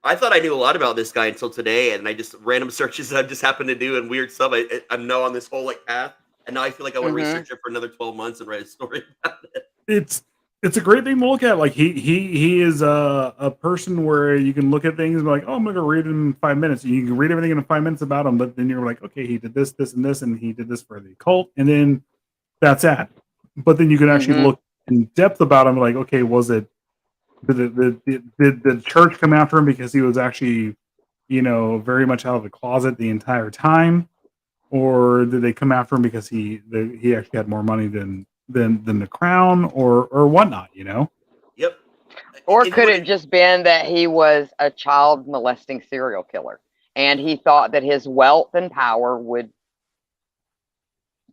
I thought I knew a lot about this guy until today, and I just random searches that I've just happened to do and weird stuff. I'm now on this whole like path, and now I feel like I want to research it for another 12 months and write a story about it. It's a great thing to look at. Like he is a person where you can look at things and be like, oh, I'm gonna read it in 5 minutes. And you can read everything in 5 minutes about him, but then you're like, okay, he did this, this, and this, and he did this for the occult, and then that's that. But then you can actually look in depth about him, like, okay, was it did the church come after him because he was actually, very much out of the closet the entire time, or did they come after him because he actually had more money than the crown or whatnot? Yep. Or could it just been that he was a child molesting serial killer, and he thought that his wealth and power would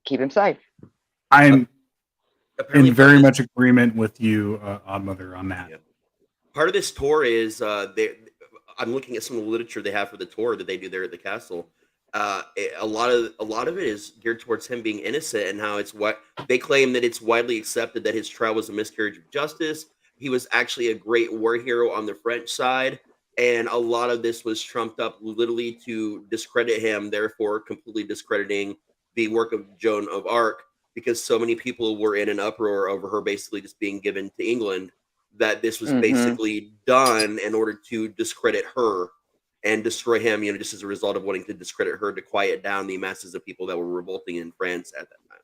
keep him safe? I'm in very much agreement with you, Oddmother, on that. Yeah. Part of this tour is I'm looking at some of the literature they have for the tour that they do there at the castle. A lot of it is geared towards him being innocent, and how it's what they claim that it's widely accepted that his trial was a miscarriage of justice. He was actually a great war hero on the French side, and a lot of this was trumped up literally to discredit him, therefore completely discrediting the work of Joan of Arc, because so many people were in an uproar over her basically just being given to England, that this was basically done in order to discredit her and destroy him, just as a result of wanting to discredit her to quiet down the masses of people that were revolting in France at that time.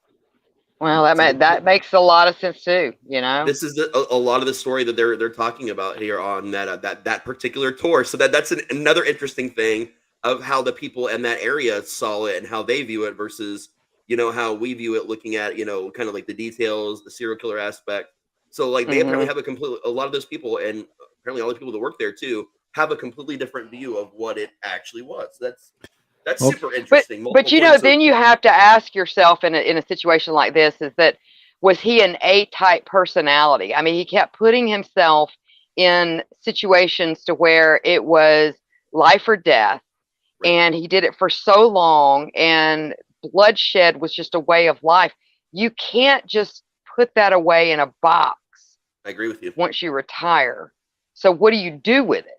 Well, that makes a lot of sense too. This is a lot of the story that they're talking about here on that particular tour. So that's another interesting thing of how the people in that area saw it and how they view it versus how we view it, looking at kind of like the details, the serial killer aspect. So like they apparently have a lot of those people, and apparently all the people that work there too, have a completely different view of what it actually was. That's super interesting. But then you have to ask yourself in a situation like this, is that, was he an A-type personality? I mean, he kept putting himself in situations to where it was life or death, and he did it for so long, and bloodshed was just a way of life. You can't just put that away in a box. I agree with you. Once you retire. So what do you do with it?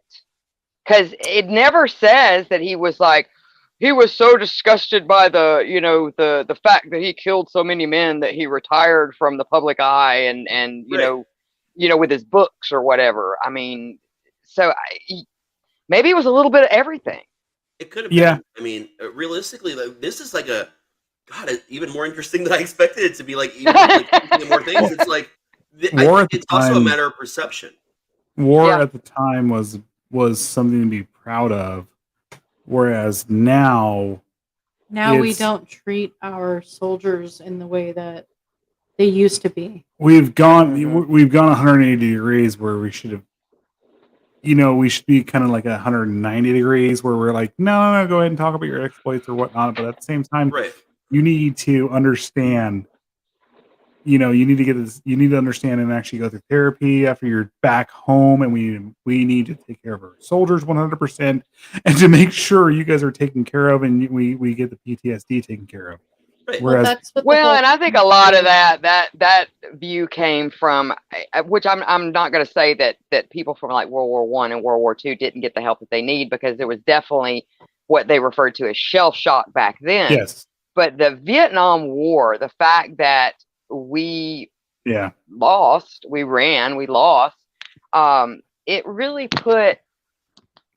Because it never says that he was so disgusted by the fact that he killed so many men that he retired from the public eye and with his books or whatever. I mean, so maybe it was a little bit of everything. It could have been. I mean, realistically, this is like even more interesting than I expected it to be. Like, even more things. It's like it's also a matter of perception. War at the time was something to be proud of, whereas now we don't treat our soldiers in the way that they used to be. We've gone 180 degrees where we should have, we should be kind of like 190 degrees where we're like, no, go ahead and talk about your exploits or whatnot. But at the same time, you need to understand. You need to get this. You need to understand and actually go through therapy after you're back home, and we need to take care of our soldiers 100%, and to make sure you guys are taken care of, and we get the PTSD taken care of. Right. Whereas, and I think a lot of that view came from, which I'm not going to say that people from like World War I and World War II didn't get the help that they need, because there was definitely what they referred to as shell shock back then. Yes. But the Vietnam War, the fact that we lost, we lost, it really put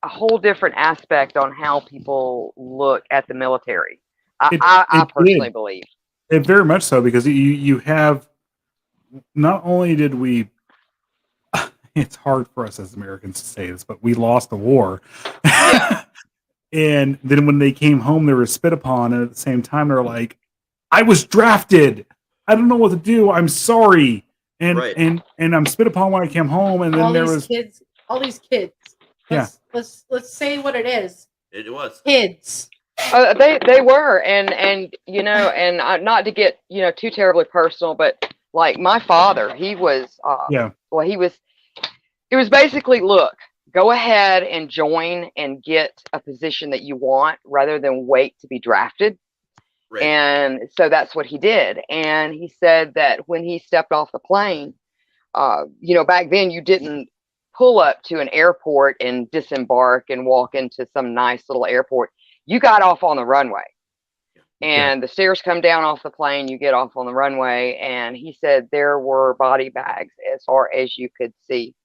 a whole different aspect on how people look at the military. I personally believe it very much so, because you have, not only did we, it's hard for us as Americans to say this, but we lost the war. And then when they came home, they were spit upon, and at the same time they're like, I was drafted, I don't know what to do, I'm sorry, and I'm spit upon when I came home. And then all these kids. Let's say what it is. It was kids. They were, and you know, and not to get too terribly personal, but like my father, he was Yeah. well, it was basically, look, go ahead and join and get a position that you want rather than wait to be drafted. Right. And so that's what he did. And he said that when he stepped off the plane, back then you didn't pull up to an airport and disembark and walk into some nice little airport. You got off on the runway. And the stairs come down off the plane, you get off on the runway, and he said there were body bags as far as you could see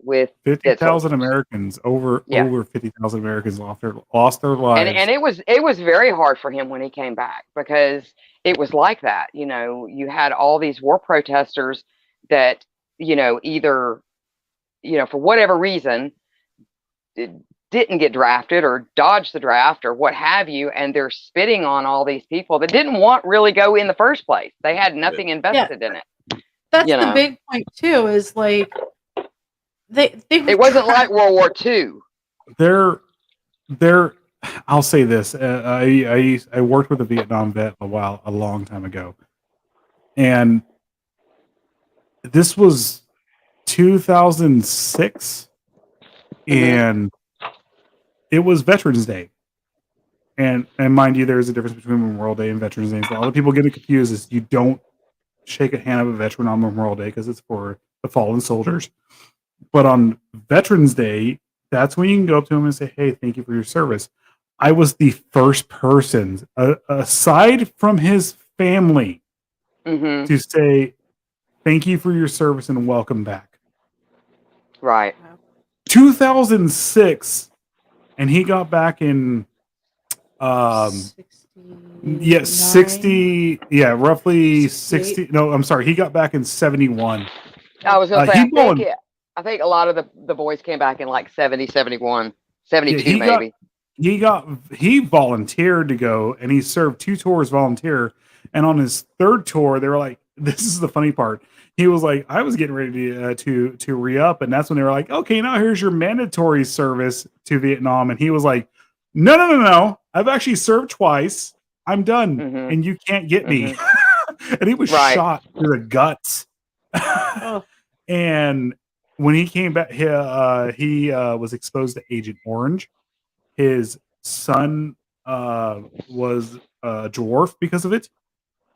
with 50,000 Americans, over 50,000 Americans lost their lives. And it was very hard for him when he came back, because it was like that. You had all these war protesters that, either, for whatever reason, didn't get drafted or dodged the draft or what have you, and they're spitting on all these people that didn't really go in the first place. They had nothing invested in it. That's the big point too, is like it wasn't like World War II. I'll say this. I worked with a Vietnam vet a long time ago. And this was 2006. And it was Veterans Day. And mind you, there's a difference between Memorial Day and Veterans Day. So a lot of people get it confused. Is you don't shake a hand of a veteran on Memorial Day because it's for the fallen soldiers. But on Veterans Day, that's when you can go up to him and say, hey, thank you for your service. I was the first person, aside from his family, to say, thank you for your service and welcome back. Right. 2006, and he got back in, 60, roughly 60. No, I'm sorry. He got back in 71. I was going to say, I think a lot of the boys came back in like 70, 71, 72 maybe. He volunteered to go, and he served 2 tours volunteer. And on his 3rd tour, they were like, this is the funny part. He was like, I was getting ready to re-up, and that's when they were like, okay, now here's your mandatory service to Vietnam. And he was like, no. I've actually served twice. I'm done, and you can't get me. And he was shot through the guts. And when he came back, he was exposed to Agent Orange. His son was a dwarf because of it.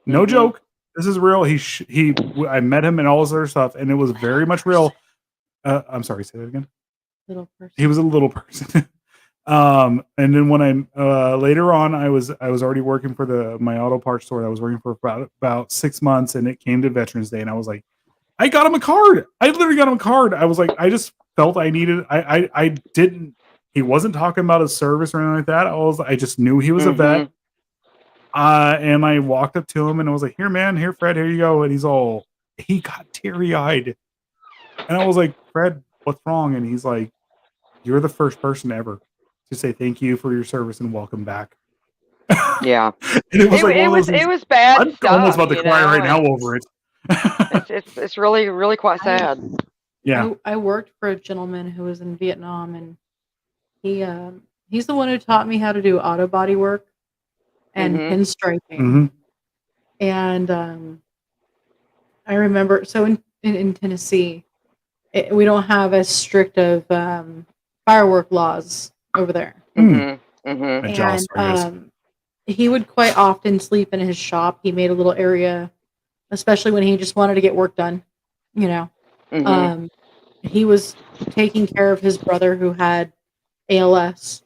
No joke. This is real. I met him and all this other stuff, and it was very much real. I'm sorry, say that again. Little person. He was a little person. And then when I later on, I was already working for my auto parts store. I was working for about 6 months, and it came to Veterans Day, and I was like, I got him a card. I literally got him a card. I was like, I just felt I needed. I didn't. He wasn't talking about his service or anything like that. I just knew he was a vet. And I walked up to him and I was like, here, man, here, Fred, here you go. And he got teary-eyed. And I was like, Fred, what's wrong? And he's like, you're the first person ever to say thank you for your service and welcome back. Yeah. And it was it was bad. I'm almost about to cry right now over it. It's really, really quite sad. Yeah. I worked for a gentleman who was in Vietnam, and he's the one who taught me how to do auto body work and pinstriping. And I remember, so in Tennessee, we don't have as strict of firework laws over there. And he would quite often sleep in his shop. He made a little area, especially when he just wanted to get work done, he was taking care of his brother who had ALS,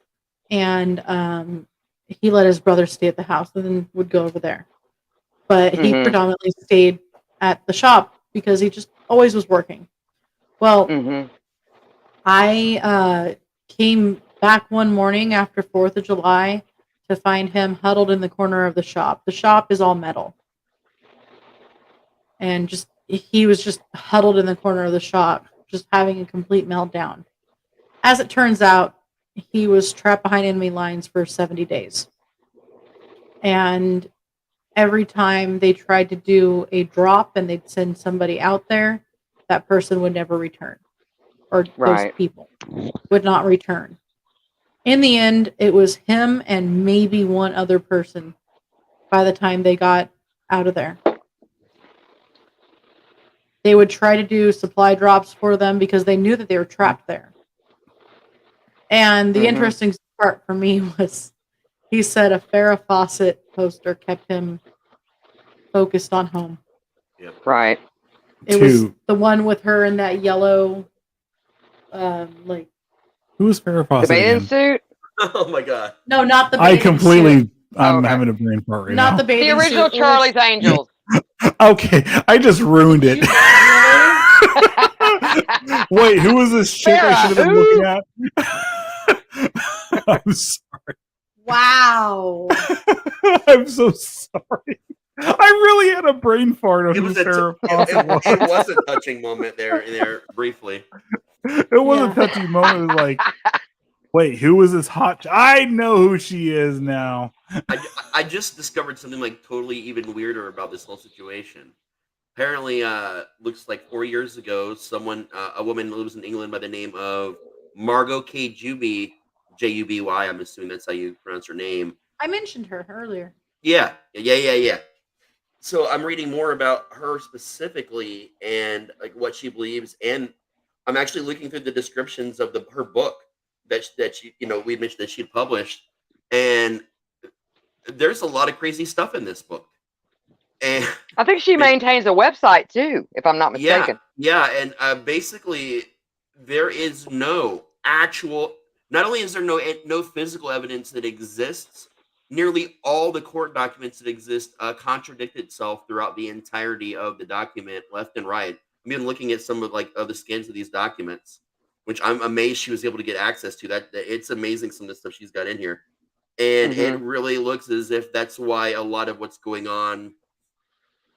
and he let his brother stay at the house and then would go over there. But he predominantly stayed at the shop because he just always was working. Well, I came back one morning after 4th of July to find him huddled in the corner of the shop. The shop is all metal. And he was just huddled in the corner of the shop, just having a complete meltdown. As it turns out, he was trapped behind enemy lines for 70 days. And every time they tried to do a drop and they'd send somebody out there, that person would never return. Or those people would not return. In the end, it was him and maybe one other person by the time they got out of there. They would try to do supply drops for them because they knew that they were trapped there. And the interesting part for me was he said a Farrah Fawcett poster kept him focused on home. Yep. Right. It was the one with her in that yellow, like. Who was Farrah Fawcett The bathing again? suit? Oh my god. No, not the I bathing completely. suit. I'm having a brain fart right Not now. the bathing The original suit. Charlie's Angels. Okay, I just ruined it. Wait, who was this chick I should have been looking at? I'm sorry. Wow. I'm so sorry. I really had a brain fart on It was Farrah it Fawcett. was a touching moment there briefly. It was a touchy moment. It was like, wait, who was this hot? I know who she is now. I just discovered something like totally even weirder about this whole situation. Apparently, looks like 4 years ago, a woman who lives in England by the name of Margot K. Juby, Juby. I'm assuming that's how you pronounce her name. I mentioned her earlier. Yeah. So I'm reading more about her specifically and like what she believes, and I'm actually looking through the descriptions of her book that she, we mentioned that she'd published, and there's a lot of crazy stuff in this book. And I think she maintains a website too, if I'm not mistaken. Yeah, and basically there is no actual. Not only is there no physical evidence that exists, nearly all the court documents that exist contradict itself throughout the entirety of the document, left and right. I've been looking at some of the scans of these documents, which I'm amazed she was able to get access to. That it's amazing some of the stuff she's got in here, and it really looks as if that's why a lot of what's going on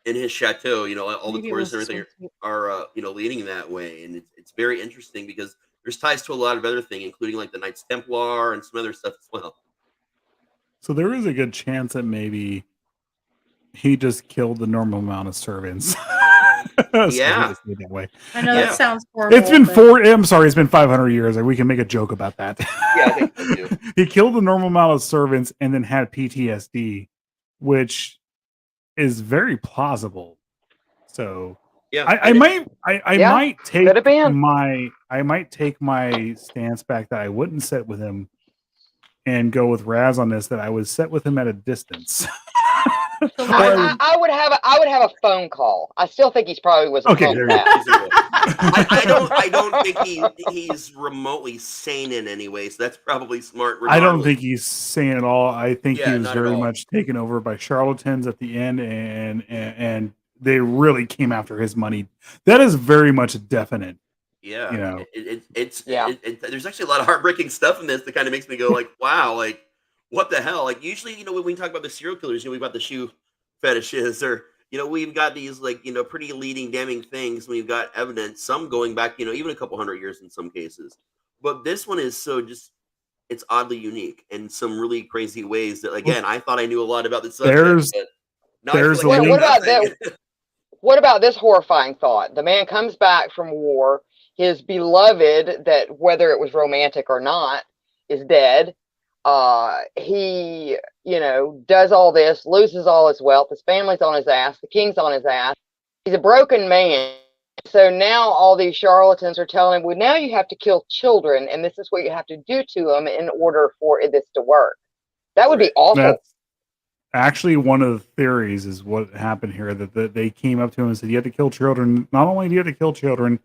in his chateau, all the tourists and everything are leading that way, and it's very interesting because there's ties to a lot of other things, including like the Knights Templar and some other stuff as well. So there is a good chance that maybe he just killed the normal amount of servants. Yeah, that way. I know that sounds horrible. It's been it's been 500 years. Like, we can make a joke about that. Yeah, I think so too. He killed the normal amount of servants and then had PTSD, which is very plausible. So yeah, I might take my stance back that I wouldn't sit with him and go with Raz on this, that I would sit with him at a distance. I would have a phone call. I still think he's probably was okay. I don't think he's remotely sane in any way, so that's probably smart. I don't think he's sane at all. I think he was very all. much taken over by charlatans at the end, and they really came after his money. That is very much definite. Yeah, there's actually a lot of heartbreaking stuff in this that kind of makes me go like, wow, like what the hell? Like usually, when we talk about the serial killers, we've got the shoe fetishes, or we've got these pretty leading damning things. We've got evidence, some going back, even a couple hundred years in some cases. But this one is it's oddly unique in some really crazy ways that, again, I thought I knew a lot about the subject. What about this horrifying thought? The man comes back from war. His beloved, that whether it was romantic or not, is dead. He, does all this, loses all his wealth. His family's on his ass. The king's on his ass. He's a broken man. So now all these charlatans are telling him, well, now you have to kill children, and this is what you have to do to them in order for this to work. That would be awful. That's actually one of the theories is what happened here, that they came up to him and said, you have to kill children. Not only do you have to kill children,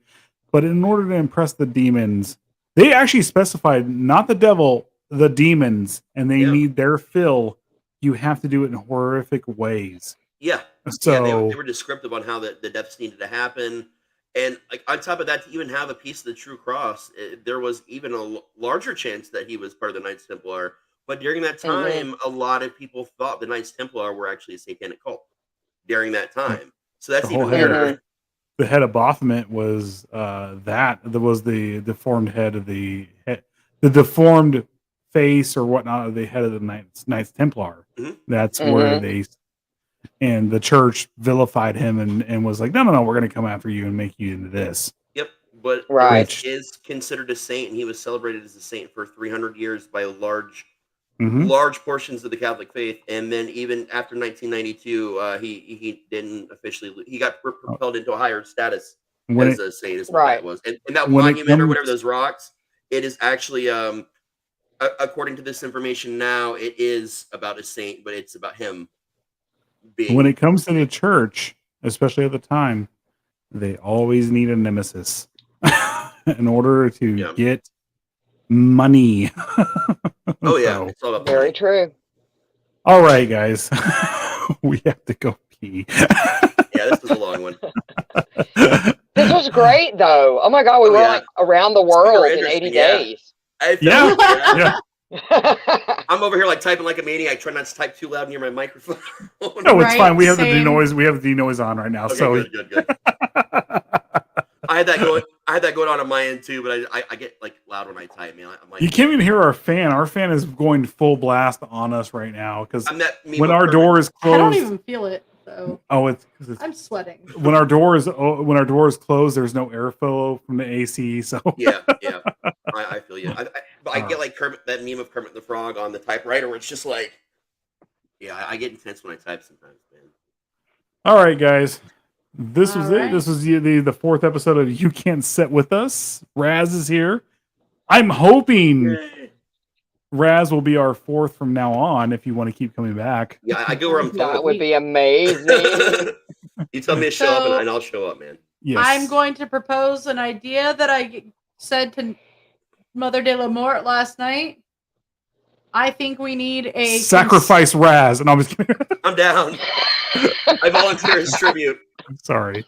but in order to impress the demons, they actually specified not the devil, the demons, and they need their fill. You have to do it in horrific ways. Yeah. So they were descriptive on how the deaths needed to happen. And like on top of that, to even have a piece of the True Cross, there was even a larger chance that he was part of the Knights Templar. But during that time, a lot of people thought the Knights Templar were actually a satanic cult during that time. So that's even weirder. The head of Baphomet was the deformed head of the deformed face or whatnot of the head of the Knights Templar. Mm-hmm. That's where and the church vilified him and was like, no, we're going to come after you and make you into this. Yep. but Right. Christ is considered a saint, and he was celebrated as a saint for 300 years by large portions of the Catholic faith. And then even after 1992, he didn't officially. He got propelled into a higher status as a saint. Is what that was. And that monument or whatever, those rocks, it is actually according to this information now, it is about a saint, but it's about him being. When it comes to the church, especially at the time, they always need a nemesis in order to get money. Oh yeah, it's all about very true. All right, guys, we have to go pee. Yeah, this was a long one. This was great, though. Oh my God, we were like around the world in 80 days. Yeah. I'm over here like typing like a maniac. I try not to type too loud near my microphone. No, it's fine. We have the denoise. We have the denoise on right now. Okay, so good. I had that going on my end too, but I get like loud when I type, man. I'm like, you can't even hear our fan. Our fan is going full blast on us right now because when our Kermit. door is closed, I don't even feel it. So it's I'm sweating. When our door is closed, there's no airflow from the AC. So yeah, I feel you. I get like Kermit, that meme of Kermit the Frog on the typewriter, where it's just like, I get intense when I type sometimes, man. All right, guys. This was it. This was the fourth episode of You Can't Sit With Us. Raz is here. I'm hoping Raz will be our fourth from now on if you want to keep coming back. Yeah, I go where I'm told. That would be amazing. You tell me to show up and I'll show up, man. Yes. I'm going to propose an idea that I said to Mother de la Mort last night. I think we need a sacrifice Raz, and I'm just kidding. I'm down. I volunteer as tribute. Sorry.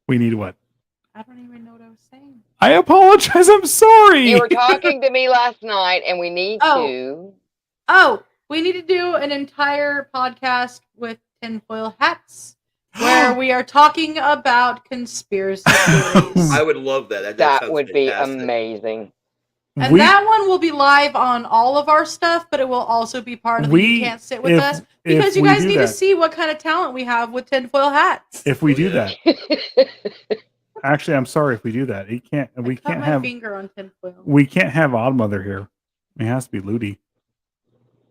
We need what? I don't even know what I was saying. I apologize. I'm sorry. You were talking to me last night, and we need to. Oh, we need to do an entire podcast with tinfoil hats where we are talking about conspiracy theories. I would love that. That would be amazing. And that one will be live on all of our stuff, but it will also be part of the You Can't Sit With Us because you guys need to see what kind of talent we have with tinfoil hats. If we do that. Actually, I'm sorry if we do that. We can't have finger on tinfoil. We can't have Oddmother here. It has to be Ludi.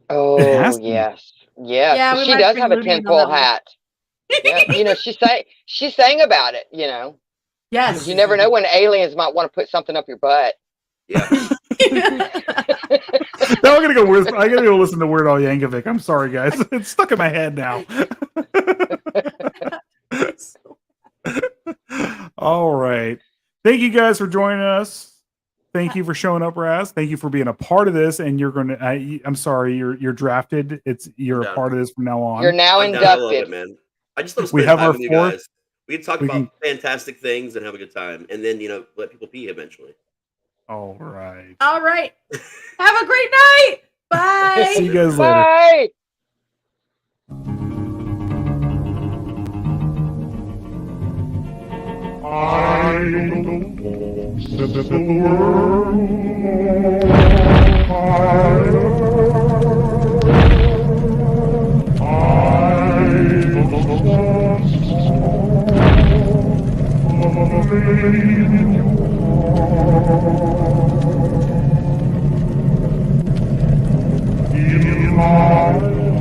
Oh, yes. Yes. Yeah, she does have a tinfoil hat. Yeah, she sang about it, Yes. You never know when aliens might want to put something up your butt. Yeah. Now I gotta go listen to Weird Al Yankovic. I'm sorry, guys. It's stuck in my head now. All right. Thank you guys for joining us. Thank you for showing up, Raz. Thank you for being a part of this. And you're gonna. I'm sorry. You're drafted. You're a part of this from now on. You're now inducted, I love it, man. I just want to spend time with you guys. We can talk about fantastic things and have a good time, and then let people pee eventually. All right. Have a great night. Bye. See you guys later. Bye. I don't set the world in my